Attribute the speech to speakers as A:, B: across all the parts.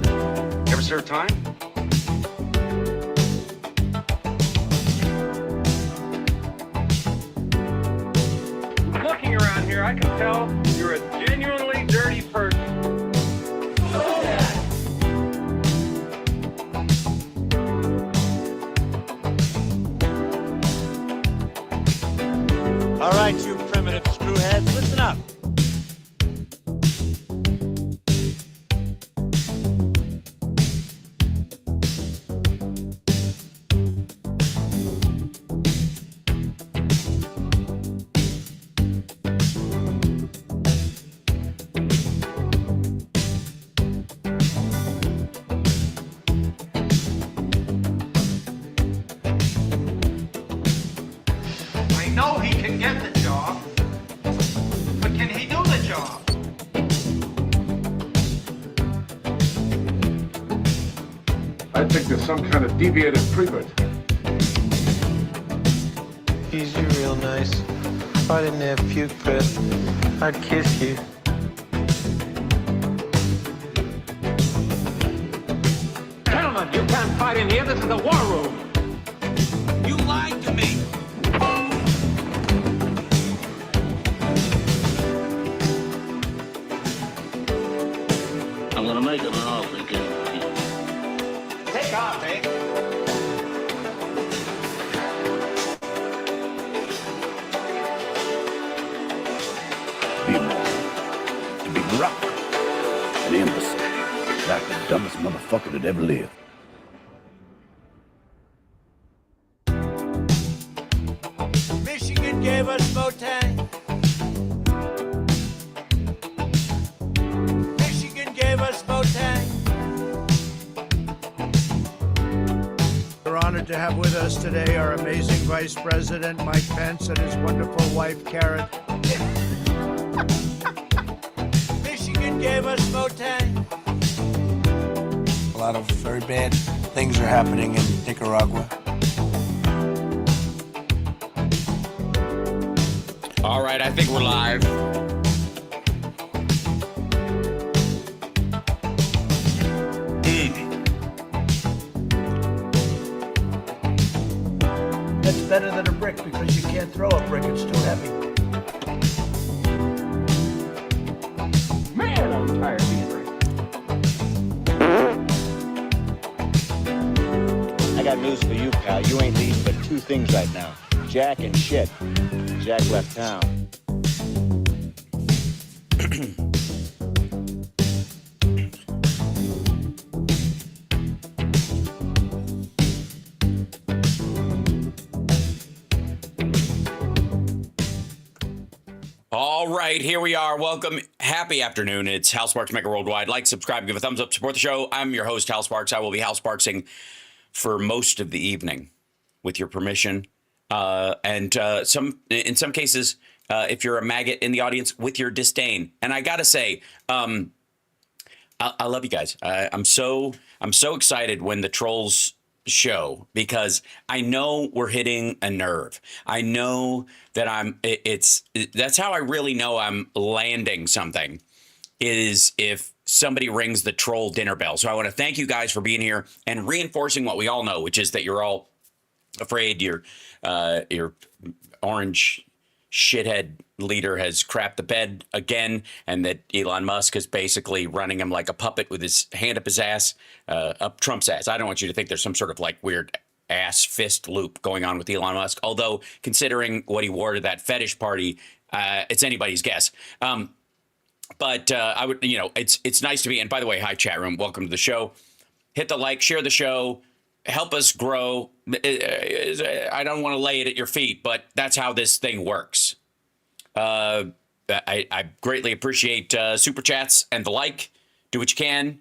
A: Huh? You ever served time?
B: Looking around here, I can tell you're a genuinely dirty person.
C: All right, you primitive screwheads, listen up.
D: I know he can get the job, but can he do the job?
B: I think there's some kind of deviated prevert.
E: Easy, real nice. If I didn't have puke breath, I'd kiss you.
B: Gentlemen, you can't fight in here. This is the war room.
C: You lied to me.
F: I'm gonna make him an offer again.
D: Take off, eh?
G: Be a man, to be rock, an imbecile, like the dumbest motherfucker that ever lived.
C: Michigan gave us Motang. Michigan gave us Motang. We're honored to have with us today our amazing Vice President Mike Pence and his wonderful wife Karen. Michigan gave us Motang. A lot of very bad things are happening in Nicaragua.
H: All right, I think we're live.
C: That's better than a brick because you can't throw a brick, it's too heavy.
B: Man, I'm tired of being right.
I: I got news for you, pal. You ain't leading but two things right now. Jack and shit. Jack left town.
H: All right, here we are. Welcome. Happy afternoon. It's Hal Sparks, Megaworldwide. Like, subscribe, give a thumbs up, support the show. I'm your host, Hal Sparks. I will be Hal Sparksing for most of the evening, with your permission. In some cases, if you're a maggot in the audience, with your disdain. And I gotta say, I love you guys. I'm so excited when the trolls show, because I know we're hitting a nerve. I know that that's how I really know I'm landing something, is if somebody rings the troll dinner bell. So I want to thank you guys for being here and reinforcing what we all know, which is that you're all afraid your orange shithead leader has crapped the bed again, and that Elon Musk is basically running him like a puppet with his hand up his ass, up Trump's ass. I don't want you to think there's some sort of like weird ass fist loop going on with Elon Musk, although considering what he wore to that fetish party, it's anybody's guess. But I would, it's nice to be. And by the way, hi chat room, welcome to the show. Hit the like, share the show, help us grow. I don't want to lay it at your feet, but that's how this thing works. I greatly appreciate super chats and the like. Do what you can.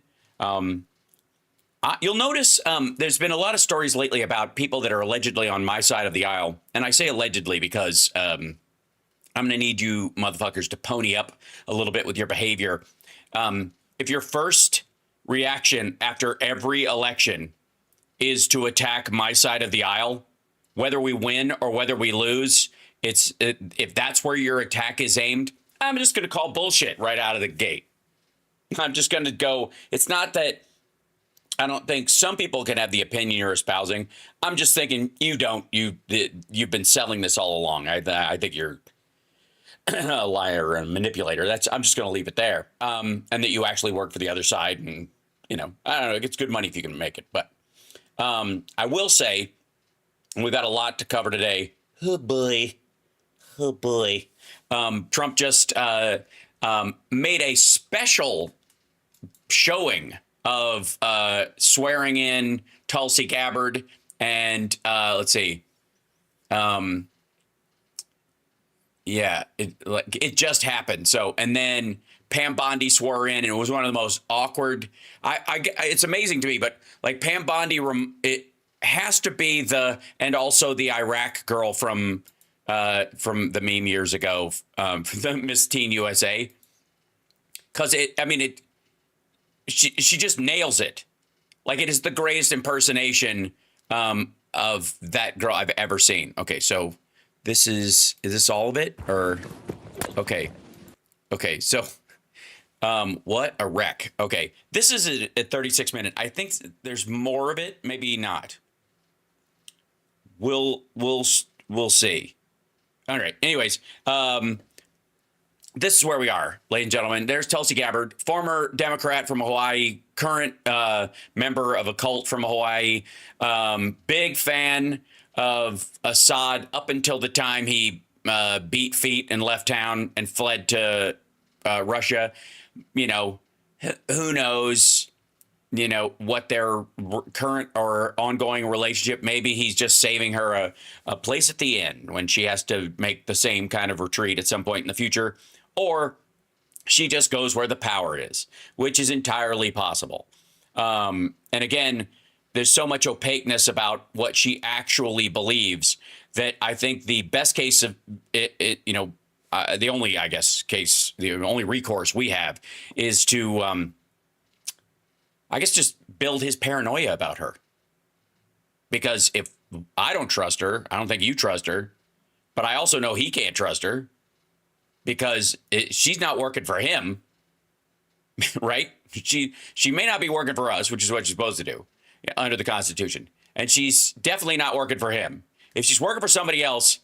H: You'll notice there's been a lot of stories lately about people that are allegedly on my side of the aisle. And I say allegedly because I'm going to need you motherfuckers to pony up a little bit with your behavior. If your first reaction after every election is to attack my side of the aisle, whether we win or whether we lose, if that's where your attack is aimed, I'm just going to call bullshit right out of the gate. I'm just going to go. It's not that I don't think some people can have the opinion you're espousing. I'm just thinking you don't. You've been selling this all along. I think you're a liar and a manipulator. I'm just going to leave it there. And that you actually work for the other side, and I don't know. It's good money if you can make it. But I will say, we've got a lot to cover today. Oh boy, oh boy. Trump just made a special showing of swearing in Tulsi Gabbard and let's see. Yeah, it just happened. So, and then Pam Bondi swore in, and it was one of the most awkward. It's amazing to me, but like Pam Bondi, it has to be and also the Iraq girl from the meme years ago, the Miss Teen USA, because she just nails it. Like, it is the greatest impersonation of that girl I've ever seen. Okay, so is this all of it? Or okay, so what a wreck. Okay, this is a 36-minute. I think there's more of it, maybe not. We'll see. All right. Anyways, this is where we are, ladies and gentlemen. There's Tulsi Gabbard, former Democrat from Hawaii, current member of a cult from Hawaii, big fan of Assad up until the time he beat feet and left town and fled to Russia. Who knows, what their current or ongoing relationship. Maybe he's just saving her a place at the inn when she has to make the same kind of retreat at some point in the future. Or she just goes where the power is, which is entirely possible. And again, there's so much opaqueness about what she actually believes that I think the best case of the only, the only recourse we have is to, just build his paranoia about her. Because if I don't trust her, I don't think you trust her, but I also know he can't trust her. Because she's not working for him, right? She may not be working for us, which is what she's supposed to do under the Constitution. And she's definitely not working for him. If she's working for somebody else,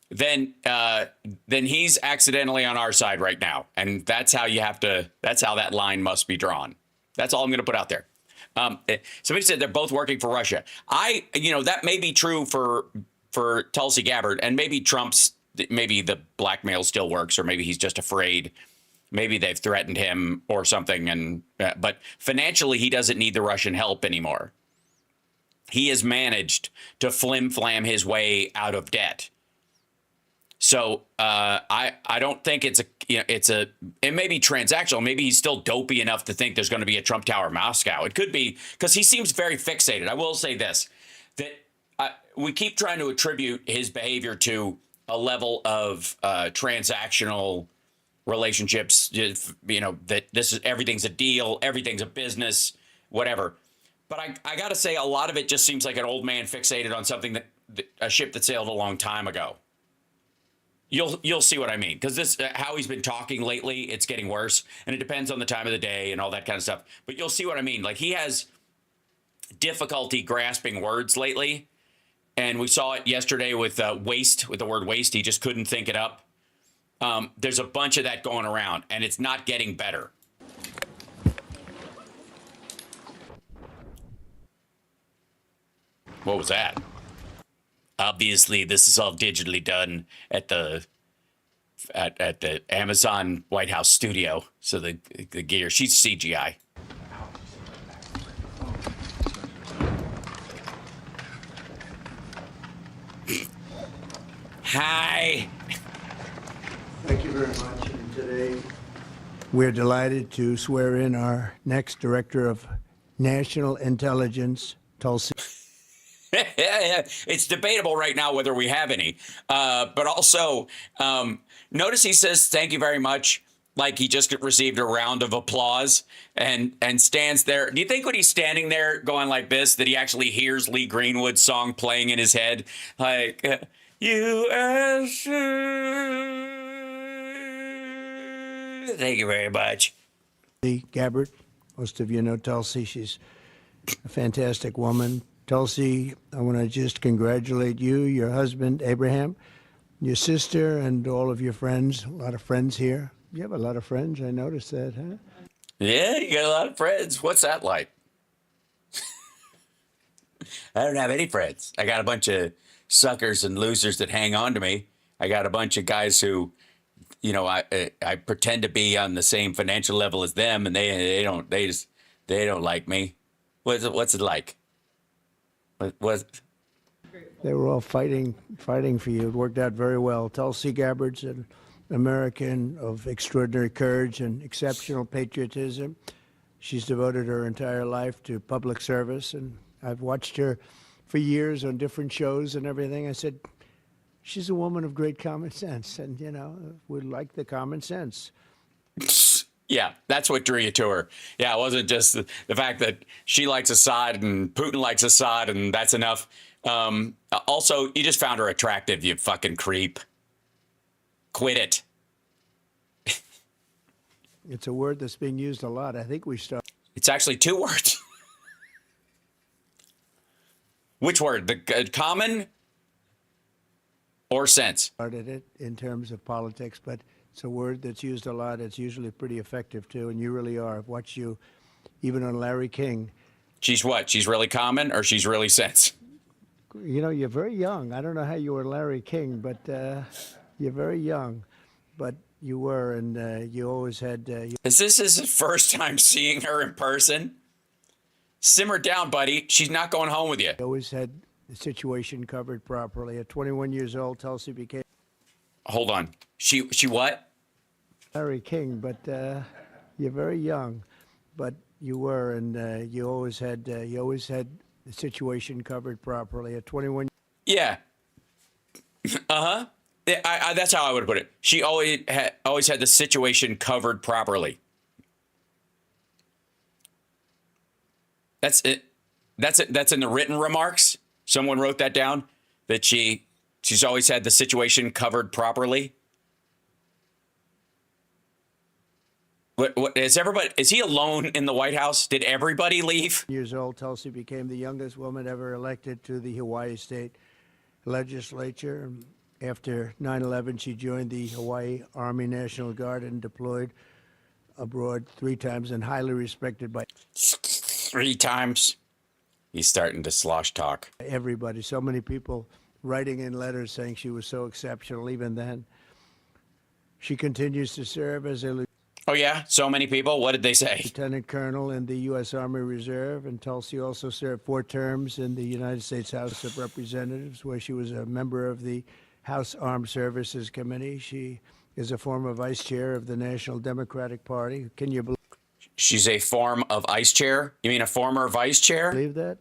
H: then he's accidentally on our side right now. And that's how that's how that line must be drawn. That's all I'm going to put out there. Somebody said they're both working for Russia. That may be true for Tulsi Gabbard, and maybe maybe the blackmail still works, or maybe he's just afraid. Maybe they've threatened him or something. But financially, he doesn't need the Russian help anymore. He has managed to flim-flam his way out of debt. So I don't think it may be transactional. Maybe he's still dopey enough to think there's going to be a Trump Tower Moscow. It could be, because he seems very fixated. I will say this, that we keep trying to attribute his behavior to a level of transactional relationships, that everything's a deal, everything's a business, whatever. But I got to say, a lot of it just seems like an old man fixated on something a ship that sailed a long time ago. You'll see what I mean, because this how he's been talking lately, it's getting worse, and it depends on the time of the day and all that kind of stuff. But you'll see what I mean. Like, he has difficulty grasping words lately. And we saw it yesterday with waste, with the word waste. He just couldn't think it up. There's a bunch of that going around, and it's not getting better. What was that? Obviously, this is all digitally done at the Amazon White House studio. So the gear, she's CGI. Hi.
C: Thank you very much. And today, we're delighted to swear in our next Director of National Intelligence, Tulsi.
H: It's debatable right now whether we have any. But also, notice he says, thank you very much, like he just received a round of applause, and stands there. Do you think when he's standing there going like this, that he actually hears Lee Greenwood's song playing in his head? Like, U.S. Thank you very much.
C: Gabbard, most of you know Tulsi. She's a fantastic woman. Tulsi, I want to just congratulate you, your husband, Abraham, your sister, and all of your friends. A lot of friends here. You have a lot of friends. I noticed that, huh?
H: Yeah, you got a lot of friends. What's that like? I don't have any friends. I got a bunch of suckers and losers that hang on to me. I got a bunch of guys who, you know, I pretend to be on the same financial level as them, and they don't like me. What's it like? What?
C: They were all fighting for you. It worked out very well. Tulsi Gabbard's an American of extraordinary courage and exceptional patriotism. She's devoted her entire life to public service, and I've watched her for years on different shows and everything. I said, she's a woman of great common sense, and, you know, we like the common sense.
H: Yeah, that's what drew you to her. Yeah, it wasn't just the fact that she likes Assad and Putin likes Assad, and that's enough. Also, you just found her attractive, you fucking creep. Quit it.
C: It's a word that's being used a lot. I think we started.
H: It's actually 2 words. Which word? The common or sense?
C: Started it in terms of politics, but it's a word that's used a lot. It's usually pretty effective, too, and you really are. I've watched you even on Larry King.
H: She's what? She's really common or she's really sense?
C: You know, you're very young. I don't know how you were Larry King, but you're very young. But you were, and you always had...
H: Is this his first time seeing her in person? Simmer down, buddy. She's not going home with you.
C: You always had the situation covered properly. At 21 years old, Tulsi became...
H: Hold on. She what?
C: Larry King, but you're very young. But you were, and you always had the situation covered properly. At 21...
H: Yeah. Uh-huh. That's how I would put it. She always had the situation covered properly. That's it. That's it. That's in the written remarks. Someone wrote that down, that she's always had the situation covered properly. What is everybody? Is he alone in the White House? Did everybody leave?
C: Years old, Tulsi became the youngest woman ever elected to the Hawaii State Legislature. After 9/11, she joined the Hawaii Army National Guard and deployed abroad 3 times and highly respected by
H: 3 times. He's starting to slosh talk.
C: Everybody. So many people writing in letters saying she was so exceptional even then. She continues to serve as a
H: Oh, yeah? So many people? What did they say?
C: lieutenant colonel in the U.S. Army Reserve, and Tulsi also served 4 terms in the United States House of Representatives, where she was a member of the House Armed Services Committee. She is a former vice chair of the National Democratic Party. Can you
H: She's a form of vice chair? You mean a former vice chair?
C: believe that?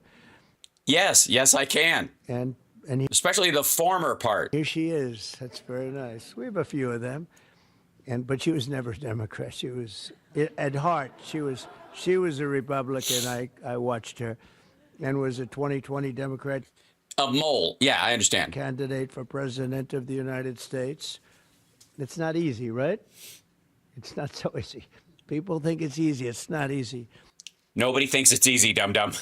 H: Yes, I can.
C: And
H: Especially the former part.
C: here she is. That's very nice. We have a few of them. But she was never a Democrat. She was, at heart, she was a Republican. I watched her, and was a 2020 Democrat
H: A mole. Yeah, I understand.
C: candidate for president of the United States. It's not easy, right? It's not so easy. People think it's easy. It's not easy.
H: Nobody thinks it's easy, dum-dum.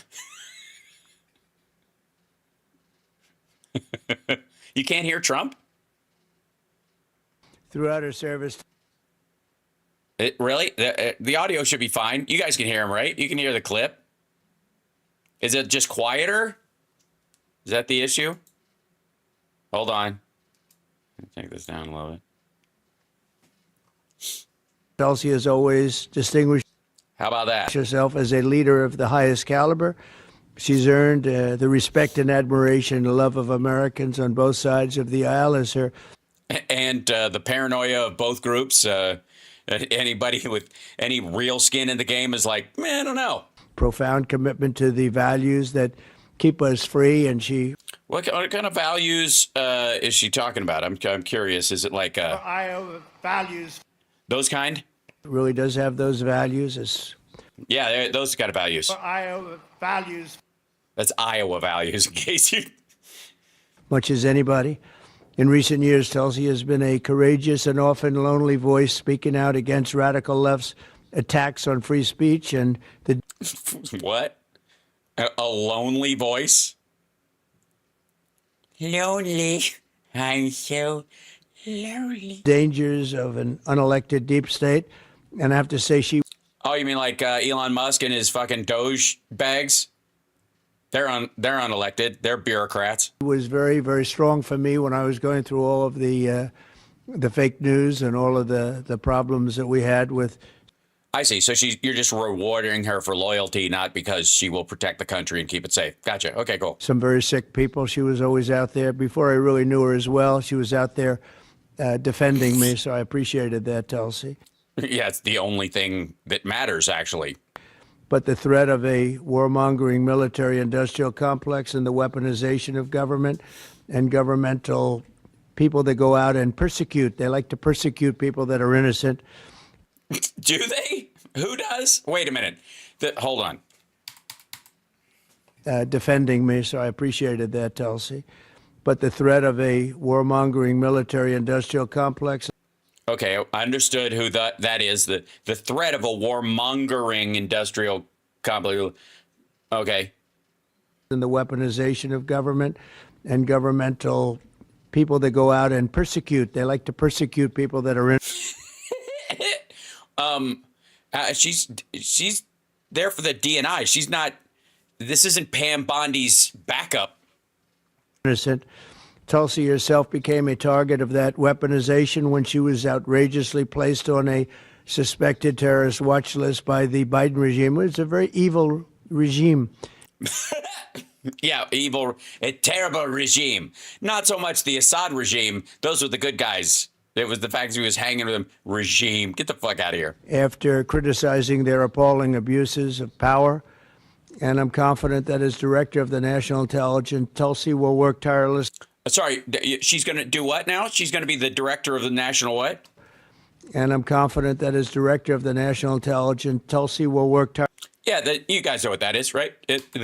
H: You can't hear Trump?
C: Throughout her service,
H: Really? The audio should be fine. You guys can hear him, right? You can hear the clip. Is it just quieter? Is that the issue? Hold on. Take this down a little bit.
C: Tulsi has always distinguished
H: How about that?
C: herself as a leader of the highest caliber. She's earned the respect and admiration and love of Americans on both sides of the aisle as her
H: And the paranoia of both groups. Anybody with any real skin in the game is like, man, I don't know.
C: profound commitment to the values that keep us free. And she
H: What kind of values is she talking about? I'm curious. Is it like
D: Iowa values.
H: those kind?
C: really does have those values as
H: Yeah, those kind of values.
D: Iowa values.
H: That's Iowa values, in case you...
C: much as anybody. In recent years, Tulsi has been a courageous and often lonely voice speaking out against radical left's attacks on free speech and the
H: What? A lonely voice. Lonely. I'm so lonely.
C: Dangers of an unelected deep state. And I have to say, she
H: Oh, you mean like Elon Musk and his fucking DOGE bags? They're unelected. They're bureaucrats.
C: was very, very strong for me when I was going through all of the fake news and all of the problems that we had with.
H: I see. So you're just rewarding her for loyalty, not because she will protect the country and keep it safe. Gotcha. Okay, cool.
C: Some very sick people. She was always out there. Before I really knew her as well, she was out there defending me, so I appreciated that, Tulsi.
H: Yeah, it's the only thing that matters, actually.
C: But the threat of a warmongering military-industrial complex and the weaponization of government and governmental people that go out and persecute. They like to persecute people that are innocent.
H: Do they? Who does? Wait a minute. Hold on.
C: Defending me, so I appreciated that, Tulsi. But the threat of a warmongering military-industrial complex.
H: Okay, I understood who that is. The threat of a warmongering industrial complex. Okay.
C: And the weaponization of government and governmental people that go out and persecute. They like to persecute people that are in.
H: She's there for the DNI. She's not. This isn't Pam Bondi's backup.
C: Innocent. Tulsi herself became a target of that weaponization when she was outrageously placed on a suspected terrorist watch list by the Biden regime. It's a very evil regime.
H: Yeah, evil, a terrible regime. Not so much the Assad regime. Those were the good guys. It was the fact that he was hanging with them. Regime. Get the fuck out of here.
C: After criticizing their appalling abuses of power, and I'm confident that as director of the National Intelligence, Tulsi will work tirelessly.
H: Sorry, she's going to do what now? She's going to be the director of the national what?
C: And I'm confident that as director of the National Intelligence, Tulsi will work tirelessly.
H: Yeah, you guys know what that is, right? What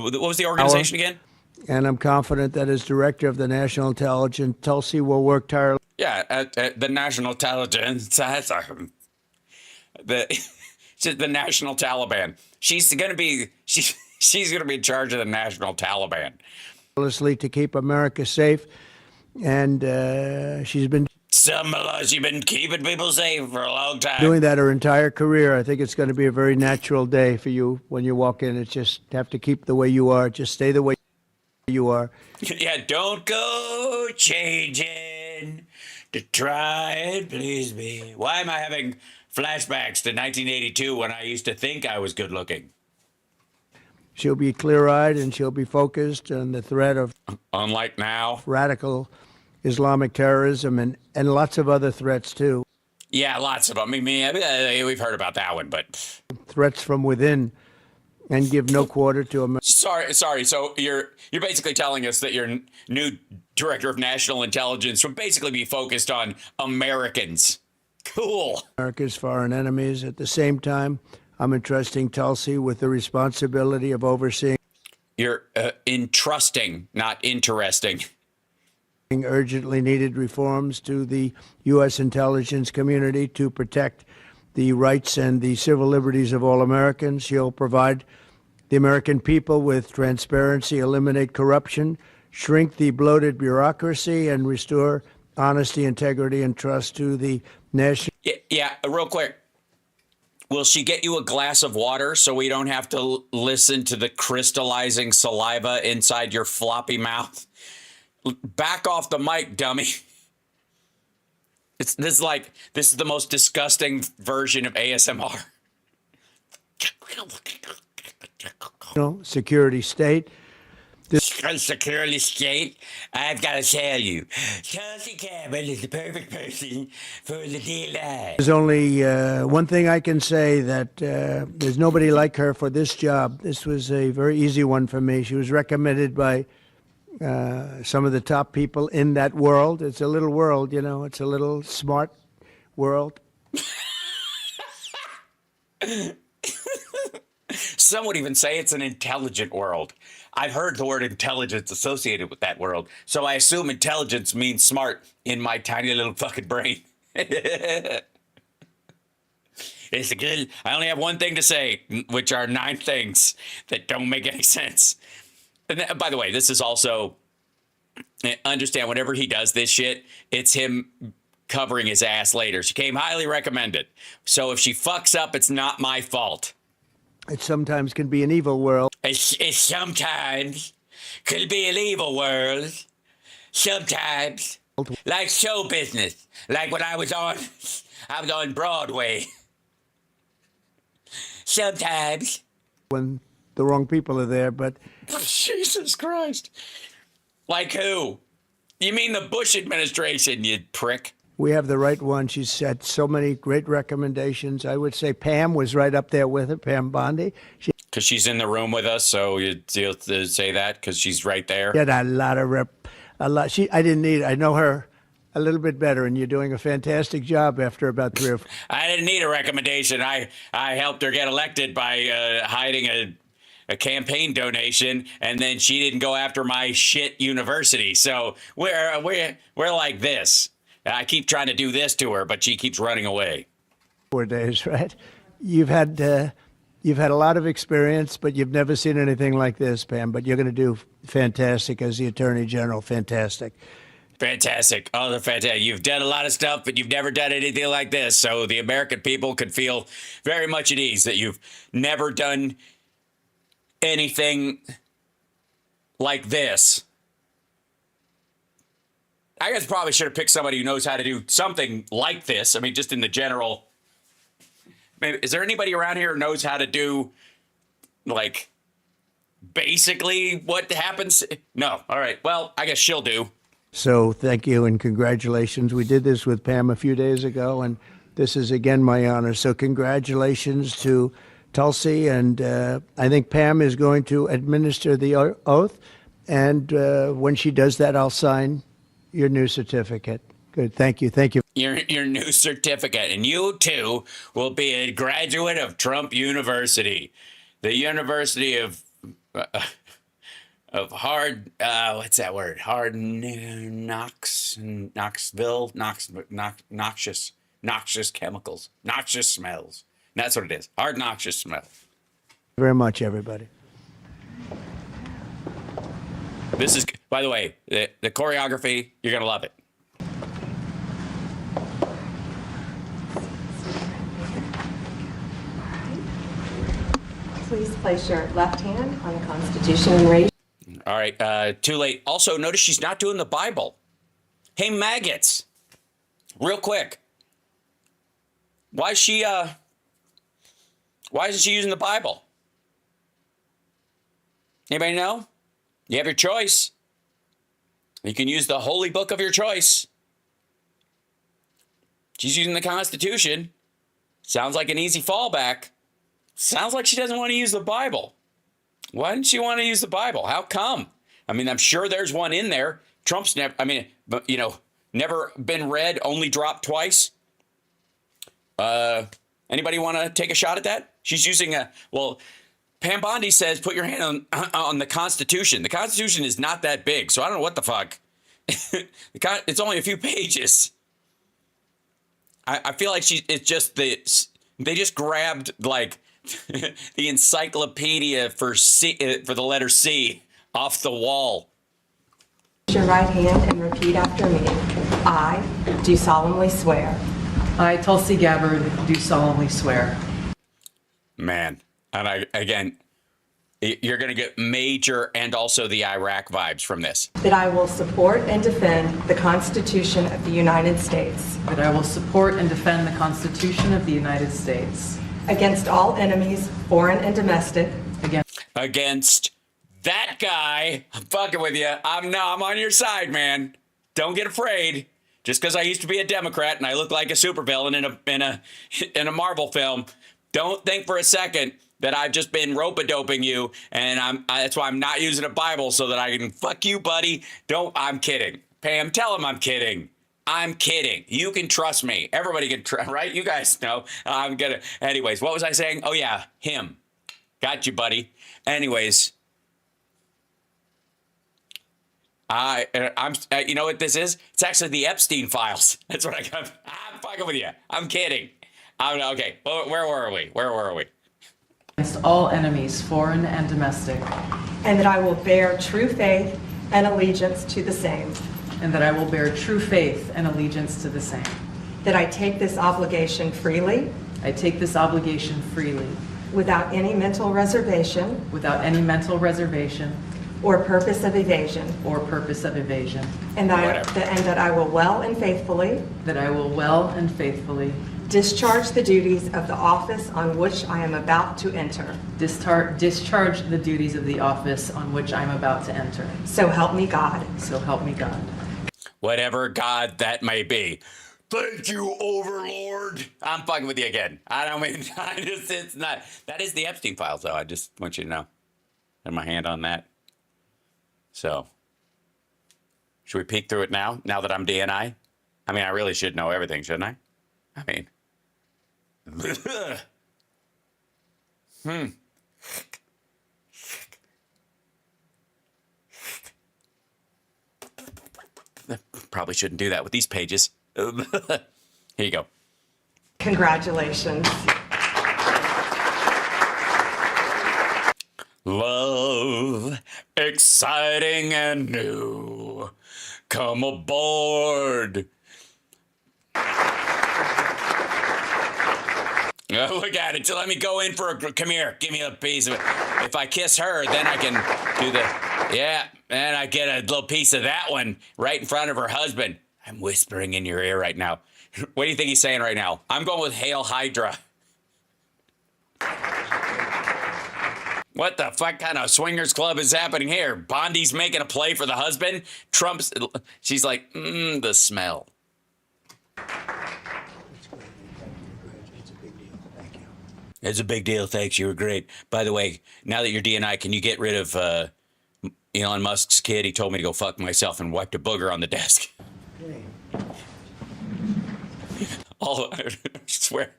H: was the organization again?
C: And I'm confident that as director of the National Intelligence, Tulsi will work tirelessly.
H: Yeah, the National Intelligence. The National Taliban. She's going to be in charge of the National Taliban.
C: To keep America safe, and she's been
H: keeping people safe for a long time.
C: Doing that her entire career. I think it's going to be a very natural day for you when you walk in. It's just have to keep the way you are. Just stay the way you are.
H: Yeah, don't go changing to try and please me. Why am I having flashbacks to 1982 when I used to think I was good looking?
C: She'll be clear-eyed and she'll be focused on the threat of,
H: unlike now,
C: radical Islamic terrorism and lots of other threats too.
H: Yeah, lots of them. I mean, we've heard about that one, but
C: threats from within, and give no quarter to America.
H: Sorry. So you're basically telling us that your new director of national intelligence will basically be focused on Americans. Cool.
C: America's foreign enemies. At the same time, I'm entrusting Tulsi with the responsibility of overseeing.
H: You're entrusting, not interesting.
C: Urgently needed reforms to the U.S. intelligence community to protect the rights and the civil liberties of all Americans. She'll provide the American people with transparency, eliminate corruption, shrink the bloated bureaucracy, and restore honesty, integrity, and trust to the national.
H: Yeah, real quick. Will she get you a glass of water so we don't have to listen to the crystallizing saliva inside your floppy mouth? Back off the mic, dummy. This is the most disgusting version of ASMR.
C: Security state.
H: Security state. I've got to tell you, Tulsi Gabbard is the perfect person for the DNI.
C: There's only one thing I can say, that there's nobody like her for this job. This was a very easy one for me. She was recommended by some of the top people in that world. It's a little world, it's a little smart world.
H: Some would even say it's an intelligent world. I've heard the word intelligence associated with that world, so I assume intelligence means smart in my tiny little fucking brain. It's good. I only have one thing to say, which are 9 things that don't make any sense. And by the way, this is also, understand whenever he does this shit, it's him covering his ass later. She came highly recommended. So if she fucks up, it's not my fault.
C: It sometimes can be an evil world.
H: It sometimes could be an evil world. Sometimes. Like show business. Like when I was on Broadway. Sometimes.
C: When the wrong people are there, but
H: Jesus Christ. Like who? You mean the Bush administration, you prick?
C: we have the right one. She's had so many great recommendations. I would say Pam was right up there with her, Pam Bondi. She
H: Because she's in the room with us, so you say that because she's right there.
C: had a lot of I didn't need. I know her a little bit better, and you're doing a fantastic job after about 3 or 4.
H: I didn't need a recommendation. I helped her get elected by hiding a campaign donation, and then she didn't go after my shit university. So we're like this. I keep trying to do this to her, but she keeps running away.
C: 4 days, right? You've had a lot of experience, but you've never seen anything like this, Pam. But you're going to do fantastic as the Attorney General. Fantastic.
H: Fantastic. Oh, they're fantastic. You've done a lot of stuff, but you've never done anything like this. So the American people could feel very much at ease that you've never done anything like this. I guess probably should have picked somebody who knows how to do something like this. I mean, just in the general. Maybe, is there anybody around here who knows how to do, like, basically what happens? No. All right. Well, I guess she'll do.
C: So thank you and congratulations. We did this with Pam a few days ago, and this is again my honor. So congratulations to Tulsi, and I think Pam is going to administer the oath, and when she does that, I'll sign your new certificate. Good. Thank you. Thank you.
H: Your new certificate, and you too will be a graduate of Trump University, the University of hard. What's that word? Hard Knoxville, noxious chemicals, noxious smells. That's what it is. Hard noxious smell.
C: Very much, everybody.
H: This is, by the way, the choreography. You're gonna love it.
A: Please place your left hand on the Constitution and raise.
H: All right, too late. Also, notice she's not doing the Bible. Hey, maggots, real quick. Why isn't she using the Bible? Anybody know? You have your choice. You can use the holy book of your choice. She's using the Constitution. Sounds like an easy fallback. Sounds like she doesn't want to use the Bible. Why didn't she want to use the Bible? How come? I mean, I'm sure there's one in there. Trump's never, never been read, only dropped twice. Anybody want to take a shot at that? She's using Pam Bondi says, put your hand on the Constitution. The Constitution is not that big, so I don't know what the fuck. It's only a few pages. I feel like they just grabbed like the encyclopedia for the letter C off the wall.
A: Raise your right hand and repeat after me. I do solemnly swear.
J: I, Tulsi Gabbard, do solemnly swear.
H: Man, and you're going to get major and also the Iraq vibes from this.
A: That I will support and defend the Constitution of the United States.
J: That I will support and defend the Constitution of the United States.
A: Against all enemies, foreign and domestic.
H: Against that guy. I'm fucking with you. I'm on your side, man. Don't get afraid. Just because I used to be a Democrat and I look like a supervillain in a Marvel film, don't think for a second that I've just been rope-a-doping you, and that's why I'm not using a Bible so that I can fuck you, buddy. I'm kidding. Pam, tell him I'm kidding. I'm kidding. You can trust me. Everybody can trust, right? You guys know. Anyways, what was I saying? Oh, yeah, him. Got you, buddy. Anyways. You know what this is? It's actually the Epstein files. That's what I'm fucking with you. I'm kidding. Okay, where were we?
J: against all enemies, foreign and domestic,
A: and that I will bear true faith and allegiance to the same,
J: and that I will bear true faith and allegiance to the same.
A: that I take this obligation freely
J: I take this obligation freely,
A: without any mental reservation
J: without any mental reservation
A: or purpose of evasion,
J: or purpose of evasion,
A: and
H: Whatever.
A: that I will well and faithfully
J: that I will well and faithfully
A: discharge the duties of the office on which I am about to enter.
J: discharge the duties of the office on which I am about to enter.
A: So help me God.
J: So help me God.
H: Whatever God that may be. Thank you, Overlord. I'm fucking with you again. I don't mean, it's not. That is the Epstein files, though. I just want you to know. Have my hand on that. So, should we peek through it now that I'm DNI? I mean, I really should know everything, shouldn't I? I mean, probably shouldn't do that with these pages. Here you go.
A: Congratulations.
H: Love, exciting and new. Come aboard. Oh, look at it. Let me go in for a. Come here. Give me a piece of it. If I kiss her, then I can do the. Yeah, and I get a little piece of that one right in front of her husband. I'm whispering in your ear right now. What do you think he's saying right now? I'm going with Hail Hydra. What the fuck kind of swingers club is happening here? Bondi's making a play for the husband. Trump's. She's like, the smell. It's a big deal. Thanks. You were great. By the way, now that you're DNI, can you get rid of Elon Musk's kid? He told me to go fuck myself and wiped a booger on the desk. All swear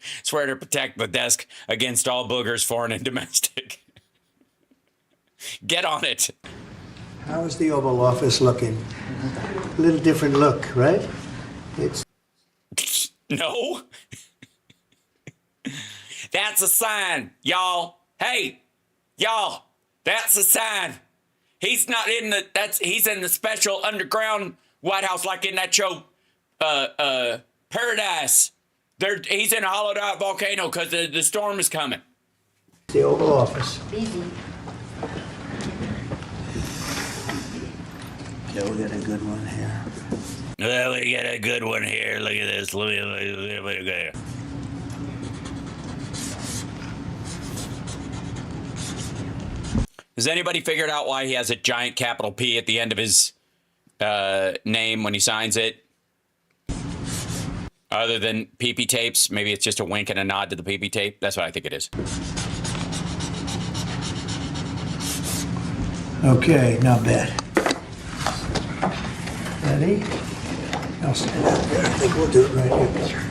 H: to protect the desk against all boogers, foreign and domestic. Get on it.
C: How's the Oval Office looking? A little different look, right? It's
H: No. That's a sign, y'all. Hey, y'all. That's a sign. He's not in the. He's in the special underground White House, like in that show, Paradise. He's in a hollowed out volcano because the storm is coming.
C: the Oval Office.
A: Easy.
C: Okay, we got a good one here.
H: Well, we got a good one here. Look at this. Look at here. Has anybody figured out why he has a giant capital P at the end of his name when he signs it? Other than PP tapes, maybe it's just a wink and a nod to the PP tape. That's what I think it is.
C: Okay, not bad. Ready? I'll stand out there. I think we'll do it right here.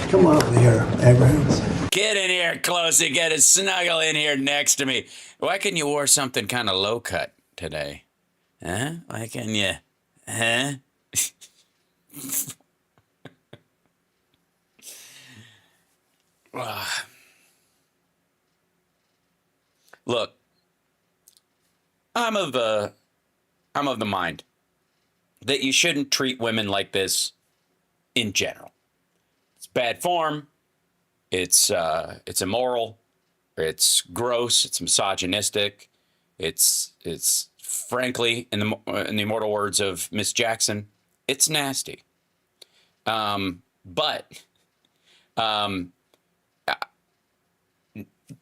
C: Come on over here, Abraham.
H: Get in here close and get a snuggle in here next to me. Why couldn't you wear something kind of low cut today? Huh? Why couldn't you? Huh? Look, I'm of the mind that you shouldn't treat women like this in general. It's bad form. It's immoral. It's gross. It's misogynistic. It's frankly, in the immortal words of Miss Jackson, it's nasty. But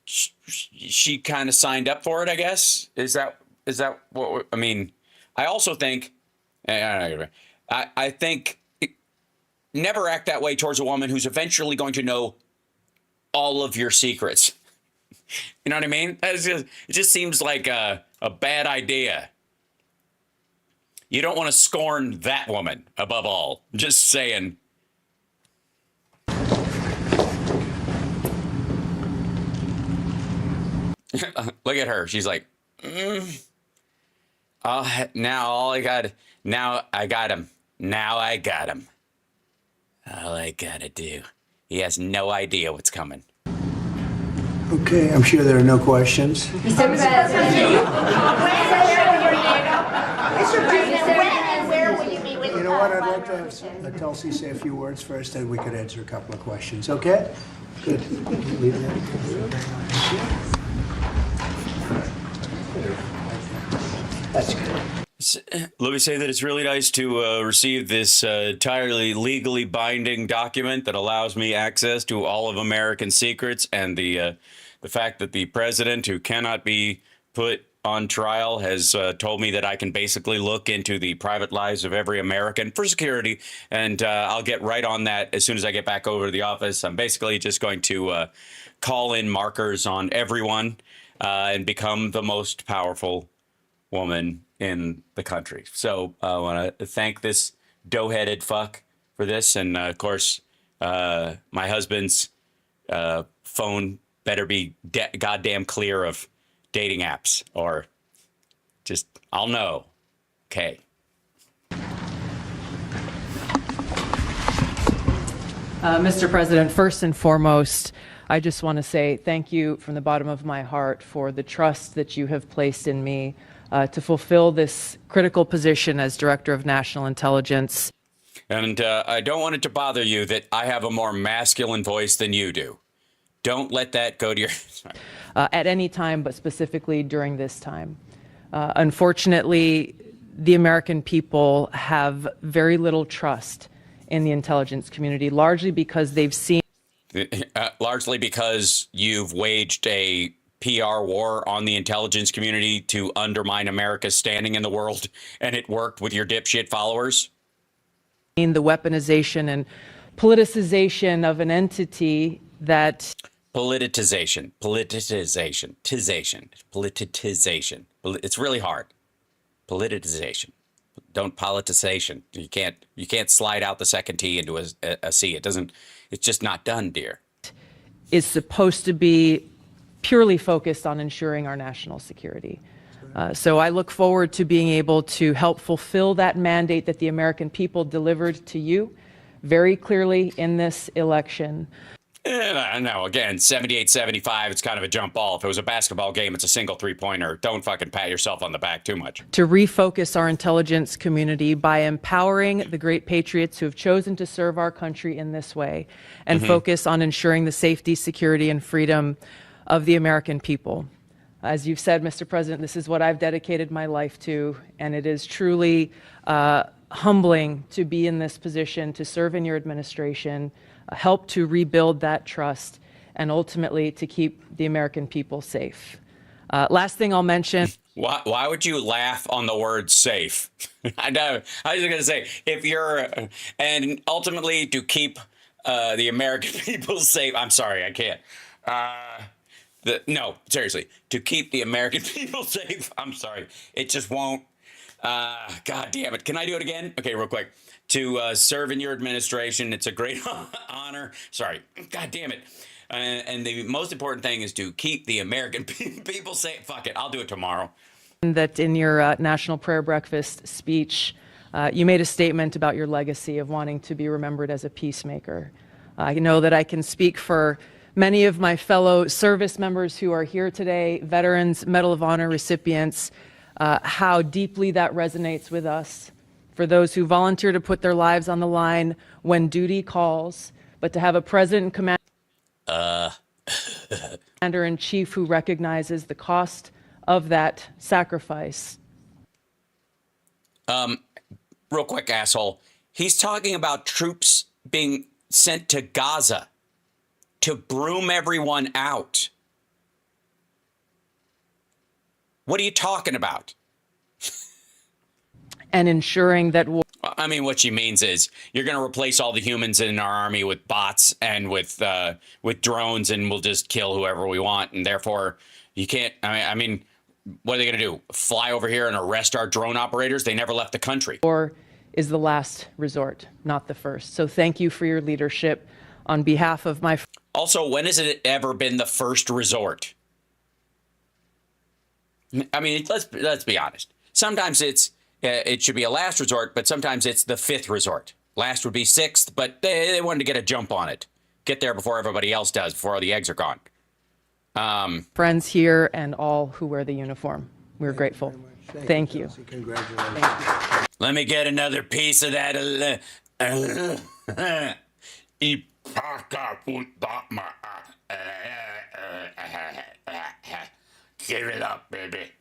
H: she kind of signed up for it, I guess. Is that what I mean? I also think, I think never act that way towards a woman who's eventually going to know all of your secrets. You know what I mean? It just seems like a bad idea. You don't want to scorn that woman above all. Just saying. Look at her. She's like, now I got him. All I gotta do He has no idea what's coming.
C: Okay, I'm sure there are no questions.
K: Mr. President, when and where will you be with
C: You know what, I'd like to have Tulsi say a few words first, and we could answer a couple of questions, okay? Good. Leave that. That's good.
H: Let me say that it's really nice to receive this entirely legally binding document that allows me access to all of American secrets, and the fact that the president, who cannot be put on trial, has told me that I can basically look into the private lives of every American for security, and I'll get right on that as soon as I get back over to the office. I'm basically just going to call in markers on everyone and become the most powerful woman in the country. So I want to thank this dough-headed fuck for this. And of course, my husband's phone better be goddamn clear of dating apps, or just, I'll know. Okay.
J: Mr. President, first and foremost, I just want to say thank you from the bottom of my heart for the trust that you have placed in me to fulfill this critical position as Director of National Intelligence.
H: And I don't want it to bother you that I have a more masculine voice than you do. Don't let that go to your...
J: At any time, but specifically during this time. Unfortunately, the American people have very little trust in the intelligence community, largely because they've seen...
H: largely because you've waged a PR war on the intelligence community to undermine America's standing in the world, and it worked with your dipshit followers?
J: The weaponization and politicization of an entity that...
H: Politicization. It's really hard. Politicization. Don't politicization. You can't slide out the second T into a C. It's just not done, dear.
J: Is supposed to be purely focused on ensuring our national security. So I look forward to being able to help fulfill that mandate that the American people delivered to you very clearly in this election.
H: No, again, 78-75, it's kind of a jump ball. If it was a basketball game, it's a single three-pointer. Don't fucking pat yourself on the back too much.
J: To refocus our intelligence community by empowering the great patriots who have chosen to serve our country in this way, and focus on ensuring the safety, security, and freedom of the American people. As you've said, Mr. President, this is what I've dedicated my life to, and it is truly humbling to be in this position, to serve in your administration, help to rebuild that trust, and ultimately to keep the American people safe. Last thing I'll mention.
H: Why would you laugh on the word safe? I know. I was going to say, if you're, and ultimately to keep the American people safe. I'm sorry, I can't. No, seriously, to keep the American people safe. I'm sorry. It just won't. God damn it. Can I do it again? Okay, real quick. To serve in your administration. It's a great honor. Sorry. God damn it. And the most important thing is to keep the American people safe. Fuck it. I'll do it tomorrow.
J: That in your National Prayer Breakfast speech, you made a statement about your legacy of wanting to be remembered as a peacemaker. I know that I can speak for many of my fellow service members who are here today, veterans, Medal of Honor recipients, how deeply that resonates with us. For those who volunteer to put their lives on the line when duty calls, but to have a president and commander-in-chief who recognizes the cost of that sacrifice.
H: Real quick, asshole. He's talking about troops being sent to Gaza to broom everyone out. What are you talking about?
J: And ensuring that...
H: I mean, what she means is you're going to replace all the humans in our army with bots and with drones, and we'll just kill whoever we want. And therefore, you can't... I mean, what are they going to do? Fly over here and arrest our drone operators? They never left the country.
J: Or is the last resort, not the first. So thank you for your leadership on behalf of my...
H: Also, when has it ever been the first resort? I mean, let's be honest. Sometimes it should be a last resort, but sometimes it's the fifth resort. Last would be sixth, but they wanted to get a jump on it. get there before everybody else does, before all the eggs are gone.
J: Friends here and all who wear the uniform. We're grateful. Thank you.
C: Congratulations.
H: Let me get another piece of that. Give it up, baby.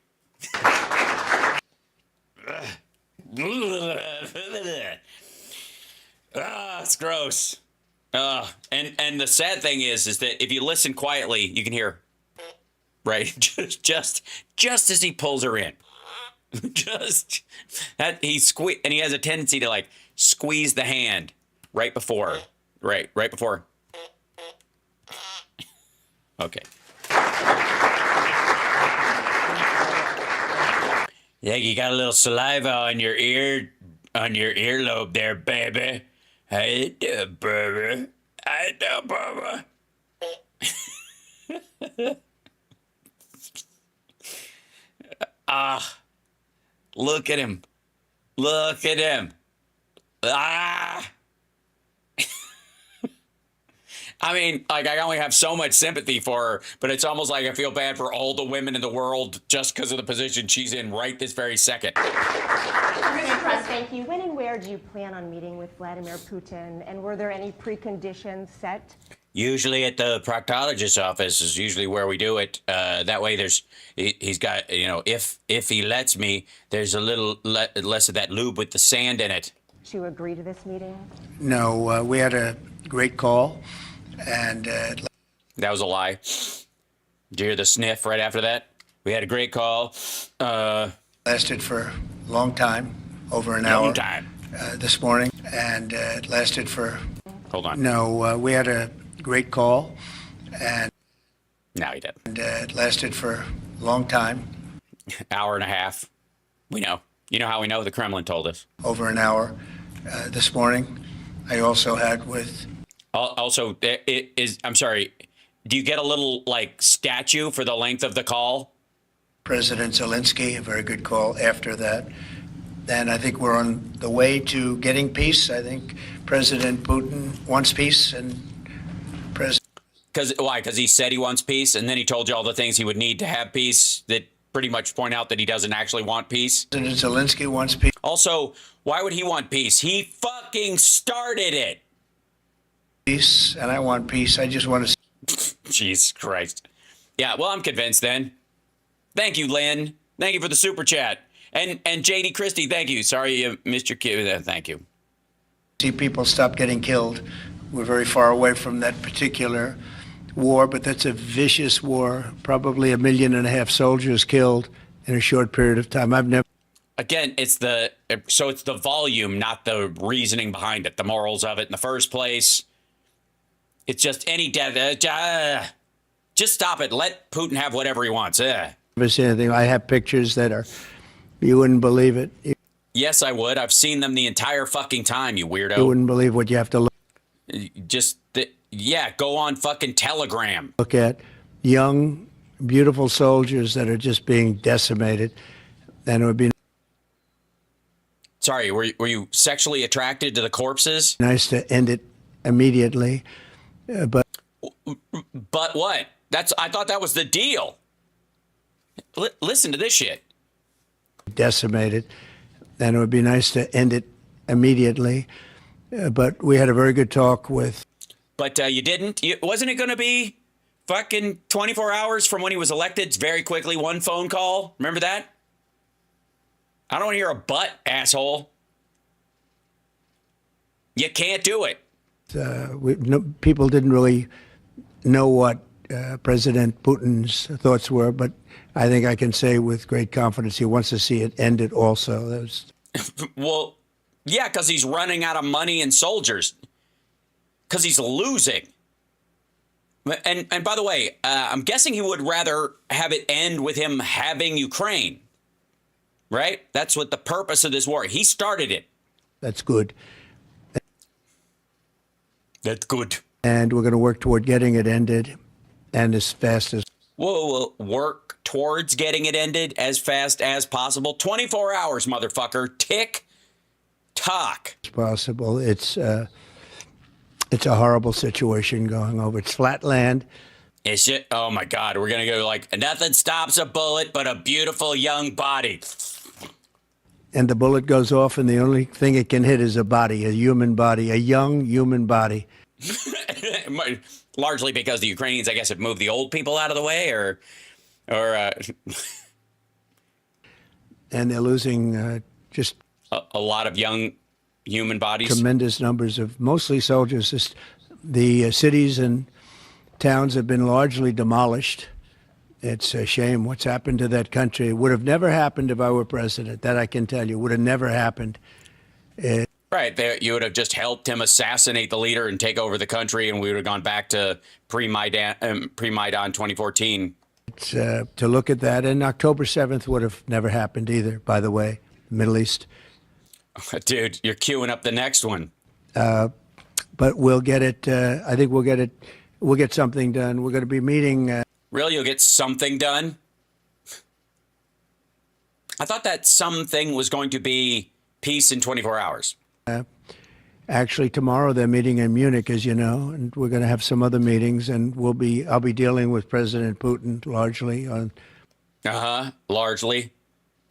H: It's gross. And the sad thing is that if you listen quietly, you can hear, right? just as he pulls her in. Just that and he has a tendency to like squeeze the hand right before. Okay. Yeah, you got a little saliva on your earlobe there, baby. How you doing, baby? How you doing, baby? Look at him. Look at him. I mean, like, I only have so much sympathy for her, but it's almost like I feel bad for all the women in the world just because of the position she's in right this very second.
K: Thank you. When and where do you plan on meeting with Vladimir Putin? And were there any preconditions set?
H: Usually at the proctologist's office is usually where we do it. That way he's got, you know, if he lets me, there's a little less of that lube with the sand in it.
K: To agree to this meeting?
C: No, we had a great call, and
H: that was a lie. Did you hear the sniff right after that? We had a great call.
C: lasted for a long time, over an hour.
H: Long time.
C: This morning, and it lasted for.
H: Hold on.
C: No, we had a great call, and.
H: No, he didn't.
C: And it lasted for a long time.
H: Hour and a half. We know. You know how we know? The Kremlin told us.
C: Over an hour this morning. I also had with.
H: Also, I'm sorry. Do you get a little like statue for the length of the call?
C: President Zelensky, a very good call after that. And I think we're on the way to getting peace. I think President Putin wants peace, and
H: Why? Because he said he wants peace, and then he told you all the things he would need to have peace that pretty much point out that he doesn't actually want peace.
C: President Zelensky wants peace.
H: Also, why would he want peace? He fucking started it.
C: Peace, and I want peace. I just want to.
H: Jesus Christ. Yeah, well, I'm convinced then. Thank you, Lynn. Thank you for the super chat. And JD Christie, thank you. Sorry you missed your cue. Thank you.
C: See people stop getting killed. We're very far away from that particular war, but that's a vicious war. Probably 1.5 million soldiers killed in a short period of time. I've never.
H: Again, it's the volume, not the reasoning behind it, the morals of it in the first place. It's just any death. Just stop it. Let Putin have whatever he wants.
C: Never seen anything. I have pictures that are, you wouldn't believe it.
H: Yes, I would. I've seen them the entire fucking time, you weirdo.
C: You wouldn't believe what you have to
H: go on fucking Telegram.
C: Look at young, beautiful soldiers that are just being decimated. And it would be
H: Sorry, were you sexually attracted to the corpses?
C: nice to end it immediately. But
H: what? I thought that was the deal. Listen to this shit.
C: Decimated. And it would be nice to end it immediately. But we had a very good talk with.
H: But you didn't? Wasn't it going to be fucking 24 hours from when he was elected? Very quickly, one phone call. Remember that? I don't want to hear a but, asshole. You can't do it.
C: People didn't really know what President Putin's thoughts were, but I think I can say with great confidence he wants to see it ended also.
H: Well, yeah, because he's running out of money and soldiers. Because he's losing. And by the way, I'm guessing he would rather have it end with him having Ukraine. Right? That's what the purpose of this war. He started it.
C: That's good.
H: That's good.
C: And we're going to work toward getting it ended and as fast as.
H: We'll work towards getting it ended as fast as possible. 24 hours, motherfucker. Tick tock.
C: Possible. It's It's a horrible situation going over. It's flat land.
H: Is it? Oh my God, we're gonna go like nothing stops a bullet but a beautiful young body.
C: And the bullet goes off, and the only thing it can hit is a body, a human body, a young human body.
H: Largely because the Ukrainians, I guess, have moved the old people out of the way, or
C: and they're losing just
H: a lot of young human bodies.
C: Tremendous numbers of mostly soldiers. The cities and towns have been largely demolished. It's a shame what's happened to that country. It would have never happened if I were president. That I can tell you. Would have never happened.
H: Right. You would have just helped him assassinate the leader and take over the country, and we would have gone back to pre-Maidan 2014.
C: To look at that, and October 7th would have never happened either, by the way, the Middle East.
H: Dude, you're queuing up the next one.
C: But we'll get it. I think we'll get it. We'll get something done. We're going to be meeting.
H: Really? You'll get something done? I thought that something was going to be peace in 24 hours.
C: Actually, tomorrow they're meeting in Munich, as you know, and we're going to have some other meetings, and I'll be dealing with President Putin largely on.
H: Largely,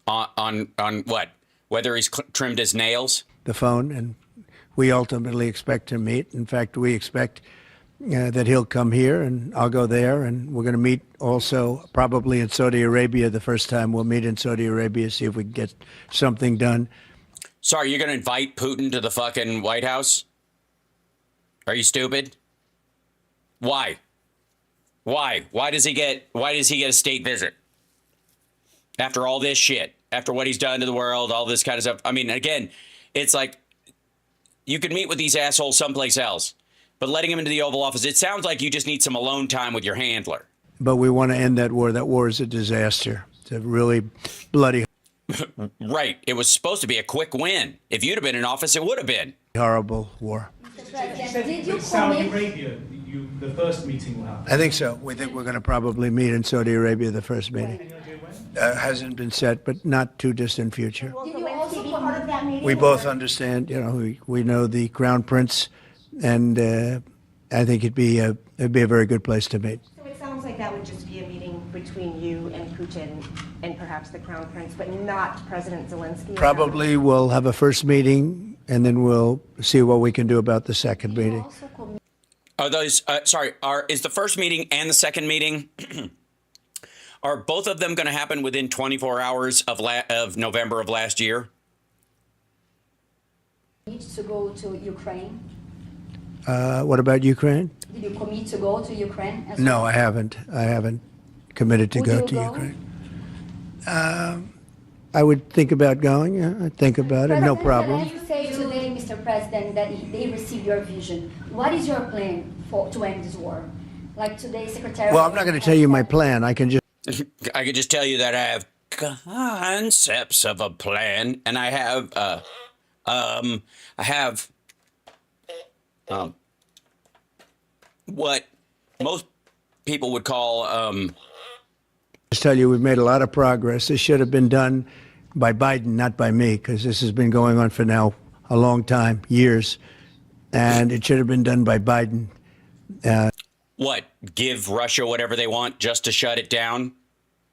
H: on what? Whether he's trimmed his nails.
C: The phone, and we ultimately expect to meet. In fact, we expect that he'll come here, and I'll go there, and we're going to meet also probably in Saudi Arabia. The first time we'll meet in Saudi Arabia, see if we can get something done.
H: Sorry, you're going to invite Putin to the fucking White House? Are you stupid? Why? Why does he get a state visit? After all this shit, after what he's done to the world, all this kind of stuff. I mean, again, it's like you could meet with these assholes someplace else, but letting him into the Oval Office, it sounds like you just need some alone time with your handler.
C: But we want to end that war. That war is a disaster. It's a really bloody.
H: Right. It was supposed to be a quick win. If you'd have been in office, it would have been.
C: Horrible war.
L: Did you Saudi Arabia, the first meeting will happen?
C: I think so. We think we're going to probably meet in Saudi Arabia, the first meeting.
L: Any idea when?
C: Hasn't been set, but not too distant future.
K: Will you also be part of that meeting?
C: We both understand, we know the Crown Prince, and I think it'd be a very good place to meet.
K: So it sounds like that would just be a meeting between you and Putin and perhaps the Crown Prince, but not President Zelensky?
C: Probably we'll have a first meeting, and then we'll see what we can do about the second meeting.
H: Are those, is the first meeting and the second meeting, are both of them going to happen within 24 hours of November of last year?
M: To go to Ukraine?
C: What about Ukraine?
M: Did you commit to go to Ukraine as
C: No,
M: well?
C: I haven't. I haven't committed to
M: Would
C: go
M: you
C: to
M: go?
C: Ukraine. I would think about going. Yeah, I'd think about it. No problem.
M: You say today, Mr. President, that they received your vision. What is your plan to end this war? Like today, Secretary.
C: Well, I'm not going to tell you my plan. I can
H: just tell you that I have concepts of a plan, and I have what most people would call
C: just tell you we've made a lot of progress. This should have been done by Biden, not by me, because this has been going on for now a long time, years, and it should have been done by Biden.
H: What? Give Russia whatever they want just to shut it down?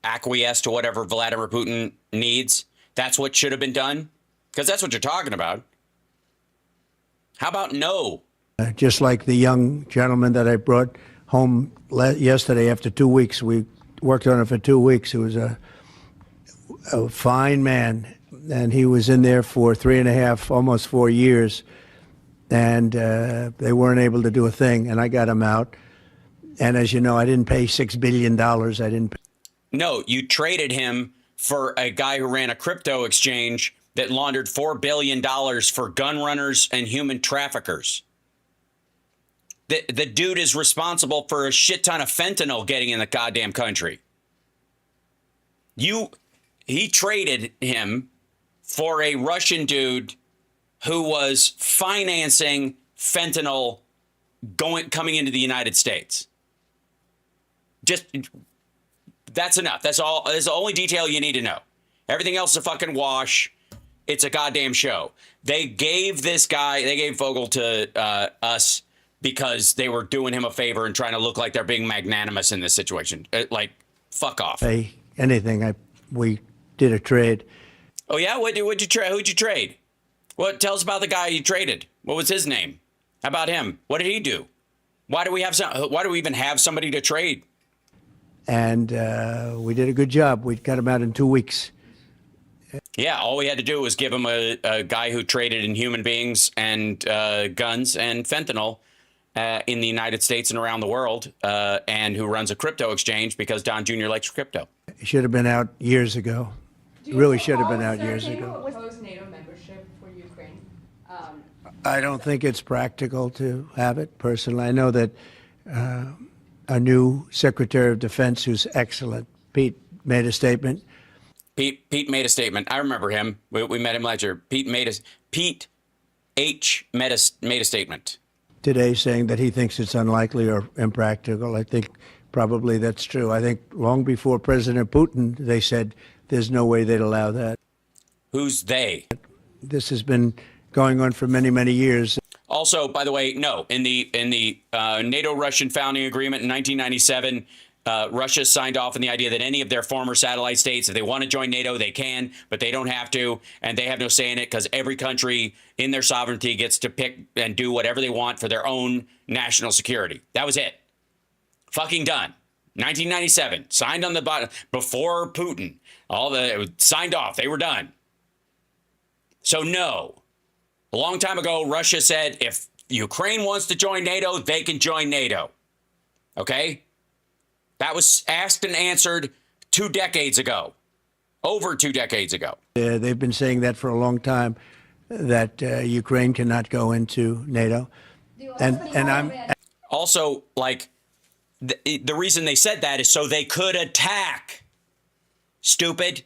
H: Acquiesce to whatever Vladimir Putin needs? That's what should have been done? Because that's what you're talking about. How about no?
C: Just like the young gentleman that I brought home yesterday after 2 weeks. We worked on it for 2 weeks. He was a fine man, and he was in there for 3.5, almost 4 years, and they weren't able to do a thing, and I got him out. And as you know, I didn't pay $6 billion. I didn't pay.
H: No, you traded him for a guy who ran a crypto exchange that laundered $4 billion for gun runners and human traffickers. The dude is responsible for a shit ton of fentanyl getting in the goddamn country. He traded him for a Russian dude who was financing fentanyl coming into the United States. That's enough. That's all. That's the only detail you need to know. Everything else is a fucking wash. It's a goddamn show. They gave Vogel to us because they were doing him a favor and trying to look like they're being magnanimous in this situation. Like, fuck off.
C: Hey, anything. We did a trade.
H: Oh yeah, who'd you trade? What? Tell us about the guy you traded. What was his name? How about him? What did he do? Why do we even have somebody to trade?
C: And we did a good job. We got him out in 2 weeks.
H: Yeah, all we had to do was give him a guy who traded in human beings and guns and fentanyl in the United States and around the world, and who runs a crypto exchange because Don Jr. likes crypto.
C: He should have been out years ago. Really should have been out years ago.
A: Oppose NATO membership for Ukraine?
C: I don't think it's practical to have it, personally. I know that a new Secretary of Defense, who's excellent, Pete, made a statement.
H: Pete made a statement. I remember him. We met him last year. Pete H. made a statement
C: Today saying that he thinks it's unlikely or impractical. I think probably that's true. I think long before President Putin, they said there's no way they'd allow that.
H: Who's they?
C: This has been going on for many, many years.
H: Also, by the way, no, in the NATO-Russian founding agreement in 1997, Russia signed off on the idea that any of their former satellite states, if they want to join NATO, they can, but they don't have to, and they have no say in it because every country in their sovereignty gets to pick and do whatever they want for their own national security. That was it. Fucking done. 1997, signed on the bottom before Putin. Signed off. They were done. So no. A long time ago, Russia said if Ukraine wants to join NATO, they can join NATO. Okay? That was asked and answered 2 decades ago. Over 2 decades ago.
C: They've been saying that for a long time, that Ukraine cannot go into NATO. And I'm
H: also, like, the reason they said that is so they could attack. Stupid.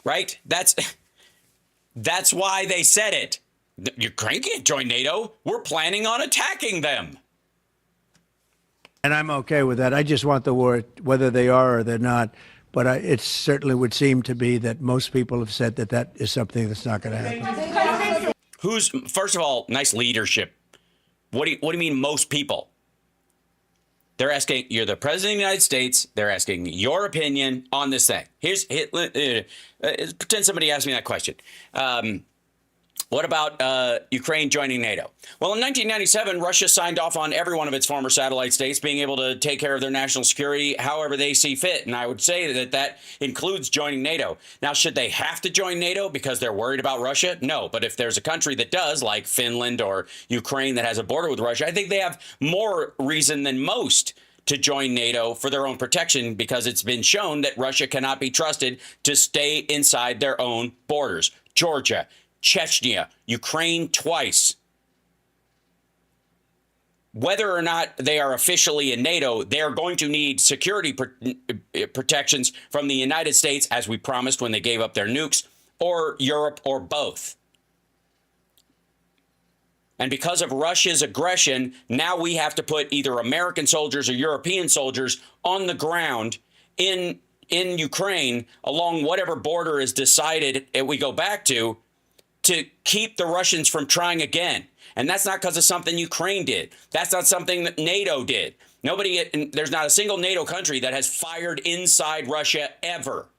H: Right? That's why they said it. Ukraine can't join NATO. We're planning on attacking them.
C: And I'm okay with that. I just want the war, whether they are or they're not. But it certainly would seem to be that most people have said that that is something that's not going to happen.
H: First of all, nice leadership. What do you mean most people? They're asking, you're the president of the United States. They're asking your opinion on this thing. Pretend somebody asked me that question. What about Ukraine joining NATO? Well, in 1997, Russia signed off on every one of its former satellite states being able to take care of their national security however they see fit. And I would say that includes joining NATO. Now, should they have to join NATO because they're worried about Russia? No. But if there's a country that does, like Finland or Ukraine that has a border with Russia, I think they have more reason than most to join NATO for their own protection, because it's been shown that Russia cannot be trusted to stay inside their own borders. Georgia, Chechnya, Ukraine twice. Whether or not they are officially in NATO, they are going to need security protections from the United States, as we promised when they gave up their nukes, or Europe, or both. And because of Russia's aggression, now we have to put either American soldiers or European soldiers on the ground in Ukraine along whatever border is decided we go back to keep the Russians from trying again. And that's not because of something Ukraine did. That's not something that NATO did. There's not a single NATO country that has fired inside Russia ever.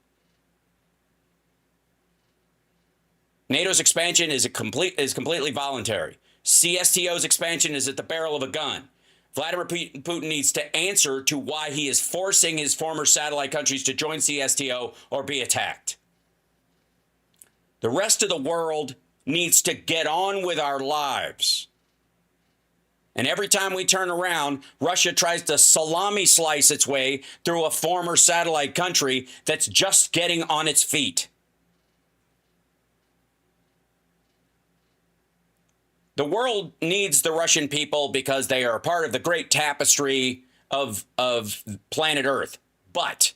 H: NATO's expansion is completely voluntary. CSTO's expansion is at the barrel of a gun. Vladimir Putin needs to answer to why he is forcing his former satellite countries to join CSTO or be attacked. The rest of the world needs to get on with our lives. And every time we turn around, Russia tries to salami slice its way through a former satellite country that's just getting on its feet. The world needs the Russian people because they are a part of the great tapestry of planet Earth. But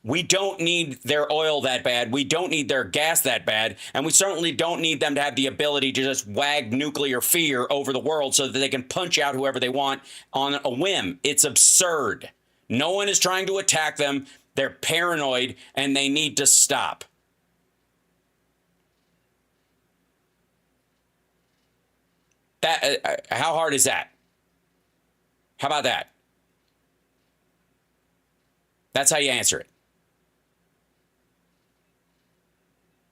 H: we don't need their oil that bad. We don't need their gas that bad. And we certainly don't need them to have the ability to just wag nuclear fear over the world so that they can punch out whoever they want on a whim. It's absurd. No one is trying to attack them. They're paranoid and they need to stop. How hard is that? How about that? That's how you answer it.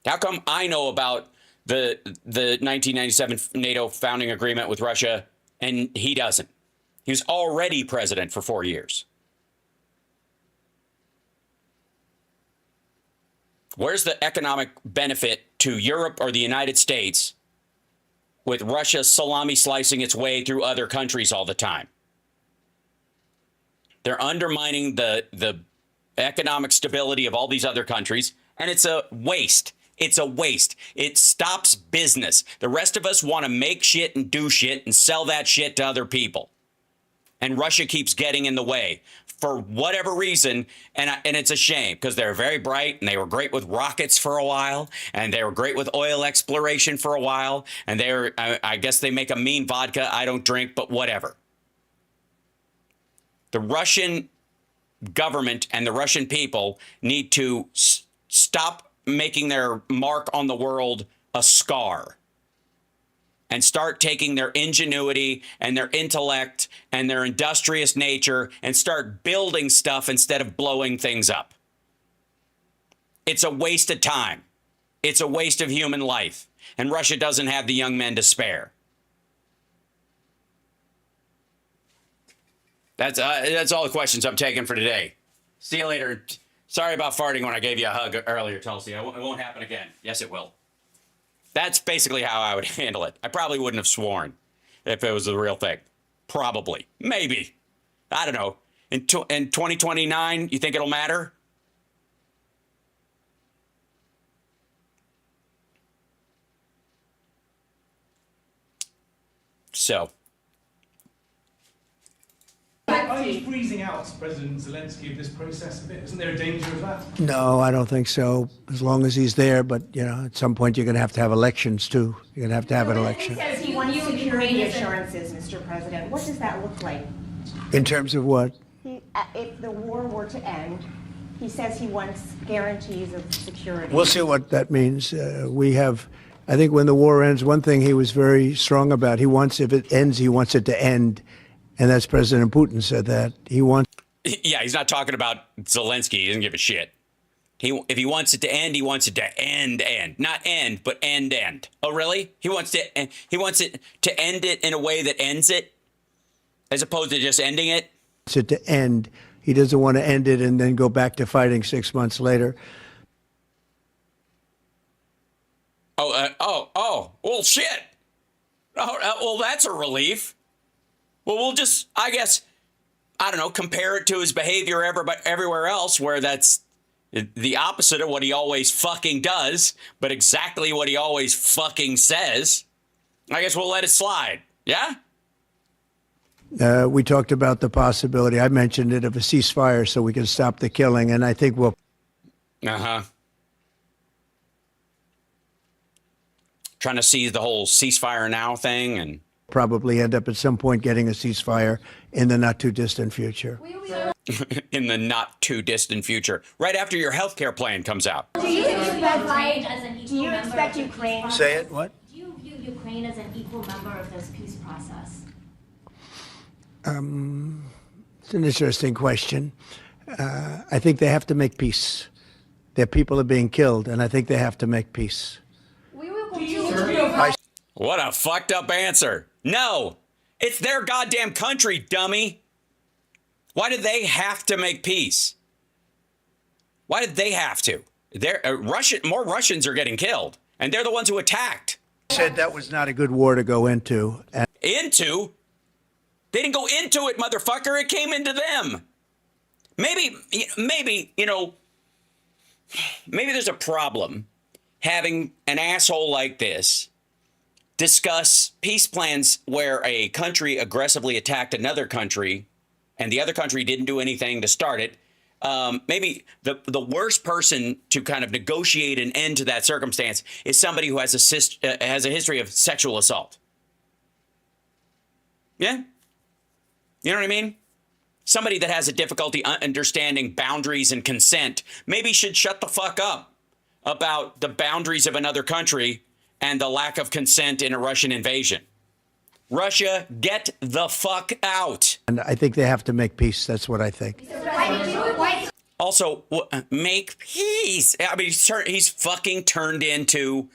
H: How come I know about the 1997 NATO founding agreement with Russia and he doesn't? He was already president for 4 years. Where's the economic benefit to Europe or the United States with Russia salami slicing its way through other countries all the time? They're undermining the economic stability of all these other countries, and it's a waste. It's a waste. It stops business. The rest of us want to make shit and do shit and sell that shit to other people. And Russia keeps getting in the way for whatever reason. And it's a shame because they're very bright and they were great with rockets for a while. And they were great with oil exploration for a while. And I guess they make a mean vodka I don't drink, but whatever. The Russian government and the Russian people need to stop making their mark on the world a scar and start taking their ingenuity and their intellect and their industrious nature and start building stuff instead of blowing things up. It's a waste of time. It's a waste of human life. And Russia doesn't have the young men to spare. That's all the questions I'm taking for today. See you later. Sorry about farting when I gave you a hug earlier, Tulsi. It won't happen again. Yes, it will. That's basically how I would handle it. I probably wouldn't have sworn if it was the real thing. Probably. Maybe. I don't know. In 2029, you think it'll matter? So.
L: Are you freezing out President Zelensky of this process a bit? Isn't there a danger of that?
C: No, I don't think so, as long as he's there. But, at some point you're going to have elections, too. You're going to have an election.
K: He says he wants security assurances, Mr. President. What does that look like?
C: In terms of what?
K: If the war were to end, he says he wants guarantees of security.
C: We'll see what that means. I think when the war ends, one thing he was very strong about, if it ends, he wants it to end. And that's President Putin said that.
H: Yeah, he's not talking about Zelensky. He doesn't give a shit. If he wants it to end, he wants it to end. Not end, but end. Oh, really? He wants it to end it in a way that ends it, as opposed to just ending it?
C: He wants it to end. He doesn't want to end it and then go back to fighting 6 months later. Well, shit. Well, that's a relief. Well, we'll just, I guess, I don't know, compare it to his behavior everywhere else, where that's the opposite of what he always fucking does, but exactly what he always fucking says. I guess we'll let it slide. Yeah? We talked about the possibility, I mentioned it, of a ceasefire so we can stop the killing, and I think we'll...
H: Trying to seize the whole ceasefire now thing and...
C: probably end up at some point getting a ceasefire in the not-too-distant future.
H: In the not-too-distant future. Right after your health care plan comes out.
K: Do you expect Ukraine...
C: Say it, what?
M: Do you view Ukraine as an equal member of this peace process?
C: It's an interesting question. I think they have to make peace. Their people are being killed, and I think they have to make peace.
M: We will continue to...
H: What a fucked up answer. No, it's their goddamn country, dummy. Why did they have to make peace? Why did they have to? More Russians are getting killed, and they're the ones who attacked.
C: Said that was not a good war to go into.
H: Into? They didn't go into it, motherfucker. It came into them. Maybe there's a problem having an asshole like this discuss peace plans where a country aggressively attacked another country and the other country didn't do anything to start it. Maybe the worst person to kind of negotiate an end to that circumstance is somebody who has a history of sexual assault. Yeah? You know what I mean? Somebody that has a difficulty understanding boundaries and consent maybe should shut the fuck up about the boundaries of another country and the lack of consent in a Russian invasion. Russia, get the fuck out.
C: And I think they have to make peace. That's what I think.
H: Also, make peace. I mean, he's fucking turned into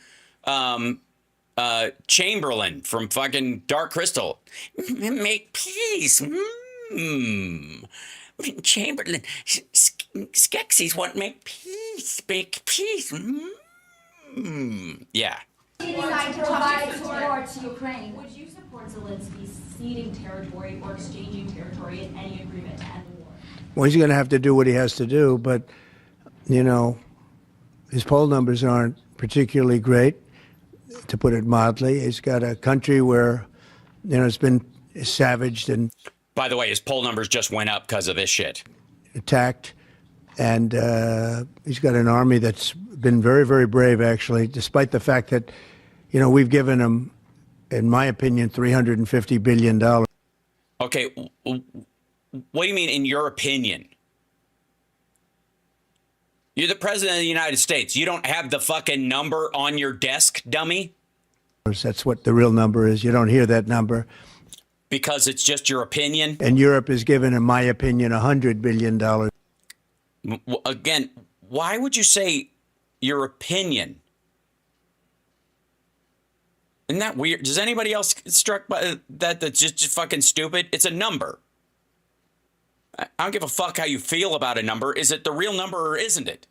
H: Chamberlain from fucking Dark Crystal. Make peace. Chamberlain. Skeksis want make peace. Make peace. Yeah.
M: Decide to provide support to Ukraine.
N: Would you support Zelensky ceding territory or exchanging territory in any agreement to end the war?
C: Well, he's going to have to do what he has to do, but, you know, his poll numbers aren't particularly great, to put it mildly. He's got a country where, you know, it's been savaged and...
H: By the way, his poll numbers just went up because of this shit.
C: Attacked, and he's got an army that's been very, very brave, actually, despite the fact that, you know, we've given him, in my opinion, $350 billion.
H: Okay, what do you mean, in your opinion? You're the president of the United States. You don't have the fucking number on your desk, dummy?
C: That's what the real number is. You don't hear that number.
H: Because it's just your opinion?
C: And Europe has given, in my opinion, $100 billion.
H: Again, why would you say your opinion? Isn't that weird? Does anybody else struck by that? That's just fucking stupid? It's a number. I don't give a fuck how you feel about a number. Is it the real number or isn't it?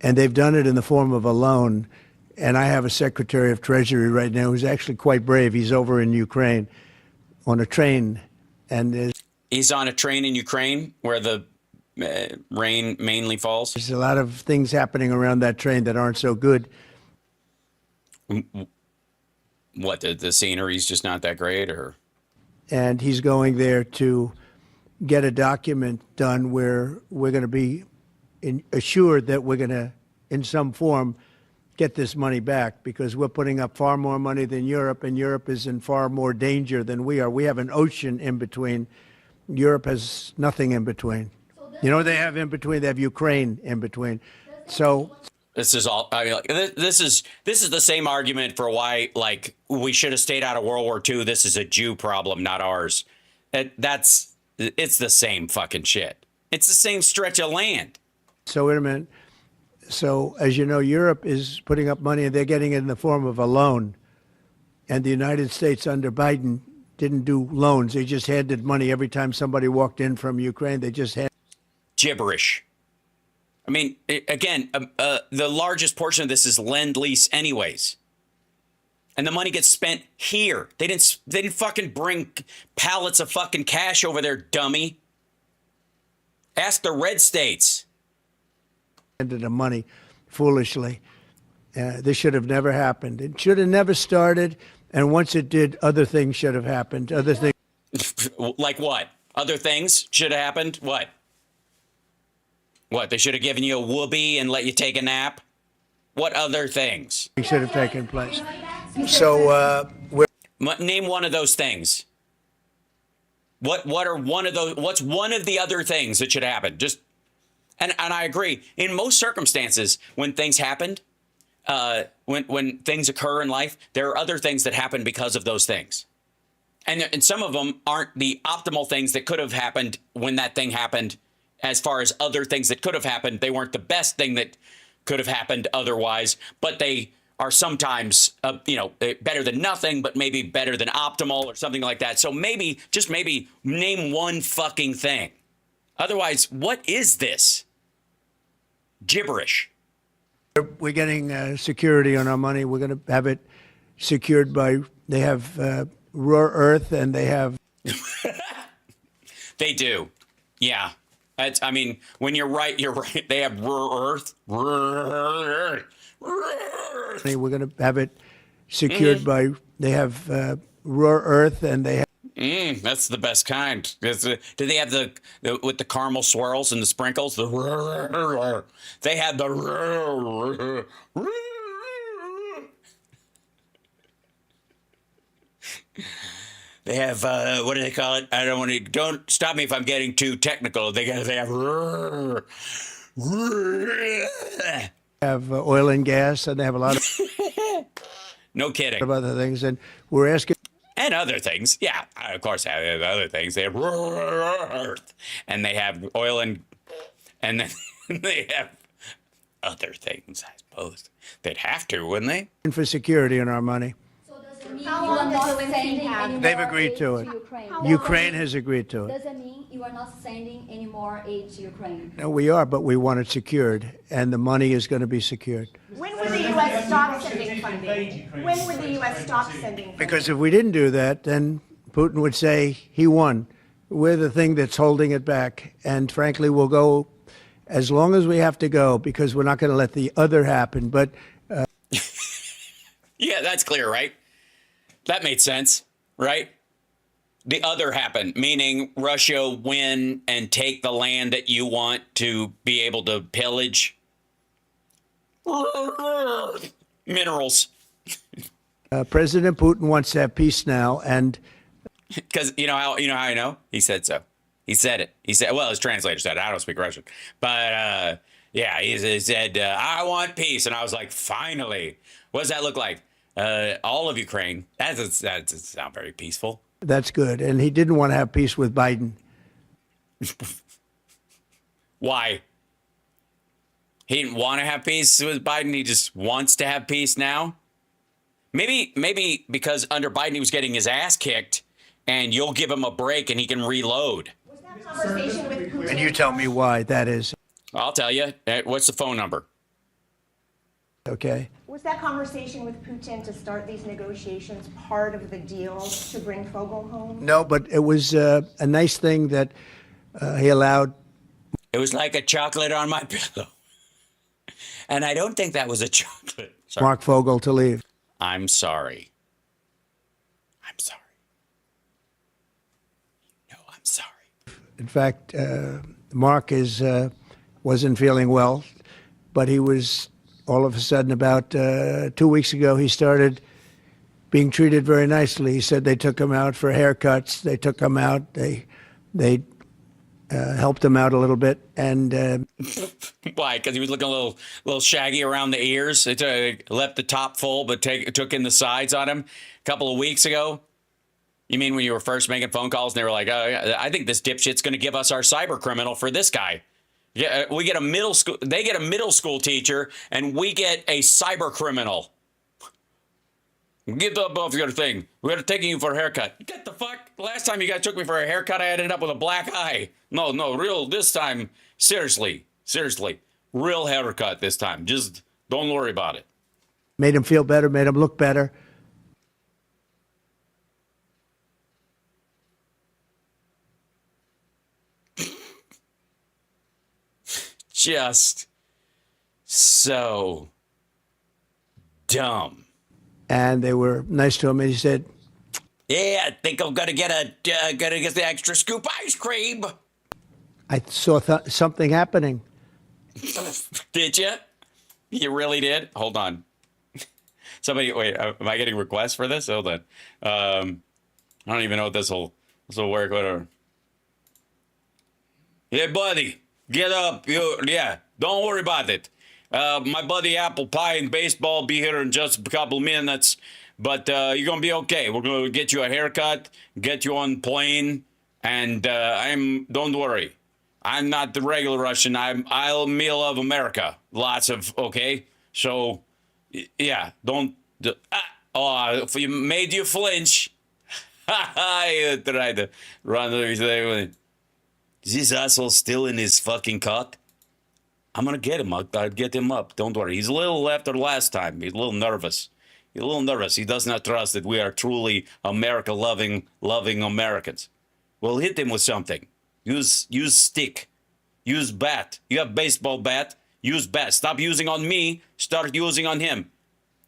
C: And they've done it in the form of a loan. And I have a Secretary of Treasury right now who's actually quite brave. He's over in Ukraine on a train. And
H: he's on a train in Ukraine where the rain mainly falls?
C: There's a lot of things happening around that train that aren't so good.
H: What, the scenery's just not that great, or?
C: And he's going there to get a document done where we're going to be assured that we're going to, in some form, get this money back, because we're putting up far more money than Europe, and Europe is in far more danger than we are. We have an ocean in between. Europe has nothing in between. You know what they have in between? They have Ukraine in between. So
H: this is all. I mean, like, this is the same argument for why, like, we should have stayed out of World War II. This is a Jew problem, not ours. It's the same fucking shit. It's the same stretch of land.
C: So wait a minute. So as you know, Europe is putting up money, and they're getting it in the form of a loan. And the United States under Biden didn't do loans. They just handed money every time somebody walked in from Ukraine. They just had
H: gibberish. I mean, again, the largest portion of this is lend-lease anyways. And the money gets spent here. They didn't fucking bring pallets of fucking cash over there, dummy. Ask the red states.
C: The money foolishly. This should have never happened. It should have never started. And once it did, other things should have happened. Other things.
H: Like what? Other things should have happened? What? What? They should have given you a whoopee and let you take a nap? What other things?
C: Should have taken place. So,
H: name one of those things. What are one of those? What's one of the other things that should happen? Just. And I agree. In most circumstances, when things happened, when things occur in life, there are other things that happen because of those things. And some of them aren't the optimal things that could have happened when that thing happened. As far as other things that could have happened, they weren't the best thing that could have happened otherwise. But they are sometimes, better than nothing, but maybe better than optimal or something like that. So maybe, just maybe, name one fucking thing. Otherwise, what is this? Gibberish.
C: We're getting security on our money. We're going to have it secured by, they have rare earth, and they have.
H: They do. Yeah. I mean, when you're right, you're right. They have rare earth. Rare earth.
C: We're going to have it secured by, they have rare earth, and they have.
H: That's the best kind. Do they have the with the caramel swirls and the sprinkles? They have the. They have what do they call it? I don't want to. Don't stop me if I'm getting too technical. They have.
C: Have oil and gas, and they have a lot of.
H: No kidding.
C: of other things, and we're asking.
H: And other things. Yeah, of course, other things. They have earth, and they have oil, and then they have other things, I suppose. They'd have to, wouldn't they?
C: For security in our money.
M: How long does Zelensky have?
C: They've agreed to it. Ukraine has agreed to it.
M: Does that mean you are not sending any more aid to Ukraine?
C: No, we are, but we want it secured, and the money is going to be secured.
K: When would the U.S. stop sending funding? When would the U.S. stop sending funding?
C: Because if we didn't do that, then Putin would say he won. We're the thing that's holding it back, and frankly, we'll go as long as we have to go because we're not going to let the other happen. But
H: yeah, that's clear, right? That made sense, right? The other happen, meaning Russia win and take the land that you want to be able to pillage minerals.
C: President Putin wants to have peace now, and
H: because you know how I know? He said so. He said it. He said, well, his translator said it. I don't speak Russian, but yeah, he said, I want peace, and I was like, finally. What does that look like? All of Ukraine. That doesn't sound very peaceful.
C: that's good. And he didn't want to have peace with Biden.
H: Why? He didn't want to have peace with Biden. He just wants to have peace now. Maybe because under Biden he was getting his ass kicked, and you'll give him a break and he can reload.
K: Was that conversation with Putin?
C: And you tell me why that is.
H: I'll tell you. What's the phone number?
C: Okay.
K: Was that conversation with Putin to start these negotiations part of the deal to bring Fogel home?
C: No, but it was a nice thing that he allowed.
H: It was like a chocolate on my pillow. And I don't think that was a chocolate. Sorry.
C: Mark Fogel to leave.
H: I'm sorry. I'm sorry. No, I'm sorry.
C: In fact, Mark wasn't feeling well, but he was all of a sudden about 2 weeks ago, he started being treated very nicely. He said they took him out for haircuts. They took him out. They helped him out a little bit. And
H: why? Because he was looking a little shaggy around the ears. It left the top full, but took in the sides on him a couple of weeks ago. You mean when you were first making phone calls and they were like, oh, I think this dipshit's going to give us our cyber criminal for this guy. Yeah, we get a middle school. They get a middle school teacher, and we get a cyber criminal. Get up off your thing. We're taking you for a haircut. Get the fuck. Last time you guys took me for a haircut, I ended up with a black eye. No, real this time. Seriously, real haircut this time. Just don't worry about it.
C: made him feel better, made him look better.
H: Just so dumb.
C: And they were nice to him. And he said,
H: "Yeah, I think I'm gonna get the extra scoop ice cream."
C: I saw something happening.
H: Did you? You really did? Hold on. Somebody, wait. Am I getting requests for this? Hold on. I don't even know if this will work. Whatever. Hey, buddy. Get up. Yeah, don't worry about it. My buddy Apple Pie and Baseball be here in just a couple minutes, but you're going to be okay. We're going to get you a haircut, get you on plane, and don't worry. I'm not the regular Russian. I'm meal of America. Lots of, okay? So, yeah, don't, you made you flinch. You tried to run away. Is this asshole still in his fucking cot? I'm going to get him. I'll get him up. Don't worry. He's a little after last time. He's a little nervous. He does not trust that we are truly America-loving Americans. We'll hit him with something. Use stick. Use bat. You have baseball bat. Use bat. Stop using on me. Start using on him.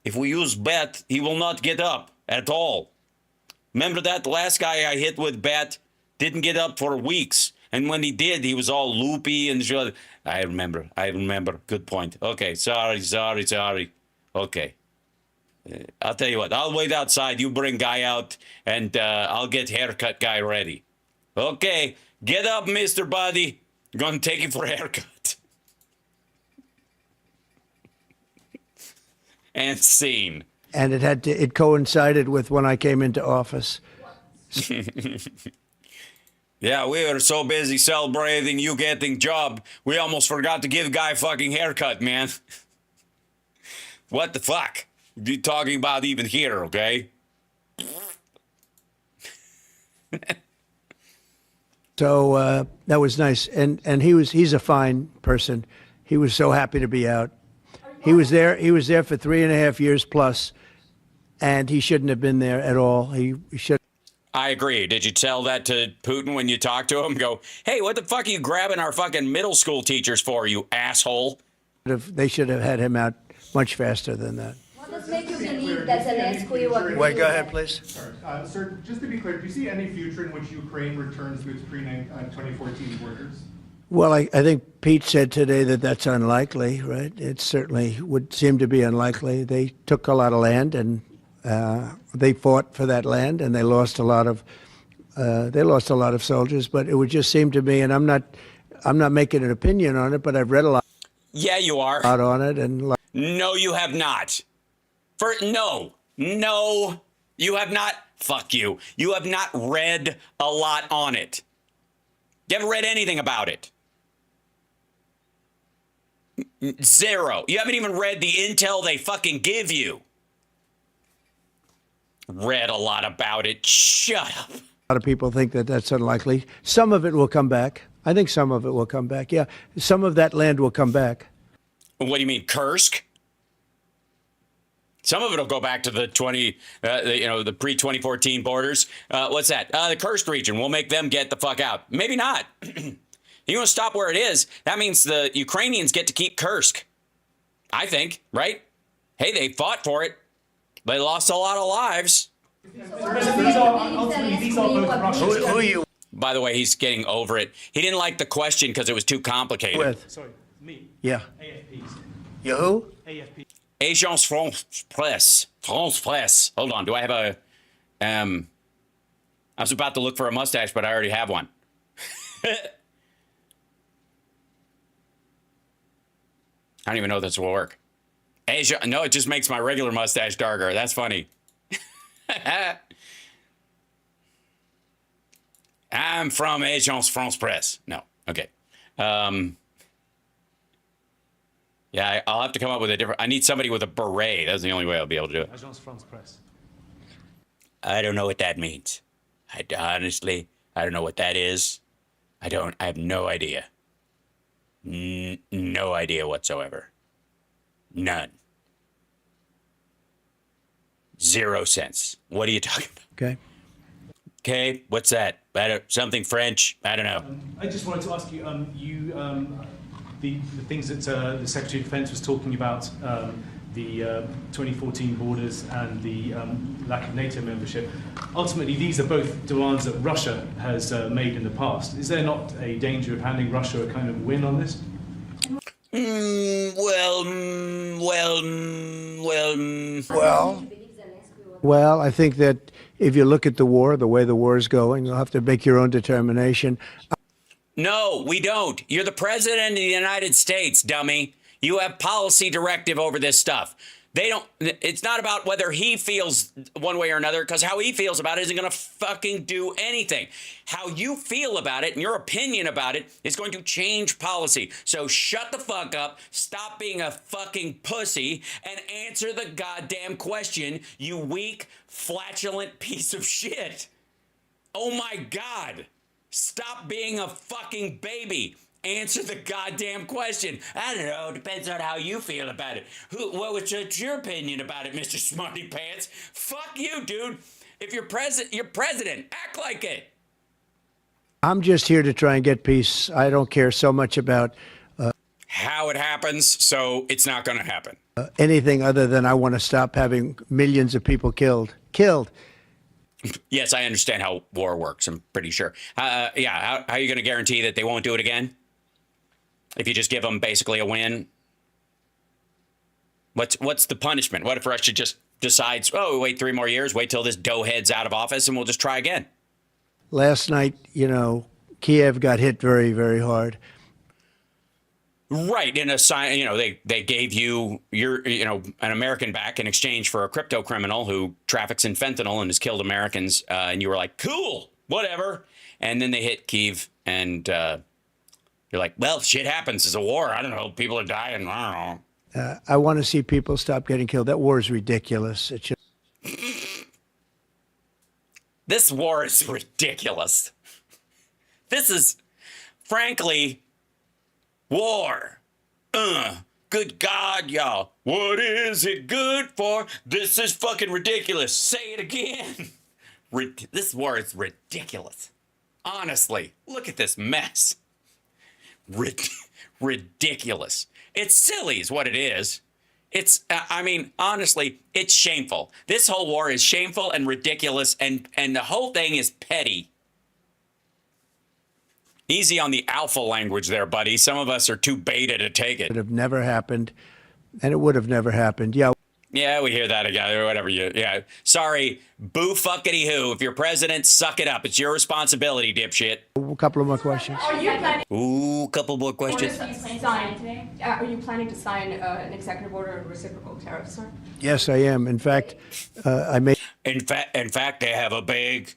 H: If we use bat, he will not get up at all. Remember that? The last guy I hit with bat didn't get up for weeks. And when he did, he was all loopy and I remember. Good point. Okay, sorry. Okay. I'll tell you what. I'll wait outside. You bring guy out, and I'll get haircut guy ready. Okay. Get up, Mr. Buddy. I'm going to take you for a haircut. And scene.
C: and it coincided with when I came into office.
H: Yeah, we were so busy celebrating you getting job, we almost forgot to give guy fucking haircut, man. What the fuck? You talking about even here, okay?
C: So that was nice, and he's a fine person. He was so happy to be out. He was there for 3.5 years plus, and he shouldn't have been there at all. He should.
H: I agree. Did you tell that to Putin when you talked to him? Go, hey, what the fuck are you grabbing our fucking middle school teachers for, you asshole?
C: They should have had him out much faster than that.
M: What does make you believe that Zelensky will agree?
C: Wait, go ahead, please.
L: Sorry. Sir, just to be clear, do you see any future in which Ukraine returns to its pre-2014 borders?
C: Well, I think Pete said today that that's unlikely, right? It certainly would seem to be unlikely. They took a lot of land, and they fought for that land, and they lost a lot of soldiers. But it would just seem to me, and I'm not making an opinion on it, but I've read a lot.
H: Yeah, you are.
C: On it, and
H: no, you have not. No, you have not. Fuck you. You have not read a lot on it. You haven't read anything about it. Zero. You haven't even read the intel they fucking give you. Read a lot about it. Shut up.
C: A lot of people think that that's unlikely. Some of it will come back. I think some of it will come back. Yeah, some of that land will come back.
H: What do you mean, Kursk? Some of it will go back to the the pre-2014 borders. What's that? The Kursk region. We'll make them get the fuck out. Maybe not. You want to stop where it is? That means the Ukrainians get to keep Kursk. I think, right? Hey, they fought for it. They lost a lot of lives.
L: Who are you?
H: By the way, he's getting over it. He didn't like the question because it was too complicated.
C: With?
L: Sorry, me.
C: Yeah.
L: AFPs.
C: You who?
L: AFP.
H: Agence France Presse. France Presse. Hold on. Do I have a... I was about to look for a mustache, but I already have one. I don't even know if this will work. No, it just makes my regular mustache darker. That's funny. I'm from Agence France Presse. No. Okay. Yeah, I'll have to come up with a different... I need somebody with a beret. That's the only way I'll be able to do it.
L: Agence France Presse.
H: I don't know what that means. Honestly, I don't know what that is. I have no idea. No idea whatsoever. None. 0 cents. What are you talking about?
C: Okay.
H: Okay, what's that? Something French? I don't know.
L: I just wanted to ask you, the things that the Secretary of Defense was talking about, the 2014 borders and the lack of NATO membership. Ultimately, these are both demands that Russia has made in the past. Is there not a danger of handing Russia a kind of win on this?
C: Well, I think that if you look at the war, the way the war is going, you'll have to make your own determination.
H: No, we don't. You're the president of the United States, dummy. You have policy directive over this stuff. It's not about whether he feels one way or another, because how he feels about it isn't going to fucking do anything. How you feel about it and your opinion about it is going to change policy. So shut the fuck up, stop being a fucking pussy, and answer the goddamn question, you weak, flatulent piece of shit. Oh my God. Stop being a fucking baby. Answer the goddamn question. I don't know. Depends on how you feel about it. What's your opinion about it, Mr. Smarty Pants? Fuck you, dude. If you're president. Act like it.
C: I'm just here to try and get peace. I don't care so much about
H: how it happens, so it's not going to happen.
C: Anything other than I want to stop having millions of people killed.
H: Yes, I understand how war works. I'm pretty sure. Yeah, how are you going to guarantee that they won't do it again? If you just give them basically a win? What's the punishment? What if Russia just decides, oh, wait 3 more years, wait till this doughhead's out of office, and we'll just try again?
C: Last night, Kiev got hit very, very hard.
H: Right. In a sign, they gave you an American back in exchange for a crypto criminal who traffics in fentanyl and has killed Americans. And you were like, cool, whatever. And then they hit Kyiv and you're like, well, shit happens. It's a war. I don't know. People are dying. I don't know.
C: I want to see people stop getting killed. That war is ridiculous. It should...
H: This war is ridiculous. This is, frankly, war. Good God, y'all. What is it good for? This is fucking ridiculous. Say it again. This war is ridiculous. Honestly, look at this mess. Ridiculous. It's silly is what it is. It's, honestly, it's shameful. This whole war is shameful and ridiculous, and the whole thing is petty. Easy on the alpha language there, buddy. Some of us are too beta to take it.
C: It would have never happened, and it would have never happened. Yeah.
H: Yeah, we hear that again, or whatever. Yeah. Sorry, boo fuckity who. If you're president, suck it up. It's your responsibility, dipshit.
C: A couple of more questions.
N: Are you planning?
H: Ooh, couple more questions.
N: Are you planning to sign an executive order on reciprocal tariffs, sir?
C: Yes, I am. In fact, I may.
H: In fact, they have a big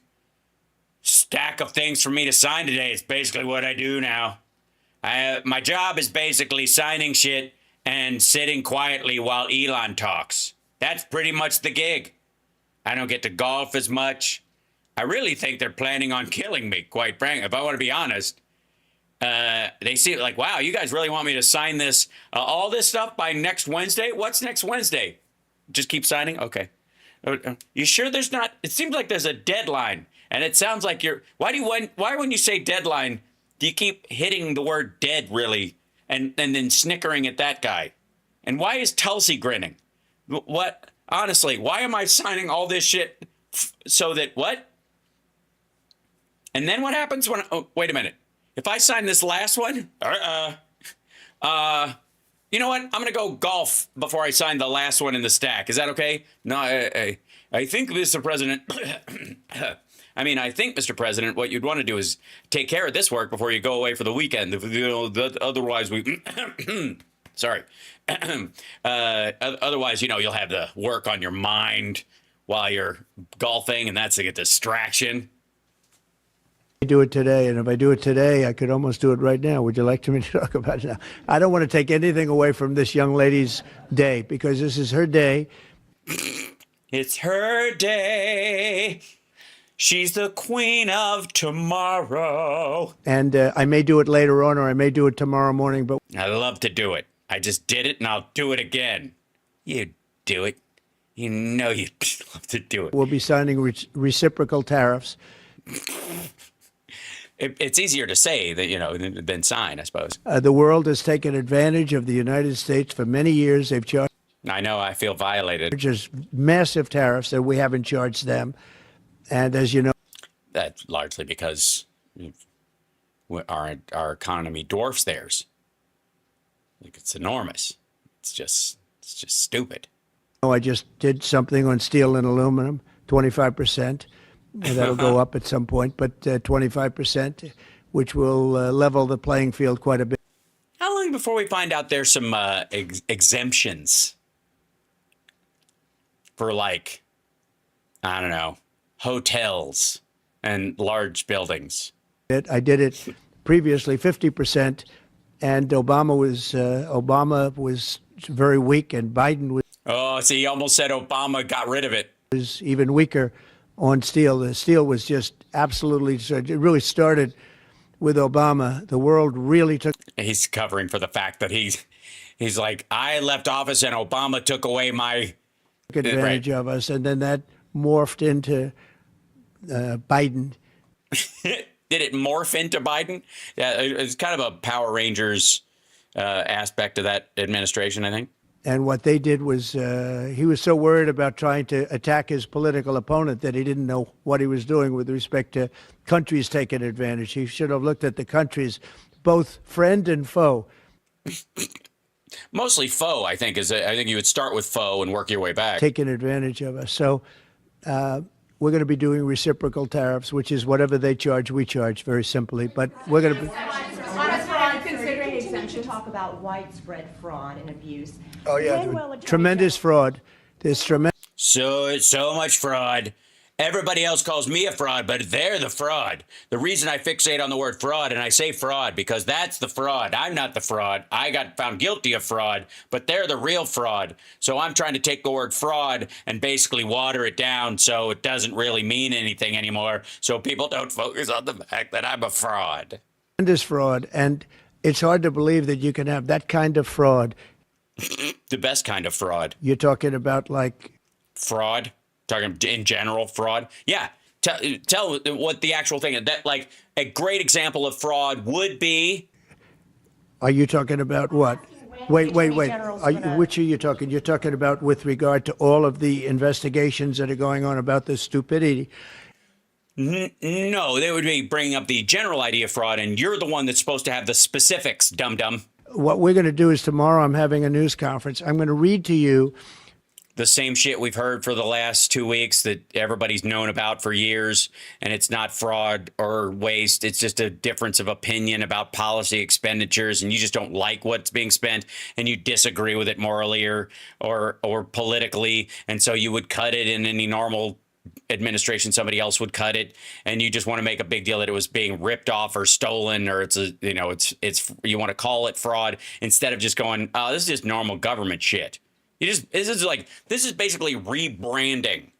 H: stack of things for me to sign today. It's basically what I do now. My job is basically signing shit and sitting quietly while Elon talks. That's pretty much the gig. I don't get to golf as much. I really think they're planning on killing me, quite frankly, if I want to be honest. They see it like, wow, you guys really want me to sign this, all this stuff by next Wednesday? What's next Wednesday? Just keep signing? Okay. You sure there's not? It seems like there's a deadline. And it sounds like why when you say deadline, do you keep hitting the word dead, really? And then snickering at that guy. And why is Tulsi grinning? What? Honestly, why am I signing all this shit so that what? And then what happens when, wait a minute. If I sign this last one, you know what? I'm going to go golf before I sign the last one in the stack. Is that okay? No, I think, Mr. President, I think, Mr. President, what you'd want to do is take care of this work before you go away for the weekend. Otherwise, sorry. Otherwise, you'll have the work on your mind while you're golfing, and that's a distraction.
C: I do it today, and if I do it today, I could almost do it right now. Would you like me to talk about it now? I don't want to take anything away from this young lady's day, because this is her day.
H: It's her day. She's the queen of tomorrow.
C: And I may do it later on, or I may do it tomorrow morning. But
H: I love to do it. I just did it, and I'll do it again. You do it. You know you'd love to do it.
C: We'll be signing reciprocal tariffs.
H: It's easier to say that, than sign, I suppose.
C: The world has taken advantage of the United States for many years. They've charged.
H: I know. I feel violated.
C: Just massive tariffs that we haven't charged them. And as you know,
H: that's largely because our economy dwarfs theirs. Like, it's enormous. It's just stupid.
C: I just did something on steel and aluminum, 25%. That'll go up at some point, but 25%, which will level the playing field quite a bit.
H: How long before we find out there's some exemptions for, like, I don't know, hotels and large buildings?
C: I did it previously 50%, and Obama was very weak, and Biden was.
H: Oh, see, he almost said Obama got rid of it.
C: Was even weaker on steel. The steel was just absolutely. It really started with Obama. The world really took.
H: He's covering for the fact that he's like, I left office and Obama took away my
C: advantage of us, and then that morphed into Biden.
H: Did it morph into Biden? Yeah, it's kind of a Power Rangers aspect of that administration, I think.
C: And what they did was he was so worried about trying to attack his political opponent that he didn't know what he was doing with respect to countries taking advantage. He should have looked at the countries, both friend and foe.
H: Mostly foe, I think. I think you would start with foe and work your way back.
C: Taking advantage of us. So we're going to be doing reciprocal tariffs, which is whatever they charge, we charge, very simply. But we're going to be.
N: Considering
K: continue to talk about widespread fraud and abuse.
C: Oh, yeah.
K: When will Attorney
C: Tremendous fraud. There's tremendous.
H: So much fraud. Everybody else calls me a fraud, but they're the fraud. The reason I fixate on the word fraud, and I say fraud because that's the fraud. I'm not the fraud. I got found guilty of fraud, but they're the real fraud. So I'm trying to take the word fraud and basically water it down so it doesn't really mean anything anymore, so people don't focus on the fact that I'm a fraud.
C: Tremendous fraud. And it's hard to believe that you can have that kind of fraud.
H: The best kind of fraud.
C: You're talking about like
H: fraud? Talking in general, fraud? Yeah. Tell what the actual thing is. That, like, a great example of fraud would be.
C: Are you talking about what? Wait. Which are you talking? You're talking about with regard to all of the investigations that are going on about this stupidity?
H: No, they would be bringing up the general idea of fraud, and you're the one that's supposed to have the specifics, dum-dum.
C: What we're going to do is tomorrow I'm having a news conference. I'm going to read to you
H: the same shit we've heard for the last 2 weeks that everybody's known about for years, and it's not fraud or waste. It's just a difference of opinion about policy expenditures, and you just don't like what's being spent, and you disagree with it morally or politically, and so you would cut it in any normal administration. Somebody else would cut it, and you just want to make a big deal that it was being ripped off or stolen, or it's you want to call it fraud instead of just going, oh, this is just normal government shit. This is basically rebranding.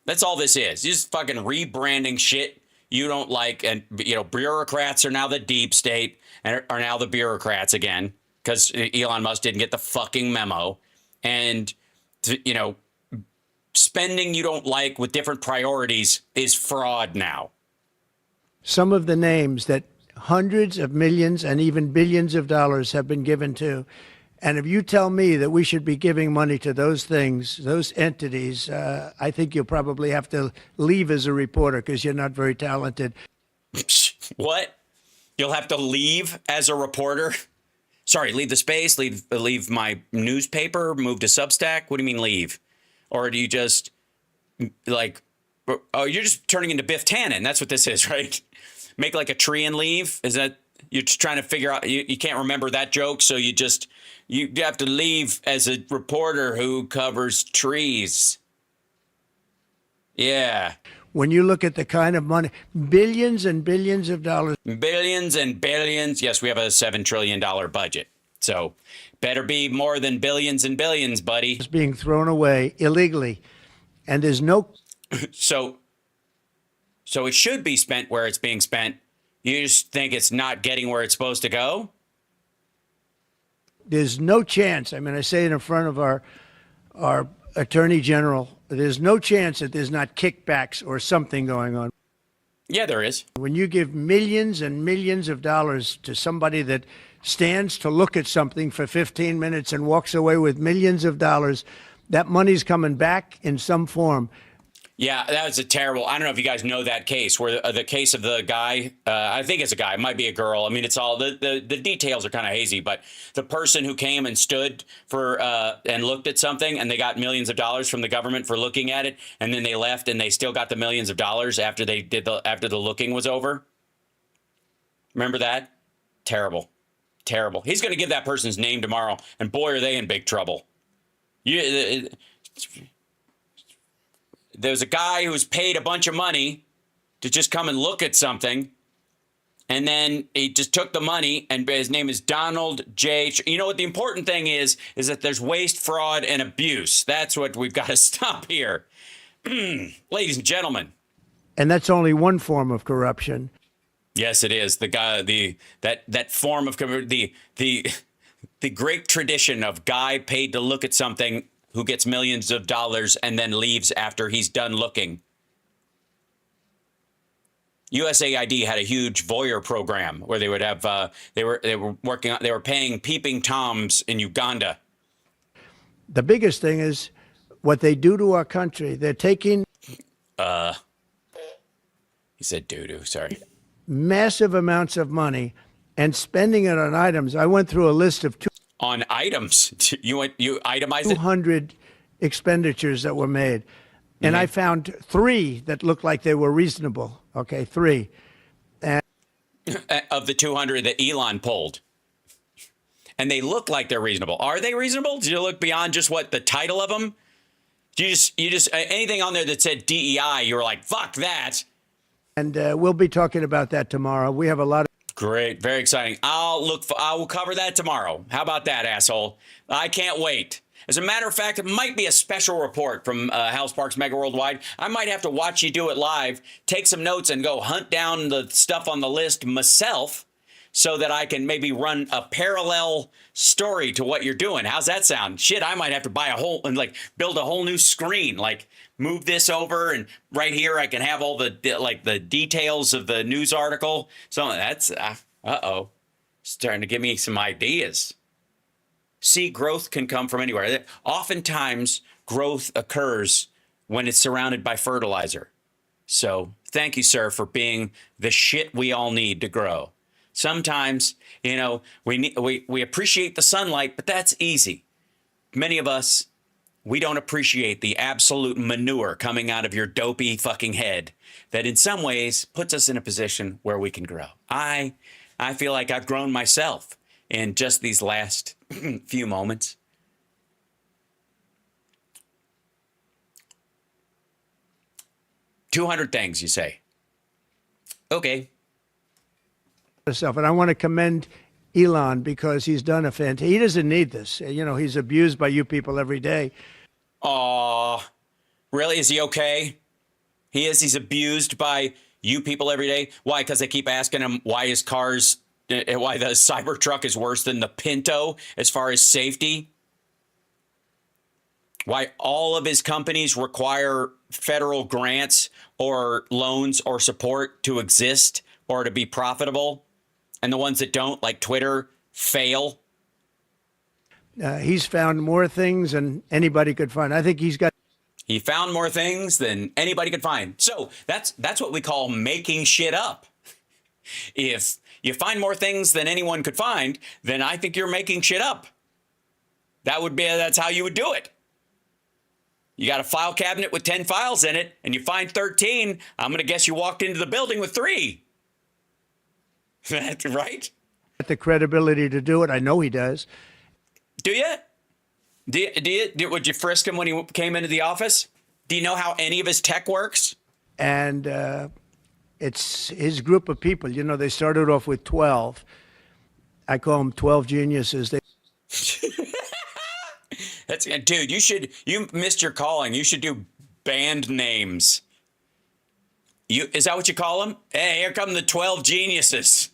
H: That's all this is. You're just fucking rebranding shit you don't like. And, bureaucrats are now the deep state and are now the bureaucrats again because Elon Musk didn't get the fucking memo. And, spending you don't like with different priorities is fraud now.
C: some of the names that hundreds of millions and even billions of dollars have been given to. And if you tell me that we should be giving money to those things, those entities, I think you'll probably have to leave as a reporter because you're not very talented.
H: What? You'll have to leave as a reporter? Sorry, leave the space, leave my newspaper, move to Substack? What do you mean leave? Or do you just, you're just turning into Biff Tannen. That's what this is, right? Make like a tree and leave? Is that, you're just trying to figure out, you can't remember that joke, so you have to leave as a reporter who covers trees. Yeah.
C: When you look at the kind of money, billions and billions of dollars.
H: Billions and billions. Yes, we have a $7 trillion budget. So better be more than billions and billions, buddy.
C: It's being thrown away illegally. And there's no.
H: So it should be spent where it's being spent. You just think it's not getting where it's supposed to go?
C: There's no chance. I mean, I say it in front of our Attorney General. There's no chance that there's not kickbacks or something going on.
H: Yeah, there is.
C: When you give millions and millions of dollars to somebody that stands to look at something for 15 minutes and walks away with millions of dollars, that money's coming back in some form.
H: Yeah, that was a terrible. I don't know if you guys know that case where the case of the guy. I think it's a guy. It might be a girl. I mean, it's all the details are kind of hazy. But the person who came and stood for and looked at something and they got millions of dollars from the government for looking at it. And then they left and they still got the millions of dollars after after the looking was over. Remember that? Terrible. Terrible. He's going to give that person's name tomorrow. And boy, are they in big trouble. There's a guy who's paid a bunch of money to just come and look at something. And then he just took the money, and his name is Donald J. You know what the important thing is that there's waste, fraud, and abuse. That's what we've got to stop here. Ladies and gentlemen.
C: And that's only one form of corruption.
H: Yes, it is. The guy, that form of the great tradition of guy paid to look at something who gets millions of dollars and then leaves after he's done looking. USAID had a huge voyeur program where they would have they were paying peeping toms in Uganda.
C: The biggest thing is what they do to our country. They're taking
H: he said doo-doo, sorry.
C: Massive amounts of money and spending it on items. I went through a list of
H: on items. You itemized
C: 200 expenditures that were made. And I found 3 that looked like they were reasonable. Okay, 3. And
H: of the 200 that Elon pulled. and they look like they're reasonable. Are they reasonable? Do you look beyond just what the title of them? Do you just anything on there that said DEI, you were like, fuck that.
C: And we'll be talking about that tomorrow. We have a lot of.
H: Great. Very exciting. I will cover that tomorrow. How about that, asshole? I can't wait. As a matter of fact, it might be a special report from Hal Sparks Mega Worldwide. I might have to watch you do it live, take some notes, and go hunt down the stuff on the list myself so that I can maybe run a parallel story to what you're doing. How's that sound? Shit, I might have to buy a whole, and like build a whole new screen, like move this over, and right here I can have all the details of the news article. So that's, starting to give me some ideas. See, growth can come from anywhere. Oftentimes, growth occurs when it's surrounded by fertilizer. So thank you, sir, for being the shit we all need to grow. Sometimes, we appreciate the sunlight, but that's easy. Many of us, we don't appreciate the absolute manure coming out of your dopey fucking head that in some ways puts us in a position where we can grow. I feel like I've grown myself in just these last few moments. "200 things," you say. Okay.
C: And I want to commend Elon because he's done a fantastic. He doesn't need this. He's abused by you people every day.
H: Aw, really? Is he okay? He is. He's abused by you people every day. Why? Because they keep asking him why the Cybertruck is worse than the Pinto as far as safety. Why all of his companies require federal grants or loans or support to exist or to be profitable. And the ones that don't, like Twitter, fail.
C: He's found more things than anybody could find. I think
H: He found more things than anybody could find. So that's what we call making shit up. If you find more things than anyone could find, then I think you're making shit up. That's how you would do it. You got a file cabinet with 10 files in it, and you find 13. I'm going to guess you walked into the building with 3. That's right.
C: The credibility to do it. I know he does.
H: Do you? Would you frisk him when he came into the office? Do you know how any of his tech works?
C: And it's his group of people. They started off with 12. I call them 12 geniuses.
H: Dude, you missed your calling. You should do band names. Is that what you call them? Hey, here come the 12 geniuses.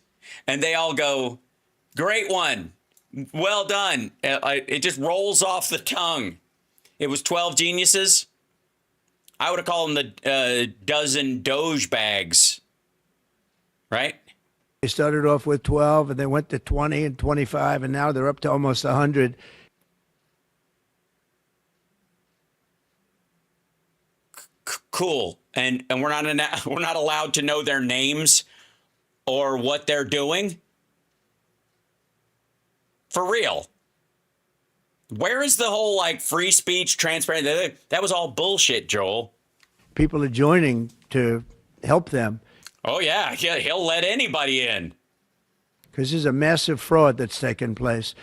H: And they all go, great one. Well done. It just rolls off the tongue. It was 12 geniuses. I would have called them the dozen Doge bags. Right?
C: They started off with 12 and they went to 20 and 25 and now they're up to almost 100.
H: Cool. And we're not allowed to know their names or what they're doing? For real. Where is the whole free speech, transparent? That was all bullshit, Joel.
C: People are joining to help them.
H: Oh, yeah. He'll let anybody in.
C: Because there's a massive fraud that's taken place.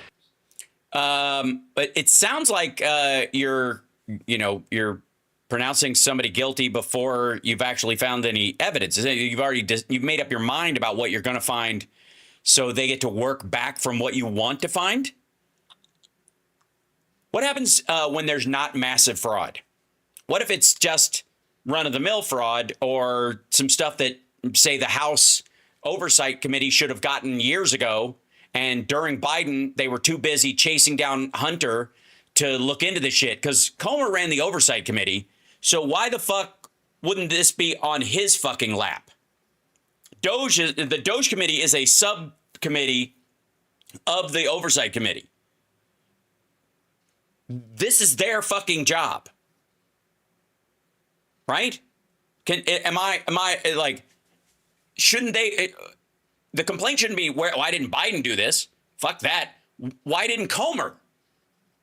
H: But it sounds like you're pronouncing somebody guilty before you've actually found any evidence. You've made up your mind about what you're going to find, so they get to work back from what you want to find. What happens when there's not massive fraud? What if it's just run-of-the-mill fraud or some stuff that, say, the House Oversight Committee should have gotten years ago, and during Biden, they were too busy chasing down Hunter to look into this shit? Because Comer ran the Oversight Committee, so why the fuck wouldn't this be on his fucking lap? The DOGE Committee is a subcommittee of the Oversight Committee. This is their fucking job. Right? Shouldn't they, the complaint shouldn't be, why didn't Biden do this? Fuck that. Why didn't Comer?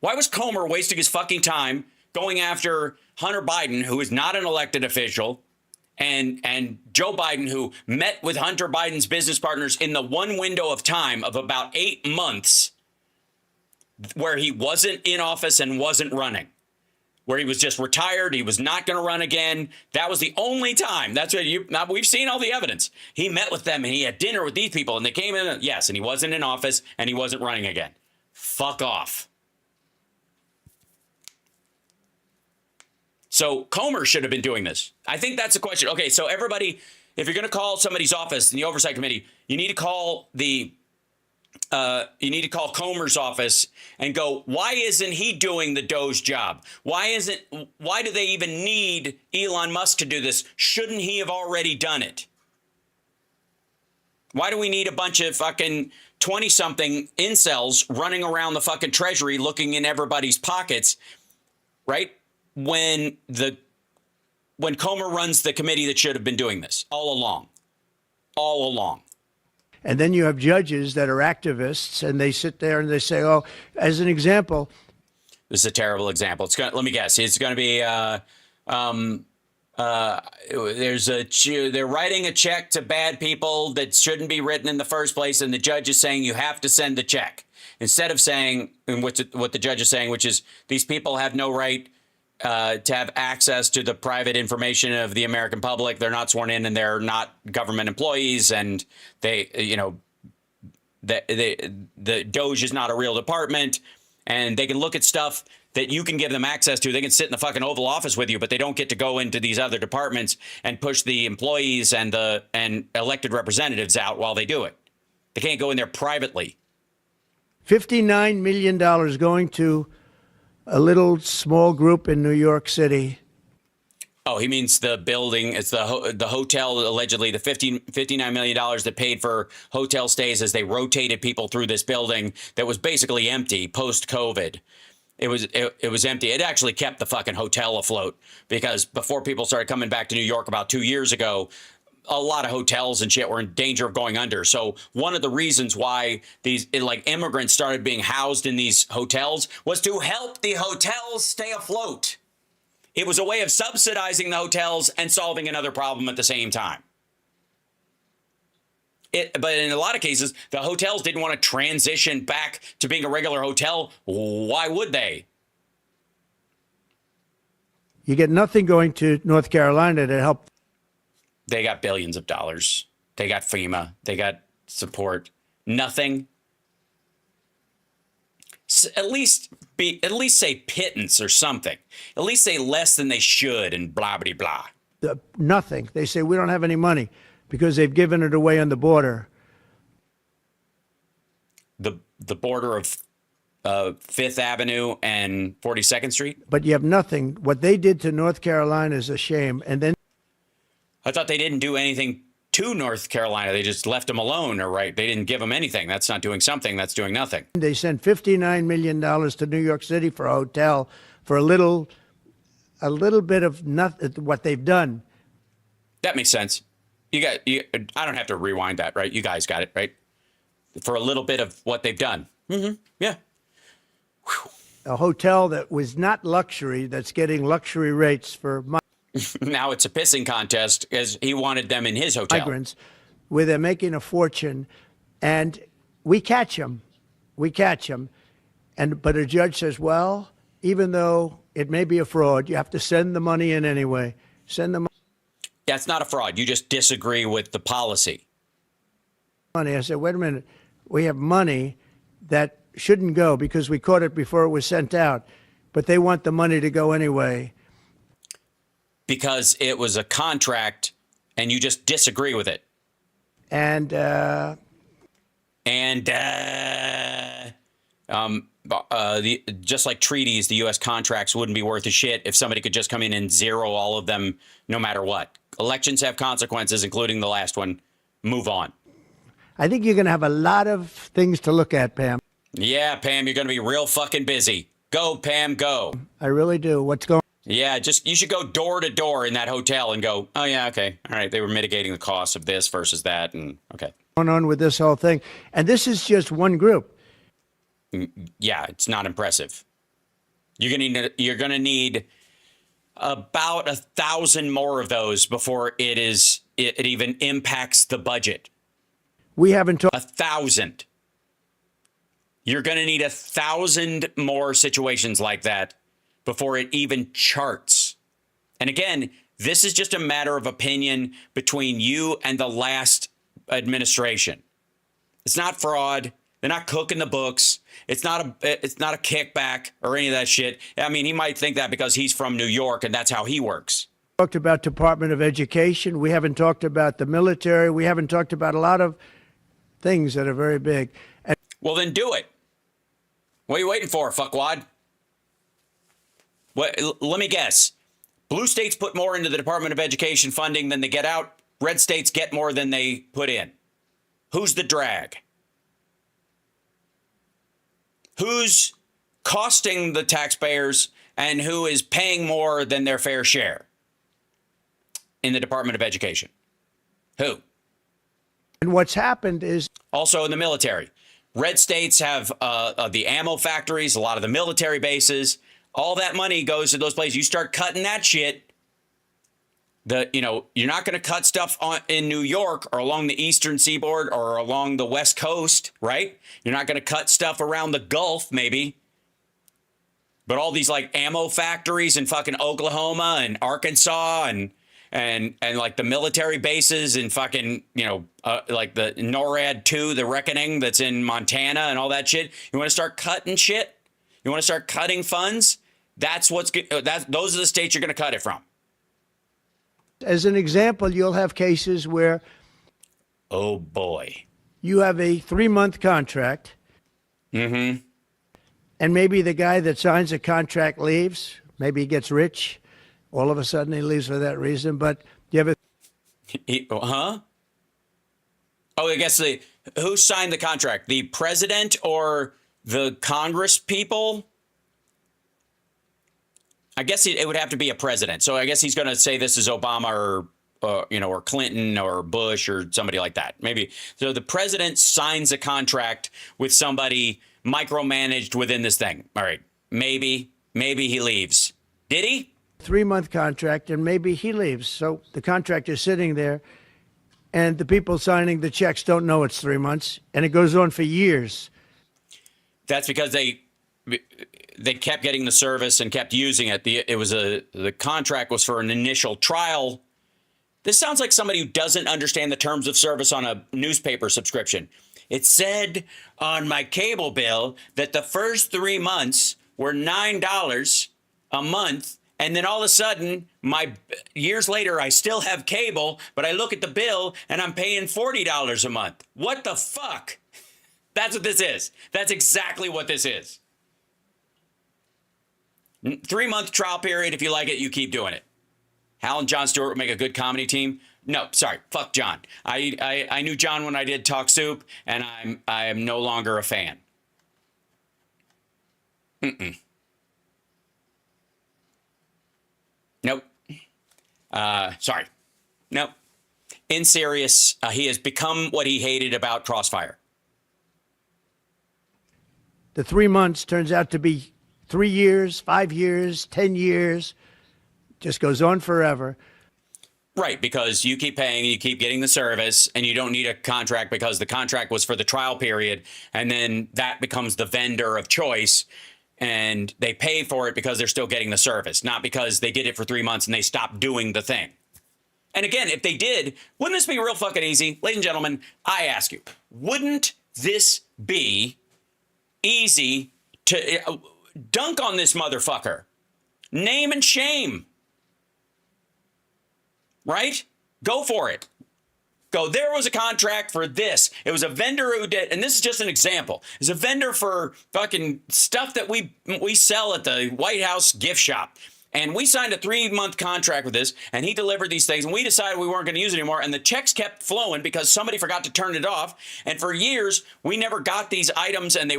H: Why was Comer wasting his fucking time going after Hunter Biden, who is not an elected official, and Joe Biden, who met with Hunter Biden's business partners in the one window of time of about 8 months where he wasn't in office and wasn't running, where he was just retired. He was not going to run again. That was the only time. That's what we've seen all the evidence. He met with them and he had dinner with these people and they came in. Yes. And he wasn't in office and he wasn't running again. Fuck off. So Comer should have been doing this. I think that's the question. Okay. So everybody, if you're going to call somebody's office in the oversight committee, you need to call Comer's office and go, why isn't he doing the DOGE job? Why do they even need Elon Musk to do this? Shouldn't he have already done it? Why do we need a bunch of fucking 20-something incels running around the fucking treasury looking in everybody's pockets, right? When Comer runs the committee that should have been doing this all along.
C: And then you have judges that are activists, and they sit there and they say, oh, as an example.
H: This is a terrible example. Let me guess. It's going to be they're writing a check to bad people that shouldn't be written in the first place, and the judge is saying you have to send the check. Instead of saying what the judge is saying, which is these people have no right to have access to the private information of the American public. They're not sworn in and they're not government employees. And the DOGE is not a real department, and they can look at stuff that you can give them access to. They can sit in the fucking Oval Office with you, but they don't get to go into these other departments and push the employees and elected representatives out while they do it. They can't go in there privately.
C: $59 million going to a little small group in New York City.
H: Oh, he means the building. It's the hotel, allegedly, the $59 million that paid for hotel stays as they rotated people through this building that was basically empty post-COVID. It was empty. It actually kept the fucking hotel afloat because before people started coming back to New York about 2 years ago, a lot of hotels and shit were in danger of going under. So one of the reasons why these immigrants started being housed in these hotels was to help the hotels stay afloat. It was a way of subsidizing the hotels and solving another problem at the same time. But in a lot of cases, the hotels didn't want to transition back to being a regular hotel. Why would they?
C: You get nothing going to North Carolina to help.
H: They got billions of dollars. They got FEMA. They got support. Nothing. At least say pittance or something. At least say less than they should and blah, blah, blah.
C: Nothing. They say we don't have any money because they've given it away on the border.
H: The border of Fifth Avenue and 42nd Street?
C: But you have nothing. What they did to North Carolina is a shame. And then
H: I thought they didn't do anything to North Carolina. They just left them alone, or right? They didn't give them anything. That's not doing something. That's doing nothing.
C: They sent $59 million to New York City for a hotel for a little bit of nothing, what they've done.
H: That makes sense. I don't have to rewind that, right? You guys got it, right? For a little bit of what they've done. Mm-hmm. Yeah.
C: Whew. A hotel that was not luxury, that's getting luxury rates for money.
H: Now it's a pissing contest as he wanted them in his hotel.
C: Migrants, where they're making a fortune, and we catch them. But a judge says, well, even though it may be a fraud, you have to send the money in anyway. Send the money.
H: That's not a fraud. You just disagree with the policy.
C: I said, wait a minute. We have money that shouldn't go because we caught it before it was sent out, but they want the money to go anyway.
H: Because it was a contract and you just disagree with it. Just like treaties, the U.S. contracts wouldn't be worth a shit if somebody could just come in and zero all of them no matter what. Elections have consequences, including the last one. Move on.
C: I think you're going to have a lot of things to look at, Pam.
H: Yeah, Pam, you're going to be real fucking busy. Go, Pam, go.
C: I really do. What's going on?
H: Yeah, you should go door to door in that hotel and go, oh, yeah, okay. All right. They were mitigating the cost of this versus that. And okay.
C: Going on with this whole thing. And this is just one group.
H: Yeah, it's not impressive. You're going to need about 1,000 more of those before it even impacts the budget.
C: We haven't talked.
H: 1,000. You're going to need 1,000 more situations like that before it even charts. And again, this is just a matter of opinion between you and the last administration. It's not fraud. They're not cooking the books. It's not a kickback or any of that shit. I mean, he might think that because he's from New York and that's how he works.
C: Talked about Department of Education. We haven't talked about the military. We haven't talked about a lot of things that are very big. And
H: well, then do it. What are you waiting for, fuckwad? Let me guess. Blue states put more into the Department of Education funding than they get out. Red states get more than they put in. Who's the drag? Who's costing the taxpayers and who is paying more than their fair share in the Department of Education? Who?
C: And what's happened is...
H: Also in the military. Red states have the ammo factories, a lot of the military bases. All that money goes to those places. You start cutting that shit. You're not going to cut stuff in New York or along the eastern seaboard or along the west coast, right? You're not going to cut stuff around the Gulf, maybe. But all these like ammo factories in fucking Oklahoma and Arkansas and like the military bases in fucking, like the NORAD 2, the Reckoning that's in Montana and all that shit. You want to start cutting shit? You want to start cutting funds? Those are the states you're going to cut it from.
C: As an example, you'll have cases where...
H: Oh, boy.
C: You have a 3-month contract.
H: Mm-hmm.
C: And maybe the guy that signs the contract leaves. Maybe he gets rich. All of a sudden he leaves for that reason. But you have a...
H: Huh? Oh, I guess who signed the contract? The president or the Congress people? I guess it would have to be a president. So I guess he's going to say this is Obama or Clinton or Bush or somebody like that. Maybe. So the president signs a contract with somebody micromanaged within this thing. All right. Maybe he leaves. Did he?
C: 3-month contract, and maybe he leaves. So the contract is sitting there, and the people signing the checks don't know it's 3 months, and it goes on for years.
H: That's because they kept getting the service and kept using it. The contract was for an initial trial. This sounds like somebody who doesn't understand the terms of service on a newspaper subscription. It said on my cable bill that the first 3 months were $9 a month. And then all of a sudden, years later, I still have cable, but I look at the bill and I'm paying $40 a month. What the fuck? That's what this is. That's exactly what this is. 3-month trial period. If you like it, you keep doing it. Hal and Jon Stewart would make a good comedy team. No, sorry. Fuck John. I knew John when I did Talk Soup, and I am no longer a fan. Nope. Sorry. Nope. In serious, he has become what he hated about Crossfire.
C: The 3 months turns out to be 3 years, 5 years, 10 years. Just goes on forever.
H: Right, because you keep paying, you keep getting the service, and you don't need a contract because the contract was for the trial period, and then that becomes the vendor of choice, and they pay for it because they're still getting the service, not because they did it for 3 months and they stopped doing the thing. And again, if they did, wouldn't this be real fucking easy? Ladies and gentlemen, I ask you, wouldn't this be easy to dunk on this motherfucker? Name and shame. Right? Go for it. Go, there was a contract for this. It was a vendor who did, and this is just an example. It's a vendor for fucking stuff that we sell at the White House gift shop. And we signed a 3-month contract with this, and he delivered these things, and we decided we weren't going to use it anymore, and the checks kept flowing because somebody forgot to turn it off. And for years, we never got these items, and they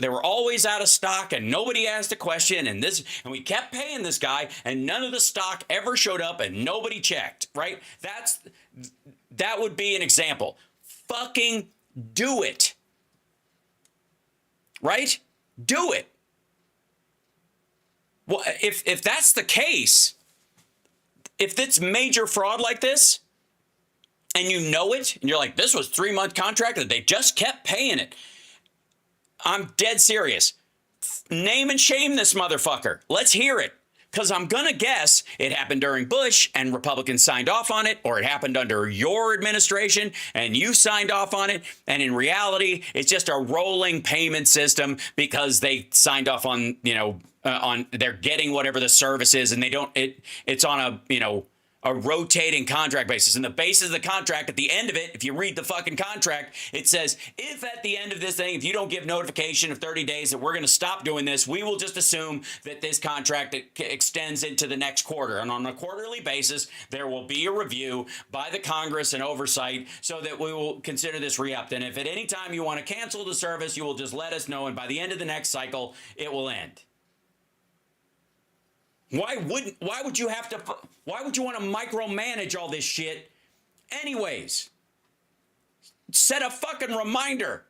H: were always out of stock, and nobody asked a question, and we kept paying this guy, and none of the stock ever showed up, and nobody checked, right? That would be an example. Fucking do it. Right? Do it. Well, if that's the case, if it's major fraud like this, and you know it, and you're like, this was 3-month contract, and they just kept paying it. I'm dead serious. Name and shame this motherfucker. Let's hear it. Because I'm going to guess it happened during Bush and Republicans signed off on it, or it happened under your administration and you signed off on it. And in reality, it's just a rolling payment system because they signed off on, they're getting whatever the service is, and they don't, it's on a rotating contract basis. And the basis of the contract, at the end of it, if you read the fucking contract, it says, if at the end of this thing, if you don't give notification of 30 days that we're going to stop doing this, we will just assume that this contract extends into the next quarter. And on a quarterly basis, there will be a review by the Congress and oversight so that we will consider this re-upped. And if at any time you want to cancel the service, you will just let us know. And by the end of the next cycle, it will end. Why would you want to micromanage all this shit anyways? Set a fucking reminder.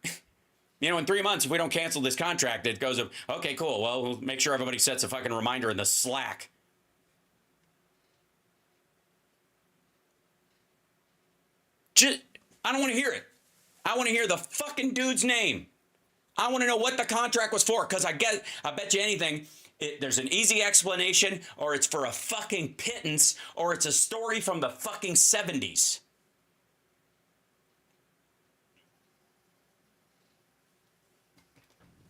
H: In 3 months, if we don't cancel this contract, it goes, okay, cool. Well, we'll make sure everybody sets a fucking reminder in the Slack. I don't want to hear it. I want to hear the fucking dude's name. I want to know what the contract was for, because I bet you anything, there's an easy explanation, or it's for a fucking pittance, or it's a story from the fucking 70s.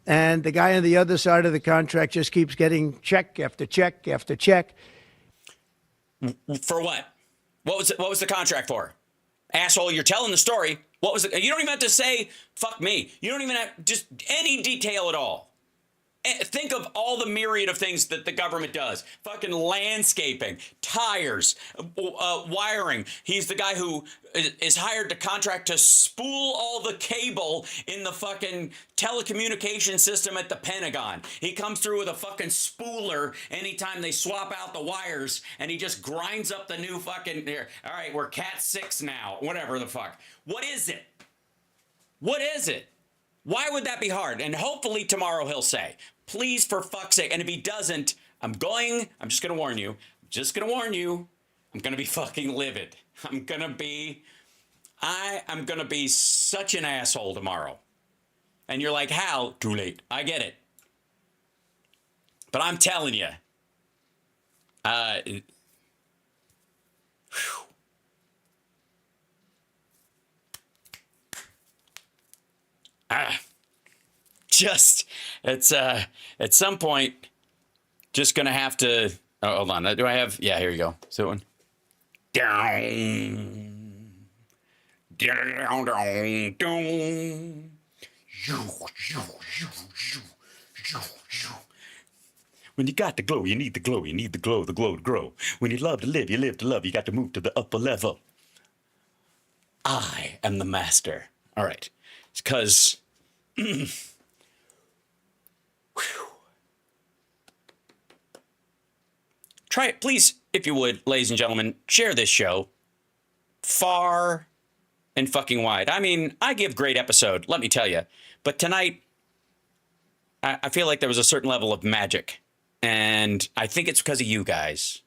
C: And the guy on the other side of the contract just keeps getting check after check after check.
H: For what? What was the contract for? Asshole, you're telling the story. What was it? You don't even have to say, fuck me. You don't even have just any detail at all. Think of all the myriad of things that the government does. Fucking landscaping, tires, wiring. He's the guy who is hired to contract to spool all the cable in the fucking telecommunication system at the Pentagon. He comes through with a fucking spooler anytime they swap out the wires, and he just grinds up the new fucking, all right, we're Cat 6 now, whatever the fuck. What is it? What is it? Why would that be hard? And hopefully tomorrow he'll say, please, for fuck's sake. And if he doesn't, I'm just going to warn you. I'm going to be fucking livid. I'm going to be such an asshole tomorrow. And you're like, how? Too late. I get it. But I'm telling you, just it's at some point just gonna have to hold on. Do I have here you go. So one when you got the glow, you need the glow, the glow to grow. When you love to live, you live to love, you got to move to the upper level. I am the master. All right. It's because try it, please, if you would, ladies and gentlemen, share this show far and fucking wide. I mean, I give great episode, let me tell you. But tonight, I feel like there was a certain level of magic. And I think it's because of you guys.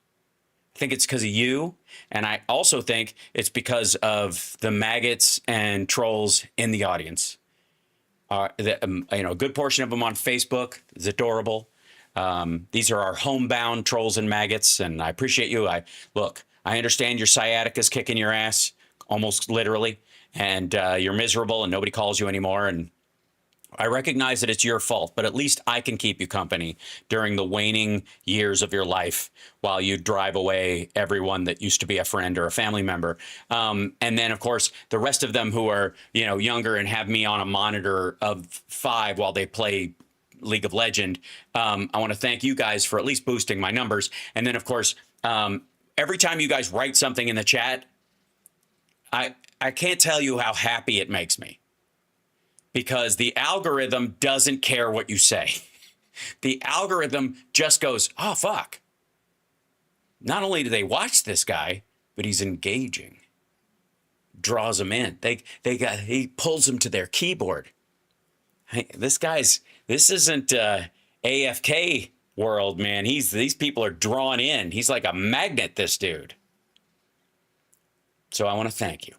H: I think it's because of you. And I also think it's because of the maggots and trolls in the audience. A good portion of them on Facebook is adorable. These are our homebound trolls and maggots, and I appreciate you. I understand your sciatica's kicking your ass, almost literally, and you're miserable and nobody calls you anymore. And I recognize that it's your fault, but at least I can keep you company during the waning years of your life while you drive away everyone that used to be a friend or a family member. And then, of course, the rest of them who are, younger and have me on a monitor of 5 while they play League of Legends. I want to thank you guys for at least boosting my numbers. And then, of course, every time you guys write something in the chat, I can't tell you how happy it makes me. Because the algorithm doesn't care what you say. The algorithm just goes, oh, fuck. Not only do they watch this guy, but he's engaging. Draws them in. He pulls them to their keyboard. Hey, this isn't AFK world, man. These people are drawn in. He's like a magnet, this dude. So I want to thank you.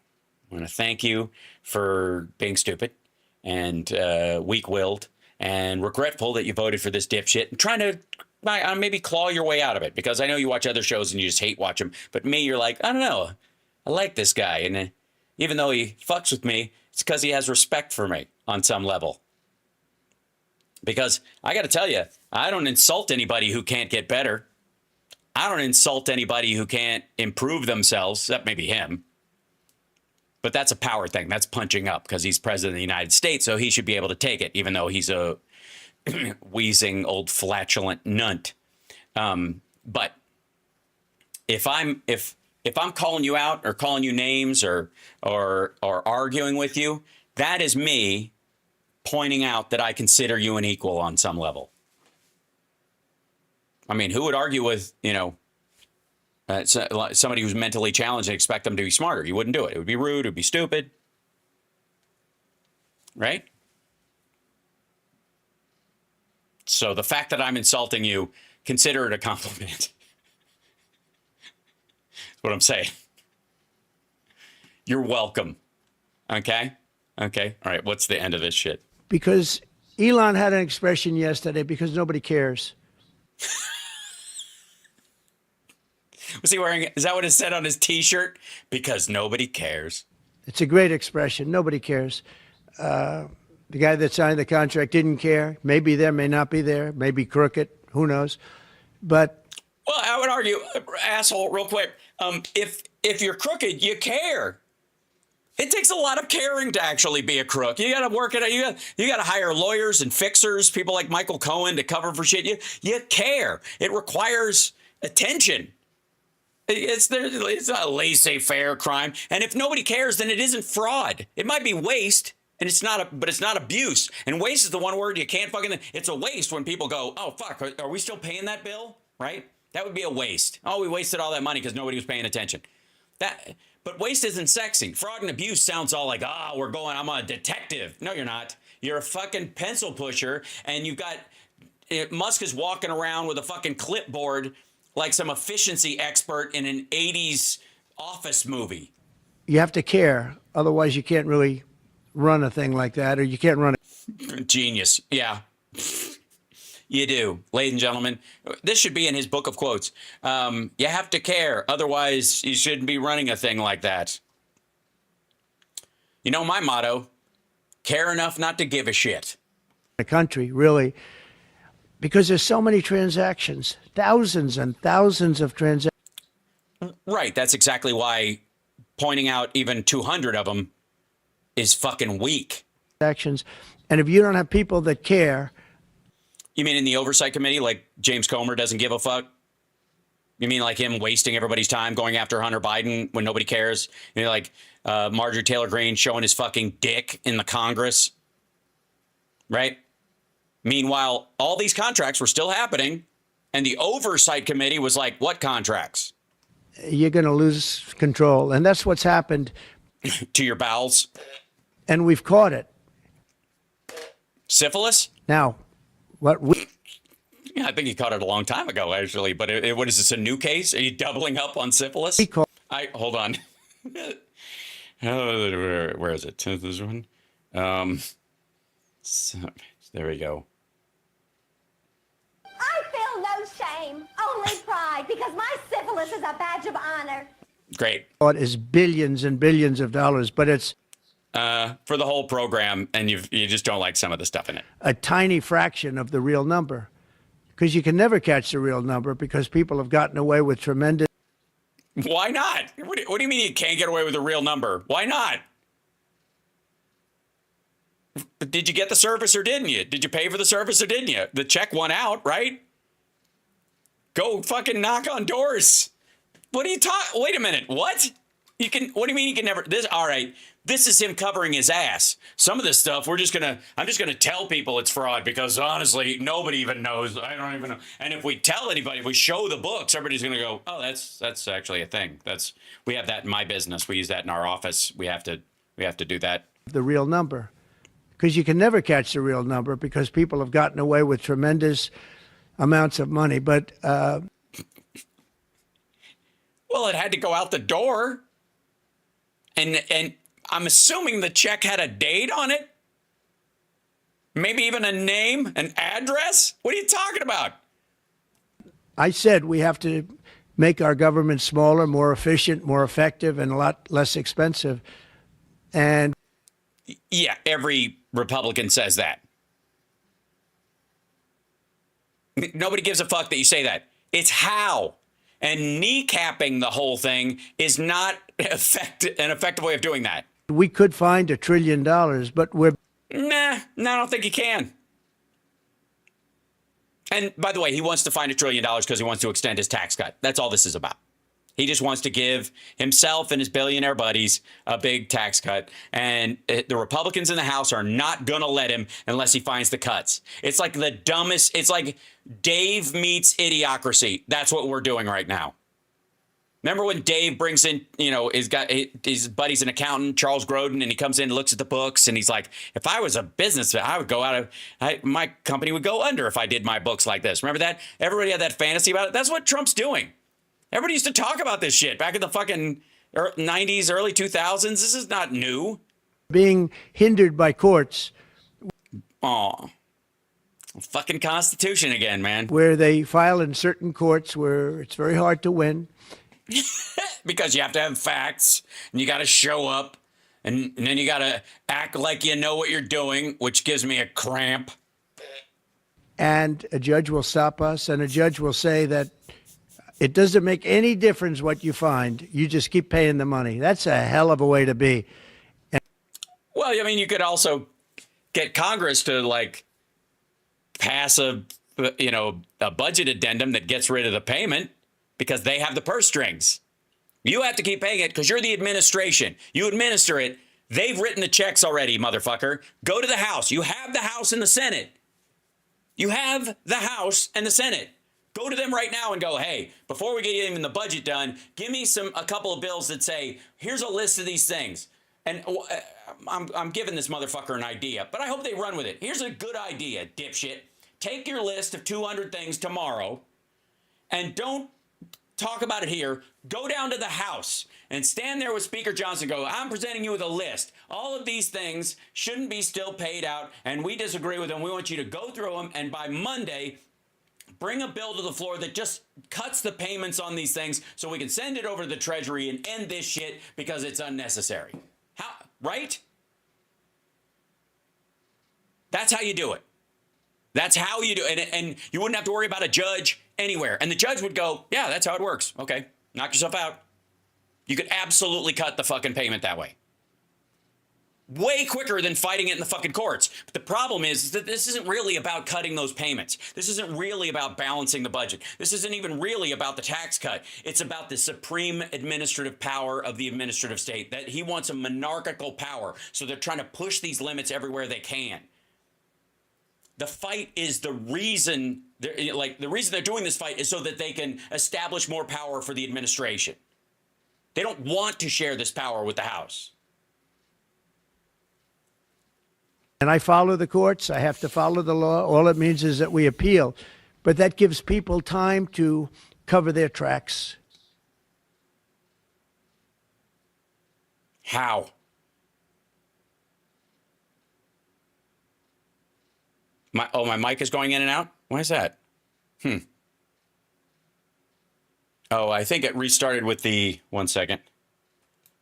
H: I want to thank you for being stupid and weak-willed and regretful that you voted for this dipshit and trying to maybe claw your way out of it, because I know you watch other shows and you just hate watch them. But me, you're like, I don't know. I like this guy. And even though he fucks with me, it's because he has respect for me on some level. Because I got to tell you, I don't insult anybody who can't get better. I don't insult anybody who can't improve themselves, except maybe him. But that's a power thing. That's punching up because he's president of the United States, so he should be able to take it, even though he's a wheezing old flatulent nunt. But if I'm calling you out or calling you names or arguing with you, that is me pointing out that I consider you an equal on some level. I mean, who would argue with, somebody who's mentally challenged and expect them to be smarter? You wouldn't do it. It would be rude. It would be stupid. Right? So the fact that I'm insulting you, consider it a compliment. That's what I'm saying. You're welcome. Okay? Okay. All right. What's the end of this shit?
C: Because Elon had an expression yesterday, because nobody cares.
H: Was he wearing, is that what it said on his T-shirt? Because nobody cares.
C: It's a great expression. Nobody cares. The guy that signed the contract didn't care. Maybe there, may not be there. Maybe crooked. Who knows? But
H: well, I would argue, asshole, real quick. If you're crooked, you care. It takes a lot of caring to actually be a crook. You got to work it out. You got to hire lawyers and fixers, people like Michael Cohen to cover for shit. You care. It requires attention. It's not a laissez-faire crime. And if nobody cares, then it isn't fraud. It might be waste, and but it's not abuse. And waste is the one word you can't fucking. It's a waste when people go, oh fuck, are we still paying that bill? Right? That would be a waste. Oh, we wasted all that money because nobody was paying attention. But waste isn't sexy. Fraud and abuse sounds all like, I'm a detective. No, you're not. You're a fucking pencil pusher, and Musk is walking around with a fucking clipboard like some efficiency expert in an 80s office movie.
C: you have to care. Otherwise, you can't really run a thing like that, or you can't run it.
H: Genius. Yeah. You do. Ladies and gentlemen, this should be in his book of quotes. You have to care. Otherwise, you shouldn't be running a thing like that. You know my motto, care enough not to give a shit.
C: The country, really, because there's so many transactions, thousands and thousands of transactions.
H: Right. That's exactly why pointing out even 200 of them is fucking weak.
C: And if you don't have people that care.
H: You mean in the oversight committee, like James Comer doesn't give a fuck? You mean like him wasting everybody's time going after Hunter Biden when nobody cares? You know, like Marjorie Taylor Greene showing his fucking dick in the Congress, right? Meanwhile, all these contracts were still happening, and the oversight committee was like, what contracts?
C: You're going to lose control, and that's what's happened.
H: To your bowels?
C: And we've caught it.
H: Syphilis?
C: Now,
H: yeah, I think he caught it a long time ago, actually. But what is this, a new case? Are you doubling up on syphilis? Hold on. Where is it? This one? There we go.
K: I feel no shame, only pride, because my syphilis is a badge of honor.
H: Great.
C: It is billions and billions of dollars, but it's
H: for the whole program, and you just don't like some of the stuff in it.
C: A tiny fraction of the real number, because you can never catch the real number because people have gotten away with tremendous.
H: Why not? What do you mean you can't get away with a real number? Why not? Did you get the service or didn't you? Did you pay for the service or didn't you? The check went out, right? Go fucking knock on doors. What are you talking? Wait a minute. What? You can. What do you mean you can never? All right. This is him covering his ass. Some of this stuff I'm just gonna tell people it's fraud because honestly, nobody even knows. I don't even know. And if we tell anybody, if we show the books, everybody's gonna go, oh, that's actually a thing. We have that in my business. We use that in our office. We have to do that.
C: The real number, because you can never catch the real number because people have gotten away with tremendous amounts of money. But
H: well, it had to go out the door, and I'm assuming the check had a date on it. Maybe even a name, an address? What are you talking about?
C: I said we have to make our government smaller, more efficient, more effective, and a lot less expensive. And
H: yeah, every Republican says that. Nobody gives a fuck that you say that. It's how. And kneecapping the whole thing is not an effective way of doing that.
C: we could find $1 trillion, but we're...
H: Nah, no, I don't think he can. And by the way, he wants to find $1 trillion because he wants to extend his tax cut. That's all this is about. He just wants to give himself and his billionaire buddies a big tax cut. And the Republicans in the House are not going to let him unless he finds the cuts. It's like the dumbest. It's like Dave meets Idiocracy. That's what we're doing right now. Remember when Dave brings in, his buddy's an accountant, Charles Grodin, and he comes in and looks at the books and he's like, if I was a businessman, I would go my company would go under if I did my books like this. Remember that? Everybody had that fantasy about it. That's what Trump's doing. Everybody used to talk about this shit back in the fucking 90s, early 2000s. This is not new.
C: Being hindered by courts.
H: Oh, fucking Constitution again, man.
C: Where they file in certain courts where it's very hard to win.
H: Because you have to have facts and you got to show up and then you got to act like you know what you're doing, which gives me a cramp.
C: And a judge will stop us and a judge will say that it doesn't make any difference what you find. You just keep paying the money. That's a hell of a way to be.
H: Well, I mean, you could also get Congress to pass a budget addendum that gets rid of the payment because they have the purse strings. You have to keep paying it because you're the administration. You administer it. They've written the checks already, motherfucker. Go to the House. You have the House and the Senate. You have the House and the Senate. Go to them right now and go, hey, before we get even the budget done, give me a couple of bills that say, here's a list of these things. And I'm giving this motherfucker an idea, but I hope they run with it. Here's a good idea, dipshit. Take your list of 200 things tomorrow and don't talk about it here. Go down to the House and stand there with Speaker Johnson and go, I'm presenting you with a list. All of these things shouldn't be still paid out, and we disagree with them. We want you to go through them, and by Monday, bring a bill to the floor that just cuts the payments on these things so we can send it over to the Treasury and end this shit because it's unnecessary. How, right? That's how you do it. That's how you do it. And you wouldn't have to worry about a judge anywhere. And the judge would go, yeah, that's how it works. Okay, knock yourself out. You could absolutely cut the fucking payment that way. Way quicker than fighting it in the fucking courts. But the problem is that this isn't really about cutting those payments. This isn't really about balancing the budget. This isn't even really about the tax cut. It's about the supreme administrative power of the administrative state, that he wants a monarchical power. So they're trying to push these limits everywhere they can. The fight is the reason they're doing this fight is so that they can establish more power for the administration. They don't want to share this power with the House.
C: And I follow the courts. I have to follow the law. All it means is that we appeal. But that gives people time to cover their tracks.
H: How? My mic is going in and out? Why is that? Oh, I think it restarted with the... 1 second.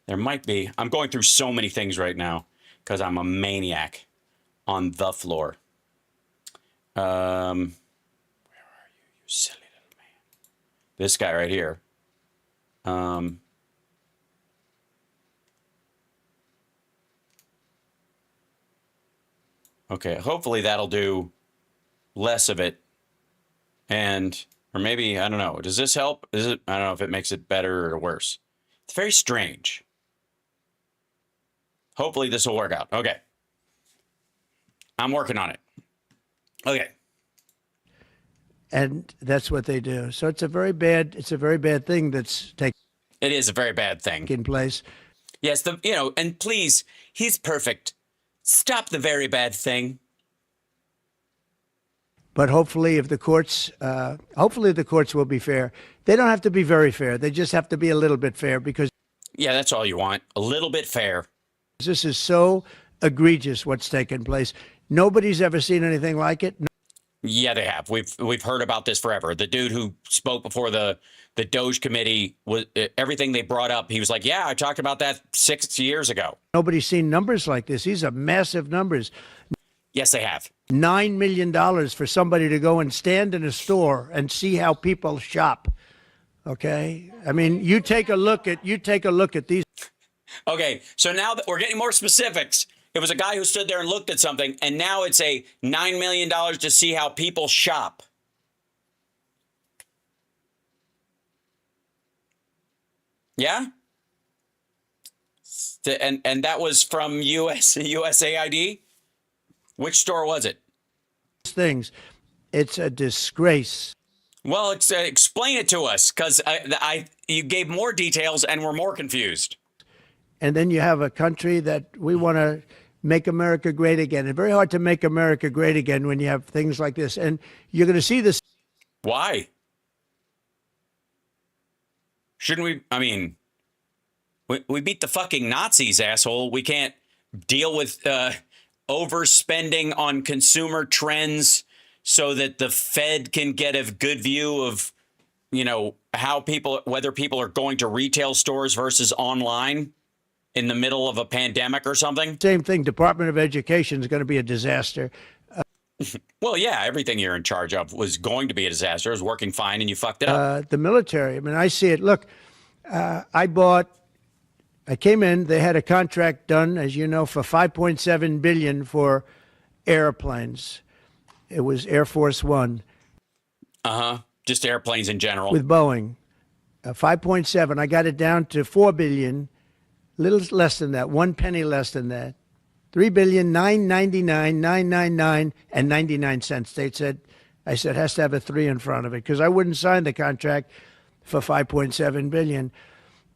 H: There might be... I'm going through so many things right now because I'm a maniac on the floor. Where are you, you silly little man? This guy right here. Okay, hopefully that'll do less of it. Or maybe, I don't know. Does this help? I don't know if it makes it better or worse. It's very strange. Hopefully this will work out. Okay. I'm working on it. Okay.
C: And that's what they do. So it's a very bad thing that's taking
H: It is a very bad thing.
C: place.
H: Yes, and please, he's perfect. Stop the very bad thing.
C: But hopefully the courts will be fair. They don't have to be very fair. They just have to be a little bit fair because...
H: Yeah, that's all you want. A little bit fair.
C: This is so egregious what's taken place. Nobody's ever seen anything like it.
H: Yeah, they have. We've heard about this forever. The dude who spoke before the DOGE committee, was everything they brought up. He was like, yeah, I talked about that 6 years ago.
C: Nobody's seen numbers like this. These are massive numbers.
H: Yes, they have.
C: $9 million for somebody to go and stand in a store and see how people shop. Okay? I mean, you take a look at these.
H: Okay, so now that we're getting more specifics, it was a guy who stood there and looked at something, and now it's a $9 million to see how people shop. Yeah? And that was from USAID? Which store was it?
C: Things. It's a disgrace.
H: Well, explain it to us, because you gave more details and we're more confused.
C: And then you have a country that we want to make America great again. It's very hard to make America great again when you have things like this. And you're going to see this.
H: Why? Shouldn't we? I mean, we beat the fucking Nazis, asshole. We can't deal with overspending on consumer trends so that the Fed can get a good view of, how whether people are going to retail stores versus online in the middle of a pandemic or something.
C: Same thing. Department of Education is going to be a disaster.
H: Well, yeah, everything you're in charge of was going to be a disaster. It was working fine and you fucked it up.
C: The military. I mean, I see it. Look, I came in, they had a contract done, as you know, for $5.7 billion for airplanes. It was Air Force One.
H: Just airplanes in general.
C: With Boeing. 5.7. I got it down to $4 billion. Little less than that, 1 penny less than that. $3,999,999 and 99 cents. I said, has to have a 3 in front of it because I wouldn't sign the contract for $5.7 billion.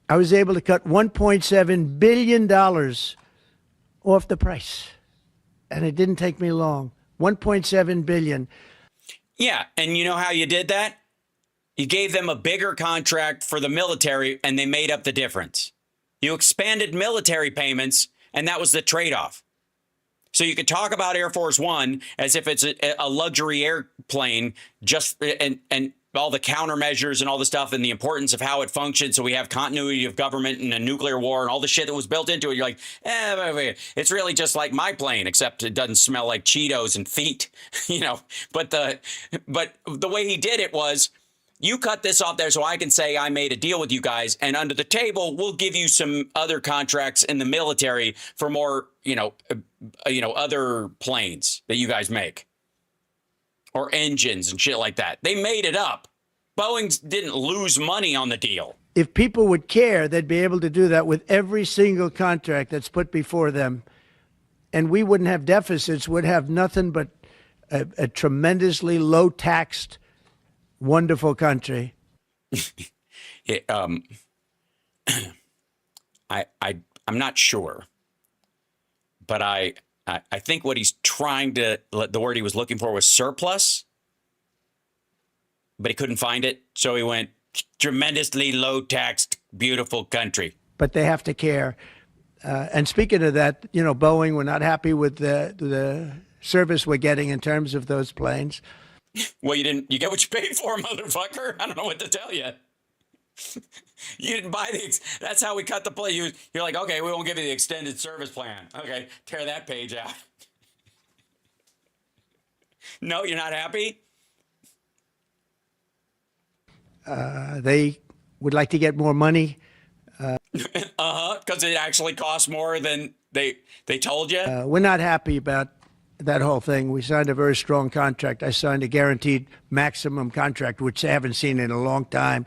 C: I was able to cut $1.7 billion off the price. And it didn't take me long. $1.7 billion.
H: Yeah. And you know how you did that? You gave them a bigger contract for the military and they made up the difference. You expanded military payments, and that was the trade-off. So you could talk about Air Force One as if it's a luxury airplane, and all the countermeasures and all the stuff and the importance of how it functions. So we have continuity of government and a nuclear war and all the shit that was built into it. You're like, it's really just like my plane, except it doesn't smell like Cheetos and feet, But the way he did it was, you cut this off there so I can say I made a deal with you guys, and under the table, we'll give you some other contracts in the military for more, other planes that you guys make or engines and shit like that. They made it up. Boeing didn't lose money on the deal.
C: If people would care, they'd be able to do that with every single contract that's put before them. And we wouldn't have deficits, would have nothing but a tremendously low-taxed wonderful country.
H: I'm not sure, but I think what he's trying to, the word he was looking for was surplus, but he couldn't find it. So he went tremendously low taxed, beautiful country.
C: But they have to care. And speaking of that, Boeing, we're not happy with the service we're getting in terms of those planes.
H: Well, you get what you paid for, motherfucker. I don't know what to tell you. You didn't buy that's how we cut the play. You're like, okay, we won't give you the extended service plan. Okay, tear that page out. No, you're not happy?
C: They would like to get more money.
H: Because it actually costs more than they told you?
C: We're not happy about that whole thing. We signed a very strong contract. I signed a guaranteed maximum contract, which they haven't seen in a long time.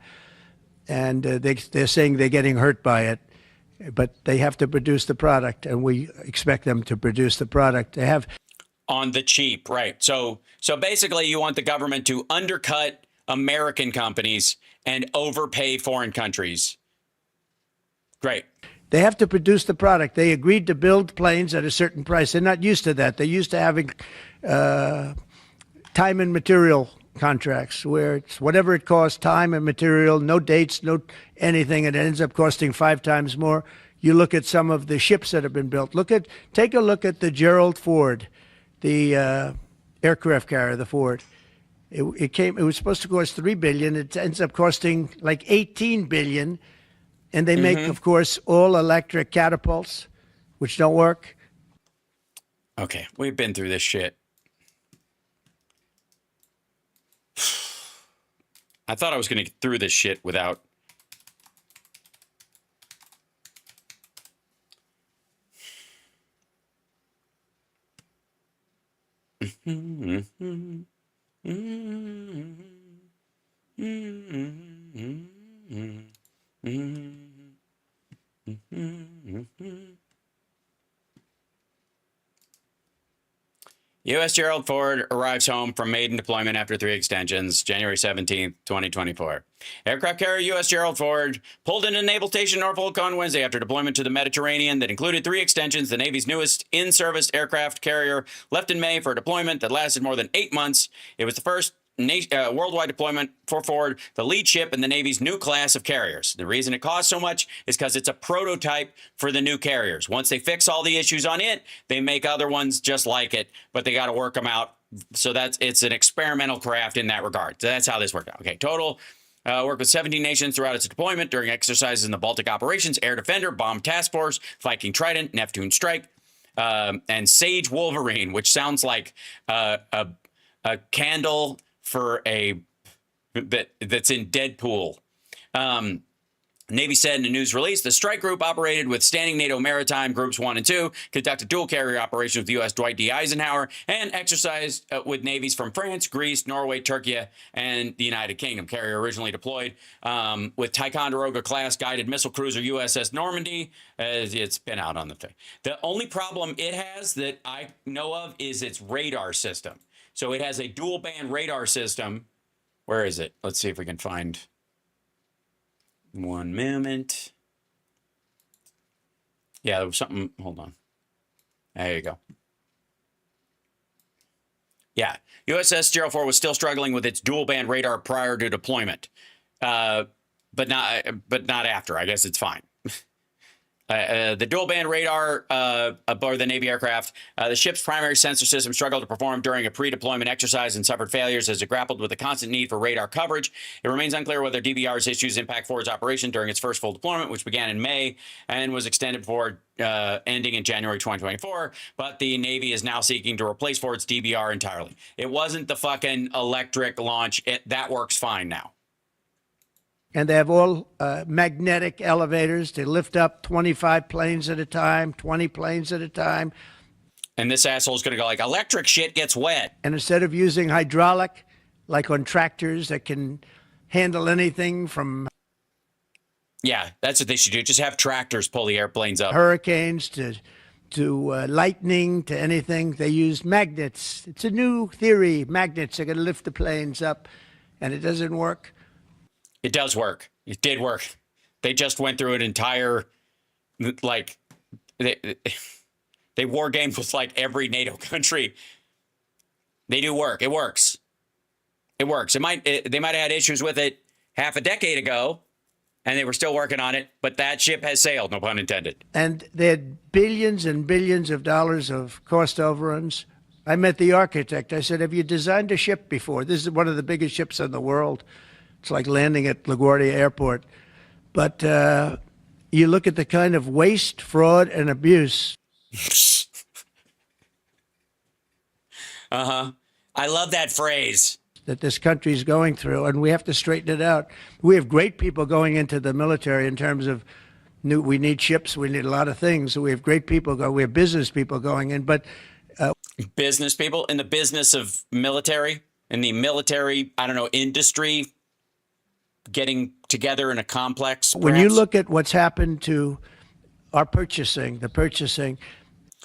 C: And they're saying they're getting hurt by it. But they have to produce the product, and we expect them to produce the product. They have
H: on the cheap, right? So basically, you want the government to undercut American companies and overpay foreign countries. Great.
C: They have to produce the product. They agreed to build planes at a certain price. They're not used to that. They're used to having time and material contracts where it's whatever it costs, time and material, no dates, no anything, and it ends up costing 5 times more. You look at some of the ships that have been built. Take a look at the Gerald Ford. the aircraft carrier, the Ford. It was supposed to cost $3 billion. It ends up costing like $18 billion. And they make, of course, all electric catapults, which don't work.
H: Okay, we've been through this shit. I thought I was going to get through this shit without. U.S. Gerald Ford arrives home from maiden deployment after 3 extensions, January 17th, 2024. Aircraft carrier U.S. Gerald Ford pulled into Naval Station Norfolk on Wednesday after deployment to the Mediterranean that included 3 extensions. The Navy's newest in-service aircraft carrier left in May for a deployment that lasted more than 8 months. It was the first worldwide deployment for Ford, the lead ship in the Navy's new class of carriers. The reason it costs so much is because it's a prototype for the new carriers. Once they fix all the issues on it, they make other ones just like it, but they got to work them out. So it's an experimental craft in that regard. So that's how this worked out. Okay, total worked with 17 nations throughout its deployment during exercises in the Baltic operations, Air Defender, Bomb Task Force, Viking Trident, Neptune Strike, and Sage Wolverine, which sounds like a candle for that's in Deadpool. Navy said in a news release, the strike group operated with standing NATO maritime groups 1 and 2, conducted dual carrier operations with U.S. Dwight D. Eisenhower, and exercised with navies from France, Greece, Norway, Turkey, and the United Kingdom. Carrier originally deployed with Ticonderoga class guided missile cruiser USS Normandy. It's been out on the thing. The only problem it has that I know of is its radar system. So it has a dual band radar system. Where is it? Let's see if we can find. One moment. Yeah, there was something. Hold on. There you go. Yeah. USS Gerald Ford was still struggling with its dual band radar prior to deployment. But not after. I guess it's fine. The dual band radar aboard the Navy aircraft, the ship's primary sensor system struggled to perform during a pre-deployment exercise and suffered failures as it grappled with the constant need for radar coverage. It remains unclear whether DBR's issues impact Ford's operation during its first full deployment, which began in May and was extended before ending in January 2024. But the Navy is now seeking to replace Ford's DBR entirely. It wasn't the fucking electric launch. That works fine now.
C: And they have all magnetic elevators to lift up 25 planes at a time, 20 planes at a time.
H: And this asshole's going to go like, electric shit gets wet.
C: And instead of using hydraulic, like on tractors that can handle anything from...
H: Yeah, that's what they should do. Just have tractors pull the airplanes up.
C: Hurricanes to lightning to anything. They use magnets. It's a new theory. Magnets are going to lift the planes up, and it doesn't work.
H: It does work. It did work. They just went through an entire, like, they war gamed with like every NATO country. They do work. It works. It works. They might have had issues with it half a decade ago, and they were still working on it. But that ship has sailed. No pun intended.
C: And they had billions and billions of dollars of cost overruns. I met the architect. I said, "Have you designed a ship before? This is one of the biggest ships in the world. It's like landing at LaGuardia Airport." But you look at the kind of waste, fraud, and abuse.
H: I love that phrase.
C: That this country is going through, and we have to straighten it out. We have great people going into the military in terms of we need ships, we need a lot of things. We have great people we have business people going in, but
H: business people in the business of military, in the military, I don't know, industry, getting together in a complex.
C: When you look at what's happened to our purchasing, the purchasing.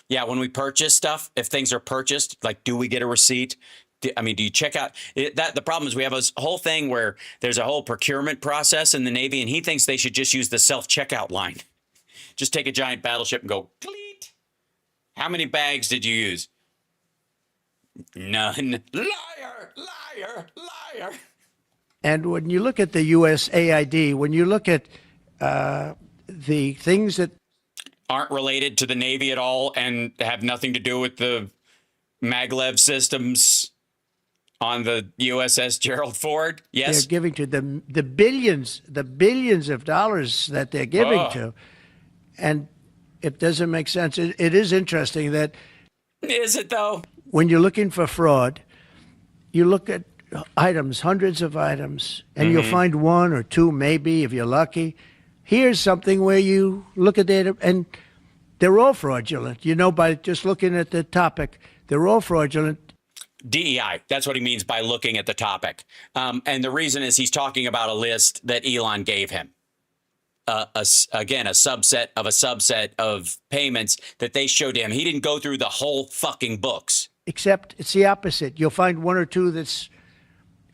H: Yeah, when we purchase stuff, if things are purchased, like, do we get a receipt? Do you check out that? The problem is we have a whole thing where there's a whole procurement process in the Navy, and he thinks they should just use the self-checkout line. Just take a giant battleship and go, cleat. How many bags did you use? None. Liar, liar, liar.
C: And when you look at the USAID, when you look at the things that
H: aren't related to the Navy at all and have nothing to do with the maglev systems on the USS Gerald Ford. Yes.
C: They're giving to the billions of dollars that they're giving to. And it doesn't make sense. It is interesting that.
H: Is it though?
C: When you're looking for fraud, you look at items, hundreds of items, and you'll find one or two, maybe, if you're lucky. Here's something where you look at it, and they're all fraudulent. You know, by just looking at the topic, they're all fraudulent.
H: DEI. That's what he means by looking at the topic. And the reason is he's talking about a list that Elon gave him. Again, a subset of payments that they showed him. He didn't go through the whole fucking books.
C: Except it's the opposite. You'll find one or two that's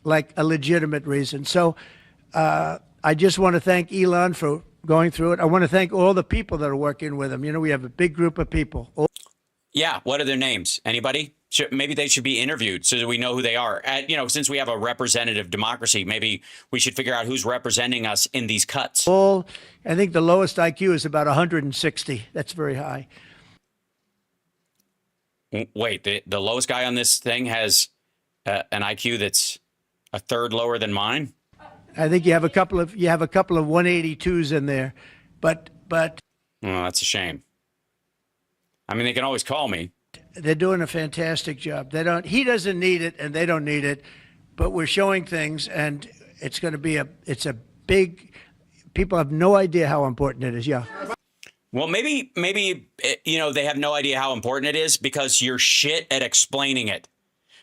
C: like a legitimate reason. So I just want to thank Elon for going through it. I want to thank all the people that are working with him. You know, we have a big group of people.
H: Yeah. What are their names? Anybody? Maybe they should be interviewed so that we know who they are. Since we have a representative democracy, maybe we should figure out who's representing us in these cuts.
C: I think the lowest IQ is about 160. That's very high.
H: Wait, the lowest guy on this thing has an IQ that's a third lower than mine?
C: I think you have a couple of 182s in there, but
H: oh, that's a shame. I mean, they can always call me.
C: They're doing a fantastic job. He doesn't need it, and they don't need it, but we're showing things, and it's going to be it's a big. People have no idea how important it is. Yeah.
H: Well, maybe they have no idea how important it is because you're shit at explaining it.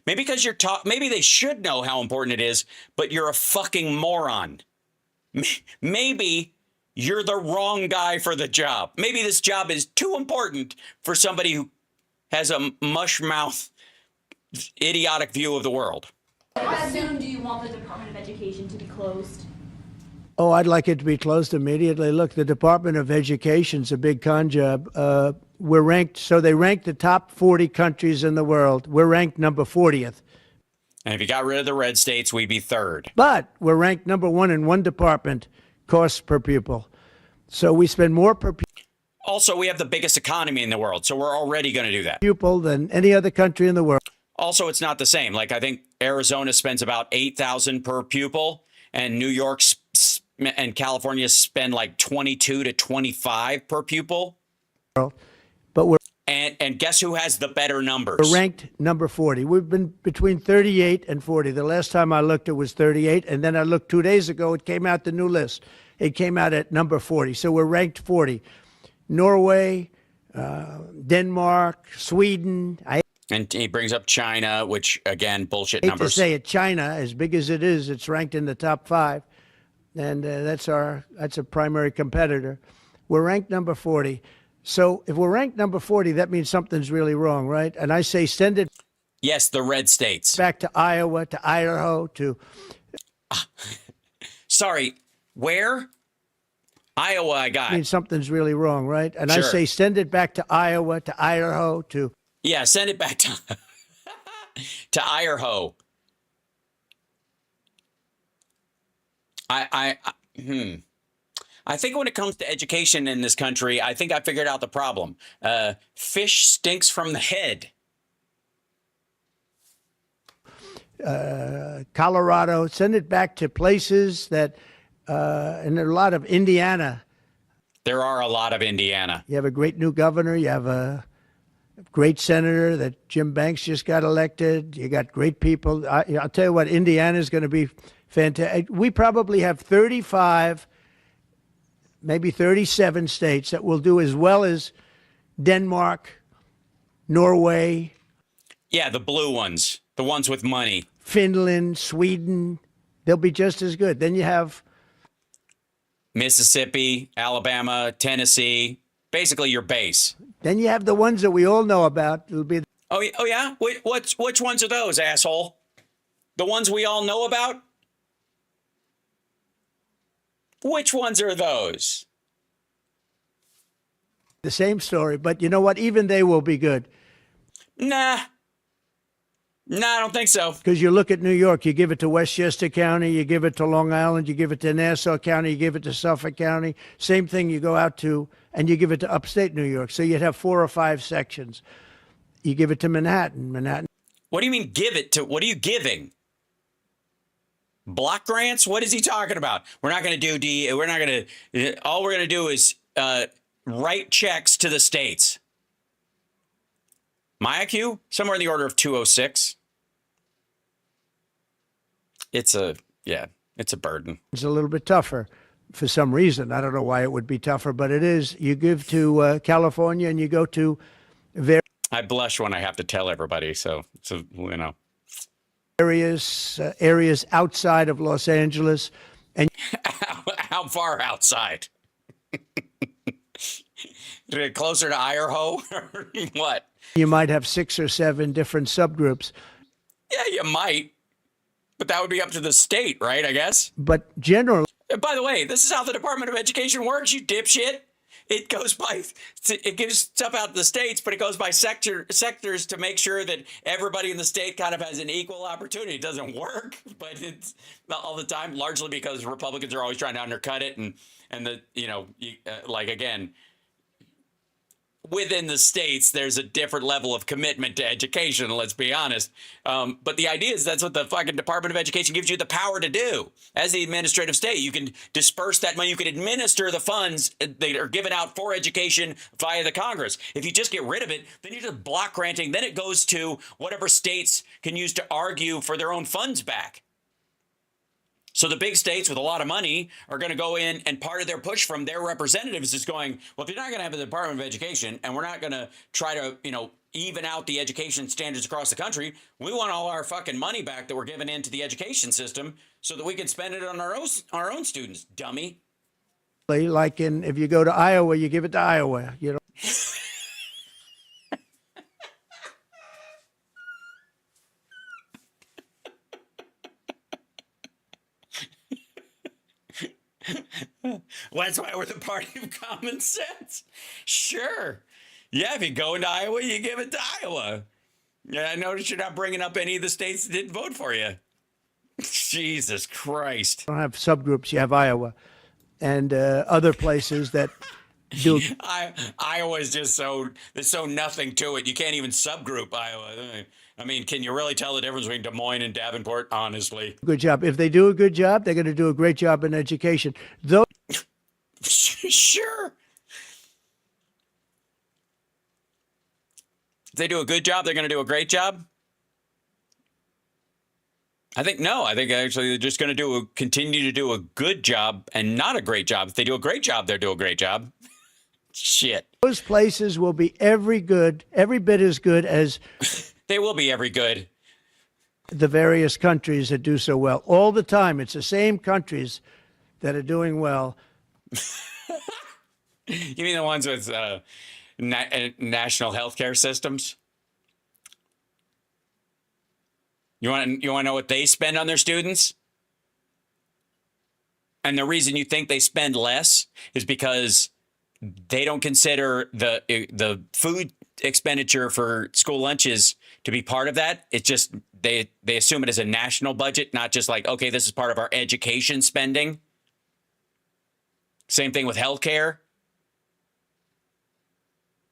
H: Maybe because maybe they should know how important it is, but you're a fucking moron. Maybe you're the wrong guy for the job. Maybe this job is too important for somebody who has a mush-mouth, idiotic view of the world.
N: How soon do you want the Department of Education to be closed?
C: Oh, I'd like it to be closed immediately. Look, the Department of Education's a big con job. We're ranked, so they ranked the top 40 countries in the world. We're ranked number 40th.
H: And if you got rid of the red states, we'd be third.
C: But we're ranked number one in one department, costs per pupil. So we spend more per
H: Also, we have the biggest economy in the world, so we're already going to do that.
C: Pupil than any other country in the world.
H: Also, it's not the same. Like, I think Arizona spends about $8,000 per pupil, and New York and California spend like 22 to 25 per pupil.
C: But we're
H: and guess who has the better numbers?
C: We're ranked number 40. We've been between 38 and 40. The last time I looked, it was 38, and then I looked 2 days ago. It came out the new list. It came out at number 40. So we're ranked 40. Norway, Denmark, Sweden.
H: And he brings up China, which, again, bullshit
C: I hate
H: numbers.
C: to say it, China, as big as it is, it's ranked in the top 5. And that's a primary competitor. We're ranked number 40. So if we're ranked number 40, that means something's really wrong, right? And I say send it.
H: Yes, the red states.
C: Back to Iowa, to Idaho, to.
H: Sorry, where? Iowa, I got.
C: Means something's really wrong, right? And
H: Sure.
C: I say send it back to Iowa, to Idaho, to.
H: Yeah, send it back to to Idaho. I think when it comes to education in this country, I think I figured out the problem. Fish stinks from the head.
C: Colorado, send it back to places that, and there are a lot of Indiana.
H: There are a lot of Indiana.
C: You have a great new governor. You have a great senator that Jim Banks just got elected. You got great people. I'll tell you what, Indiana is going to be fantastic. We probably have 35, maybe 37 states that will do as well as Denmark, Norway.
H: Yeah, the blue ones, the ones with money.
C: Finland, Sweden, they'll be just as good. Then you have
H: Mississippi, Alabama, Tennessee, basically your base.
C: Then you have the ones that we all know about. It'll be.
H: Oh yeah? Which ones are those, asshole? The ones we all know about? Which ones are those?
C: The same story, but you know what? Even they will be good.
H: Nah, I don't think so.
C: Because you look at New York, you give it to Westchester County, you give it to Long Island, you give it to Nassau County, you give it to Suffolk County. Same thing you go out to, and you give it to upstate New York. So you'd have 4 or 5 sections. You give it to Manhattan. Manhattan.
H: What do you mean give it to? What are you giving? Block grants? What is he talking about? We're not going to do we're not going to, all we're going to do is write checks to the states. My IQ? Somewhere in the order of 206. It's a burden.
C: It's a little bit tougher for some reason. I don't know why it would be tougher, but it is. You give to California and you go to
H: I blush when I have to tell everybody. So you know.
C: Areas outside of Los Angeles. And
H: how far outside? Closer to Idaho? What?
C: You might have 6 or 7 different subgroups.
H: Yeah, you might. But that would be up to the state, right, I guess?
C: But generally...
H: By the way, this is how the Department of Education works, you dipshit. It goes by, it gives stuff out to the states, but it goes by sectors to make sure that everybody in the state kind of has an equal opportunity. It doesn't work, but it's not all the time, largely because Republicans are always trying to undercut it. And the, you know, like, again, within the states, there's a different level of commitment to education, let's be honest. But the idea is that's what the fucking Department of Education gives you the power to do. As the administrative state, you can disperse that money. You can administer the funds that are given out for education via the Congress. If you just get rid of it, then you're just block granting. Then it goes to whatever states can use to argue for their own funds back. So the big states with a lot of money are going to go in, and part of their push from their representatives is going, well, if you're not going to have a Department of Education and we're not going to try to, you know, even out the education standards across the country, we want all our fucking money back that we're giving into the education system so that we can spend it on our own students, dummy.
C: Like if you go to Iowa, you give it to Iowa, you know.
H: Well, that's why we're the party of common sense. Sure. Yeah, if you go into Iowa, you give it to Iowa. Yeah, I notice you're not bringing up any of the states that didn't vote for you. Jesus Christ.
C: You don't have subgroups. You have Iowa and other places that do.
H: Iowa is just there's so nothing to it. You can't even subgroup Iowa. I mean, can you really tell the difference between Des Moines and Davenport, honestly?
C: Good job. If they do a good job, they're going to do a great job in education. Though,
H: sure. If they do a good job, they're going to do a great job? I think no. I think actually they're just going to continue to do a good job and not a great job. If they do a great job, they'll do a great job. Shit.
C: Those places will be every bit as good as...
H: They will be every good.
C: The various countries that do so well. All the time. It's the same countries that are doing well.
H: You mean the ones with national health care systems? You want to know what they spend on their students? And the reason you think they spend less is because they don't consider the food expenditure for school lunches to be part of that. It's just they assume it as a national budget, not just like, okay, this is part of our education spending. Same thing with healthcare.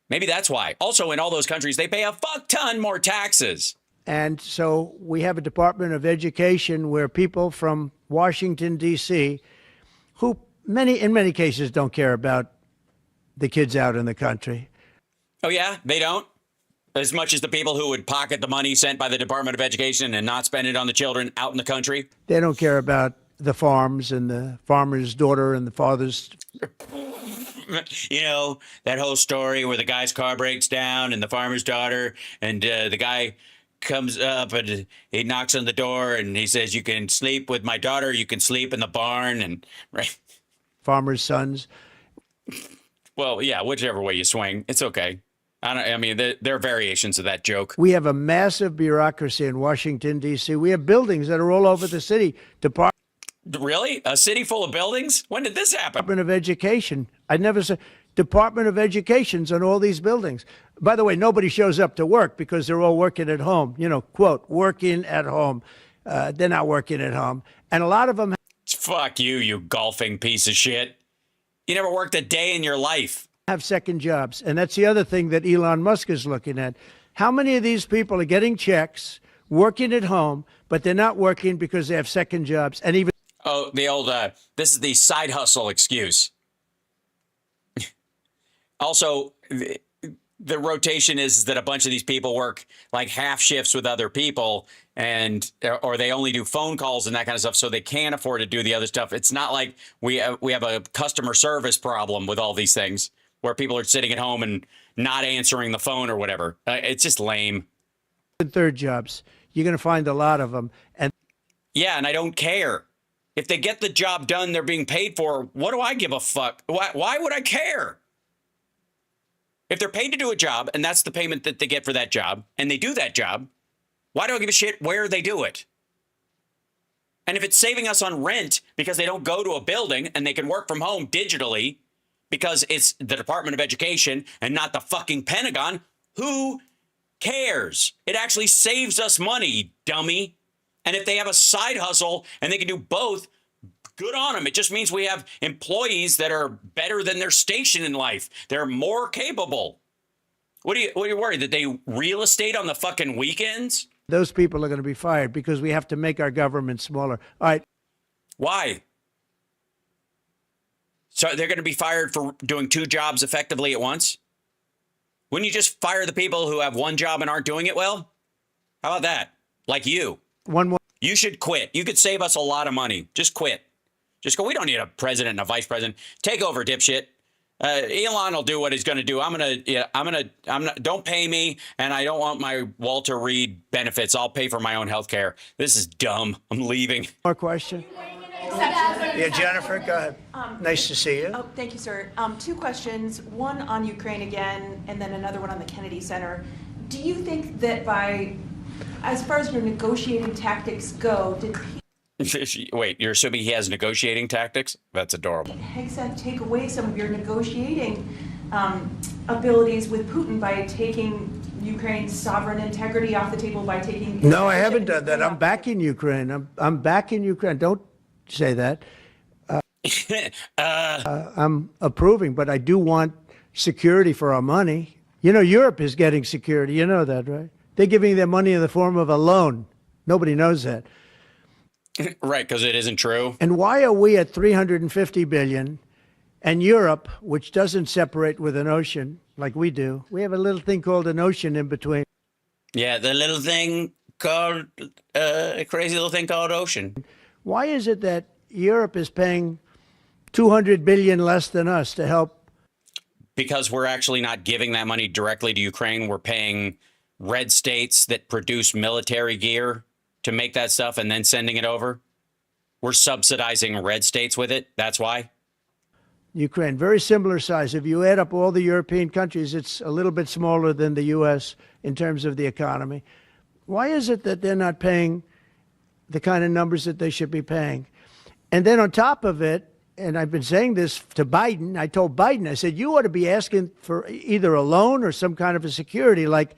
H: Maybe that's why. Also, in all those countries, they pay a fuck ton more taxes.
C: And so we have a Department of Education where people from Washington, D.C., who in many cases don't care about the kids out in the country.
H: Oh, yeah? They don't? As much as the people who would pocket the money sent by the Department of Education and not spend it on the children out in the country?
C: They don't care about the farms and the farmer's daughter and the father's...
H: You know, that whole story where the guy's car breaks down and the farmer's daughter and the guy comes up and he knocks on the door and he says, you can sleep with my daughter, you can sleep in the barn, and right.
C: Farmer's sons.
H: Well, yeah, whichever way you swing, it's okay. I mean, there are variations of that joke.
C: We have a massive bureaucracy in Washington, D.C. We have buildings that are all over the city.
H: Really? A city full of buildings? When did this happen?
C: Department of Education. I never said Department of Education's on all these buildings. By the way, nobody shows up to work because they're all working at home. You know, quote, working at home. They're not working at home. And a lot of them...
H: Fuck you, you golfing piece of shit. You never worked a day in your life.
C: Have second jobs. And that's the other thing that Elon Musk is looking at. How many of these people are getting checks, working at home, but they're not working because they have second jobs? And even
H: Oh, the old, this is the side hustle excuse. Also, the rotation is that a bunch of these people work like half shifts with other people, and or they only do phone calls and that kind of stuff, so they can't afford to do the other stuff. It's not like we have a customer service problem with all these things where people are sitting at home and not answering the phone or whatever. It's just lame.
C: third jobs, you're going to find a lot of them. And
H: yeah, and I don't care. If they get the job done they're being paid for, what do I give a fuck? Why would I care? If they're paid to do a job, and that's the payment that they get for that job, and they do that job, why do I give a shit where they do it? And if it's saving us on rent because they don't go to a building and they can work from home digitally because it's the Department of Education and not the fucking Pentagon, who cares? It actually saves us money, dummy. And if they have a side hustle and they can do both, good on them. It just means we have employees that are better than their station in life. They're more capable. What are you worried that they real estate on the fucking weekends?
C: those people are going to be fired because we have to make our government smaller. All right.
H: Why? So they're going to be fired for doing two jobs effectively at once? Wouldn't you just fire the people who have one job and aren't doing it well? How about that? Like you.
C: One more.
H: You should quit. You could save us a lot of money. Just quit. Just go. We don't need a president and a vice president. Take over, dipshit. Elon will do what he's going to do. I'm not, don't pay me, and I don't want my Walter Reed benefits. I'll pay for my own health care. This is dumb. I'm leaving.
C: More question? Yeah, Jennifer, go ahead. Nice to see you.
O: Oh, thank you, sir. Two questions, one on Ukraine again, and then another one on the Kennedy Center. Do you think that as far as your negotiating tactics go, did
H: Wait, you're assuming he has negotiating tactics? That's adorable.
O: Hegseth take away some of your negotiating abilities with Putin by taking Ukraine's sovereign integrity off the table, by taking...
C: No, I haven't done that. I'm backing Ukraine. I'm backing Ukraine. Don't say that. I'm approving, but I do want security for our money. You know, Europe is getting security. You know that, right? They're giving their money in the form of a loan. Nobody knows that.
H: Right, because it isn't true.
C: And why are we at 350 billion and Europe, which doesn't separate with an ocean like we do, we have a little thing called an ocean in between.
H: Yeah, the little thing called, a crazy little thing called ocean.
C: Why is it that Europe is paying 200 billion less than us to help?
H: Because we're actually not giving that money directly to Ukraine. We're paying red states that produce military gear to make that stuff and then sending it over. We're subsidizing red states with it. That's why.
C: Ukraine, very similar size. If you add up all the European countries, it's a little bit smaller than the U.S. in terms of the economy. Why is it that they're not paying the kind of numbers that they should be paying? And then on top of it, and I've been saying this to Biden, I told Biden, I said, you ought to be asking for either a loan or some kind of a security like...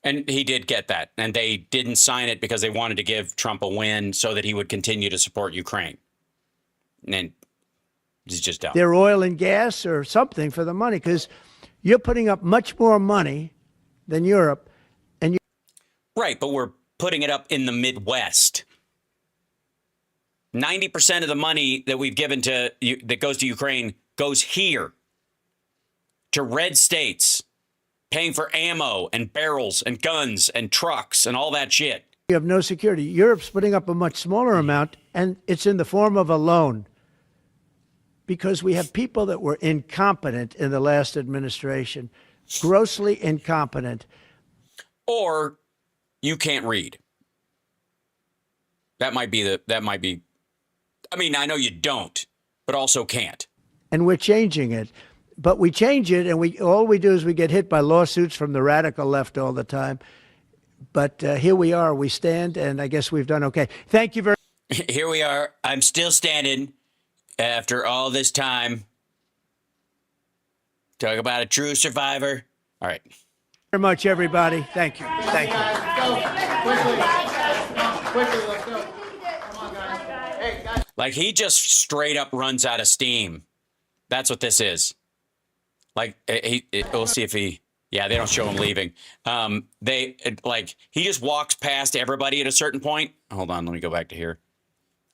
H: And he did get that. And they didn't sign it because they wanted to give Trump a win so that he would continue to support Ukraine. And he's just dumb.
C: Their oil and gas or something for the money, because you're putting up much more money than Europe. And you
H: Right, but we're putting it up in the Midwest. 90% of the money that we've given to that goes to Ukraine goes here to red states, paying for ammo and barrels and guns and trucks and all that shit.
C: You have no security. Europe's putting up a much smaller amount, and it's in the form of a loan. Because we have people that were incompetent in the last administration, grossly incompetent.
H: Or you can't read. That might be, I mean, I know you don't, but also can't.
C: And we're changing it. But we change it, and all we do is we get hit by lawsuits from the radical left all the time. But here we are. We stand, and I guess we've done okay. Thank you very
H: much. Here we are. I'm still standing after all this time. Talk about a true survivor. All right.
C: Very much, everybody. Thank you. Thank you.
D: Quickly, let's go. Come on, guys. Hey, guys.
H: Like, he just straight up runs out of steam. That's what this is. Like, we'll see if he, Yeah, they don't show him leaving. He just walks past everybody at a certain point. Hold on, let me go back to here.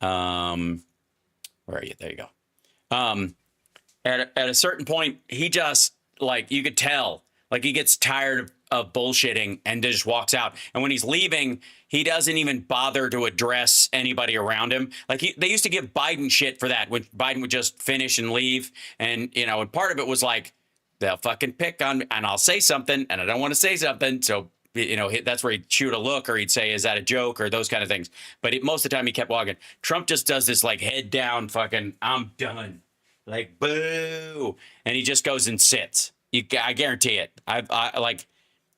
H: Where are you? There you go. At a certain point, he just, you could tell, he gets tired of bullshitting and just walks out. And when he's leaving, he doesn't even bother to address anybody around him. They used to give Biden shit for that, when Biden would just finish and leave. And, and part of it was they'll fucking pick on me and I'll say something and I don't want to say something. So, that's where he'd shoot a look or he'd say, is that a joke, or those kind of things. But most of the time he kept walking. Trump just does this head down fucking, I'm done. Boo. And he just goes and sits. I guarantee it.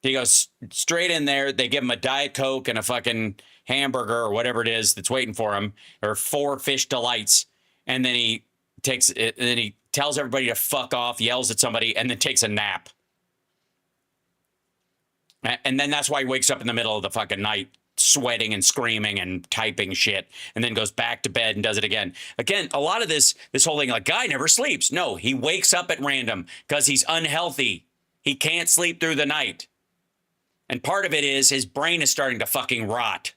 H: He goes straight in there. They give him a Diet Coke and a fucking hamburger or whatever it is that's waiting for him, or 4 fish delights. And then he takes it, and then he tells everybody to fuck off, yells at somebody, and then takes a nap. And then that's why he wakes up in the middle of the fucking night, sweating and screaming and typing shit, and then goes back to bed and does it again. Again, a lot of this whole thing, guy never sleeps. No, he wakes up at random because he's unhealthy. He can't sleep through the night. And part of it is his brain is starting to fucking rot.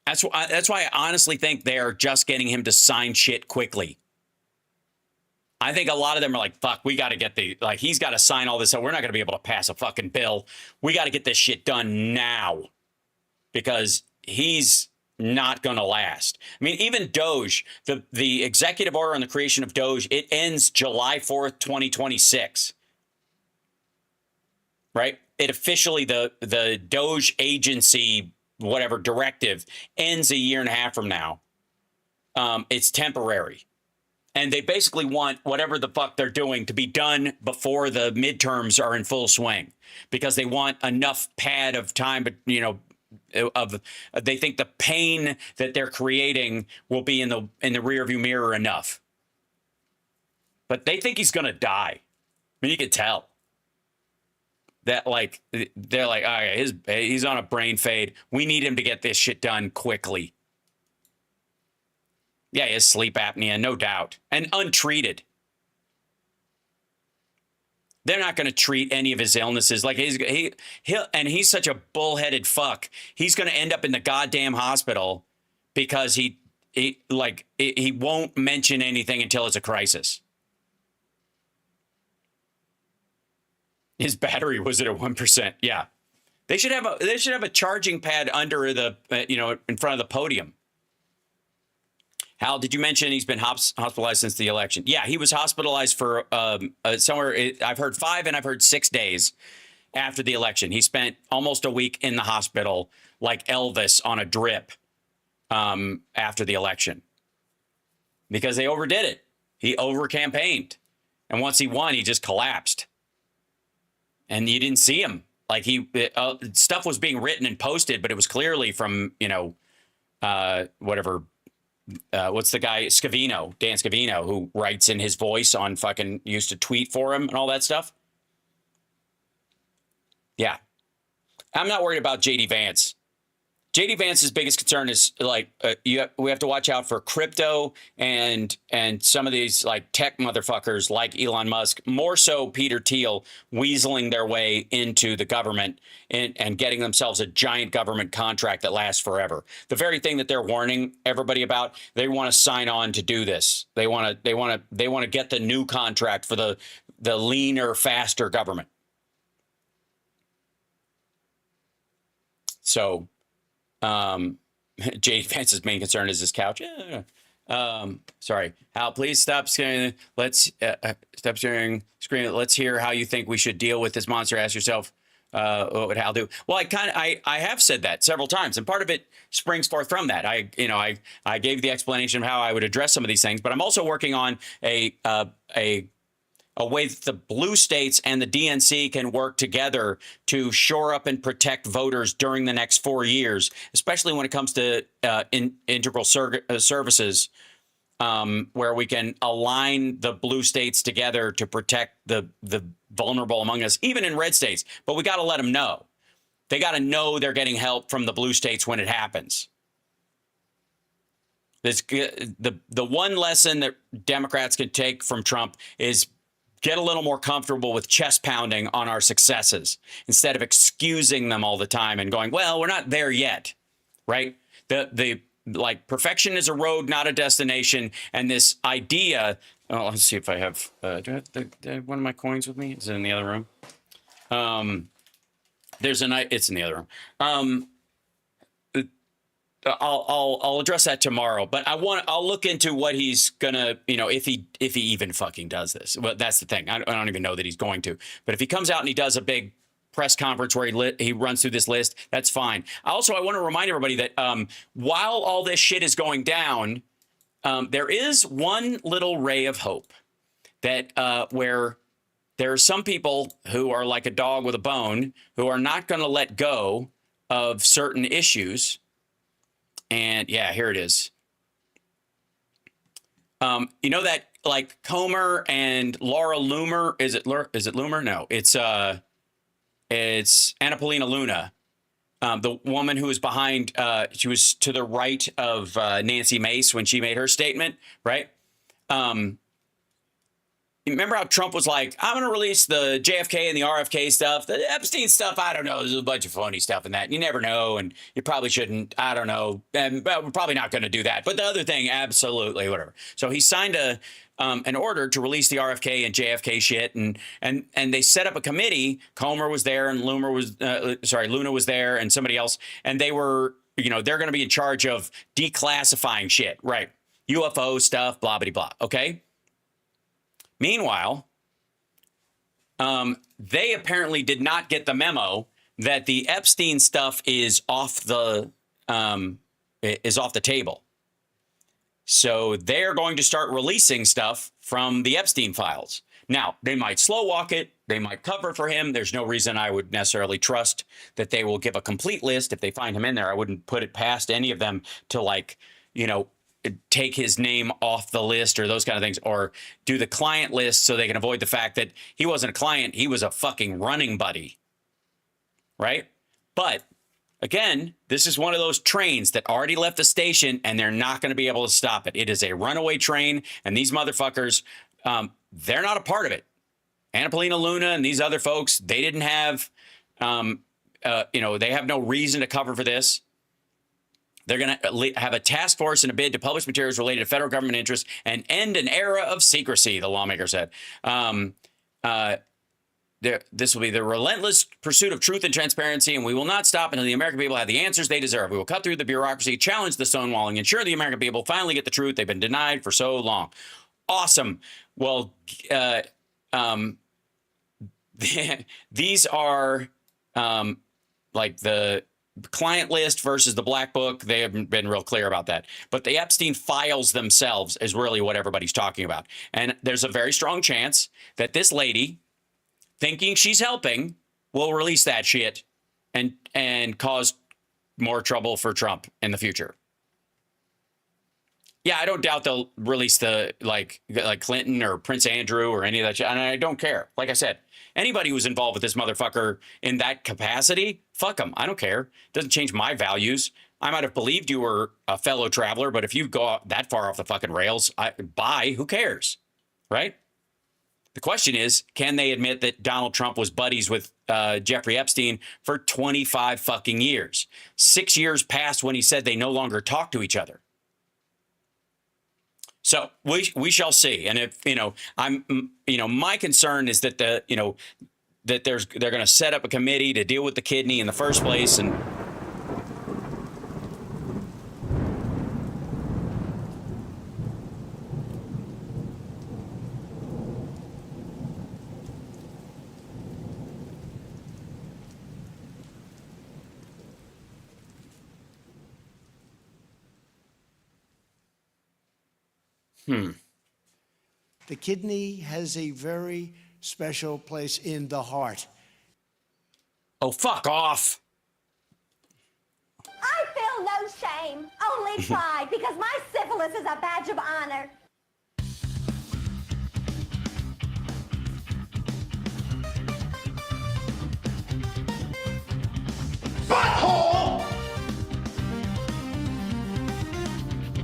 H: That's why I honestly think they're just getting him to sign shit quickly. I think a lot of them are fuck, we got to get he's got to sign all this. So we're not going to be able to pass a fucking bill. We got to get this shit done now because he's not going to last. I mean, even DOGE, the executive order on the creation of DOGE, it ends July 4th, 2026. Right? It officially, the DOGE agency, whatever directive, ends a year and a half from now. It's temporary. And they basically want whatever the fuck they're doing to be done before the midterms are in full swing, because they want enough pad of time, but they think the pain that they're creating will be in the rearview mirror enough. But they think he's going to die. I mean, you could tell that they're all right, he's on a brain fade. We need him to get this shit done quickly. Yeah, he has sleep apnea, no doubt, and untreated. They're not going to treat any of his illnesses. He's such a bullheaded fuck. He's going to end up in the goddamn hospital because he won't mention anything until it's a crisis. His battery was at 1%. Yeah, they should have a charging pad under the in front of the podium. Hal, did you mention he's been hospitalized since the election? Yeah, he was hospitalized for somewhere. I've heard 5 and I've heard 6 days after the election. He spent almost a week in the hospital like Elvis on a drip after the election because they overdid it. He over-campaigned. And once he won, he just collapsed. And you didn't see him. Stuff was being written and posted, but it was clearly from, whatever. What's the guy, Dan Scavino, who writes in his voice on fucking, used to tweet for him and all that stuff. Yeah. I'm not worried about J.D. Vance. J.D. Vance's biggest concern is we have to watch out for crypto and some of these tech motherfuckers like Elon Musk, more so Peter Thiel, weaseling their way into the government and getting themselves a giant government contract that lasts forever. The very thing that they're warning everybody about, they want to sign on to do this. They want to get the new contract for the leaner, faster government. So J.D. Vance's main concern is his couch. Sorry, Hal, please stop screaming. Stop screaming. Let's hear how you think we should deal with this monster. Ask yourself, what would Hal do? Well, I have said that several times, and part of it springs forth from that. I gave the explanation of how I would address some of these things, but I'm also working on a way that the blue states and the DNC can work together to shore up and protect voters during the next 4 years, especially when it comes to integral services, where we can align the blue states together to protect the vulnerable among us, even in red states. But we got to let them know. They got to know they're getting help from the blue states when it happens. The one lesson that Democrats can take from Trump is get a little more comfortable with chest pounding on our successes instead of excusing them all the time and going, well, we're not there yet, right? The like perfection is a road, not a destination. And this idea, oh, let's see if I have, do I have one of my coins with me? Is it in the other room? It's in the other room. I'll address that tomorrow, but I'll look into what he's gonna, if he even fucking does this. Well, that's the thing. I don't even know that he's going to. But if he comes out and he does a big press conference where he runs through this list, that's fine. I want to remind everybody that while all this shit is going down, there is one little ray of hope that where there are some people who are like a dog with a bone who are not going to let go of certain issues. And yeah, here it is. You know that like Comer and Laura Loomer, is it Loomer? No, it's Anna Paulina Luna, the woman who was behind, she was to the right of Nancy Mace when she made her statement, right? Remember how Trump was like, I'm going to release the JFK and the RFK stuff. The Epstein stuff, I don't know. There's a bunch of phony stuff in that. You never know, and you probably shouldn't. I don't know. And we're probably not going to do that. But the other thing, absolutely, whatever. So he signed an order to release the RFK and JFK shit, and they set up a committee. Comer was there, and Luna was there, and somebody else. And they were, they're going to be in charge of declassifying shit, right? UFO stuff, blah, blah, blah, okay? Meanwhile, they apparently did not get the memo that the Epstein stuff is off the table. So they're going to start releasing stuff from the Epstein files. Now, they might slow walk it. They might cover for him. There's no reason I would necessarily trust that they will give a complete list. If they find him in there, I wouldn't put it past any of them to take his name off the list or those kind of things, or do the client list so they can avoid the fact that he wasn't a client, he was a fucking running buddy, right? But again, this is one of those trains that already left the station and they're not going to be able to stop it. It is a runaway train, and these motherfuckers, they're not a part of it. Anna Paulina Luna and these other folks, they didn't have, they have no reason to cover for this. They're going to have a task force in a bid to publish materials related to federal government interests and end an era of secrecy, the lawmaker said. This will be the relentless pursuit of truth and transparency, and we will not stop until the American people have the answers they deserve. We will cut through the bureaucracy, challenge the stonewalling, ensure the American people finally get the truth they've been denied for so long. Awesome. Well, these are like the client list versus the black book. They haven't been real clear about that. But the Epstein files themselves is really what everybody's talking about. And there's a very strong chance that this lady, thinking she's helping, will release that shit and cause more trouble for Trump in the future. Yeah, I don't doubt they'll release the like Clinton or Prince Andrew or any of that shit. And I don't care. Like I said, anybody who's involved with this motherfucker in that capacity, fuck them. I don't care. Doesn't change my values. I might have believed you were a fellow traveler, but if you go that far off the fucking rails, bye. Who cares? Right? The question is, can they admit that Donald Trump was buddies with Jeffrey Epstein for 25 fucking years? 6 years passed when he said they no longer talk to each other. So we shall see. And if, my concern is that that they're going to set up a committee to deal with the kidney in the first place. And
C: The kidney has a very special place in the heart.
H: Oh, fuck off.
P: I feel no shame, only pride, because my syphilis is a badge of honor.
G: Butthole!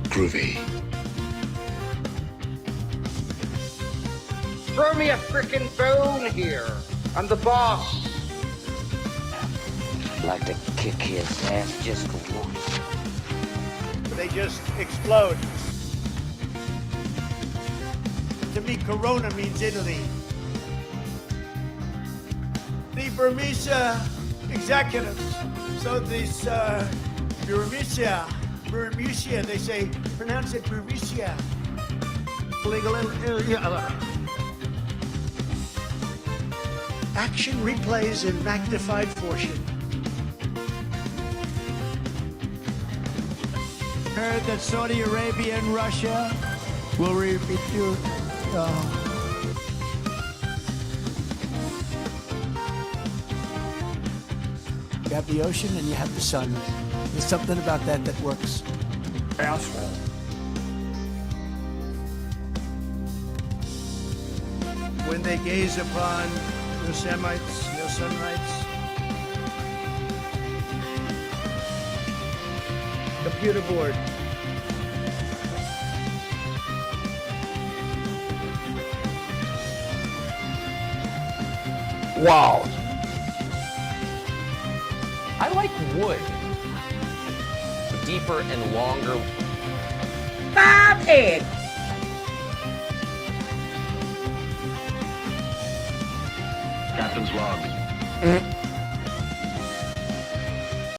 G: Groovy.
D: Throw throw me a frickin' bone here. I'm the boss.
F: I'd like to kick his ass just once.
C: They just explode. To me, Corona means Italy. The Burmese executives, so this Burmese, they say, pronounce it Burmese. Action replays in magnified fortune. Heard that Saudi Arabia and Russia will repeat you. You have the ocean and you have the sun. There's something about that that works. Asshole. When they gaze upon the Semites, the Sunlights, computer board.
Q: Wow. I like wood. Deeper and longer.
D: Bobhead.
G: Captain's log.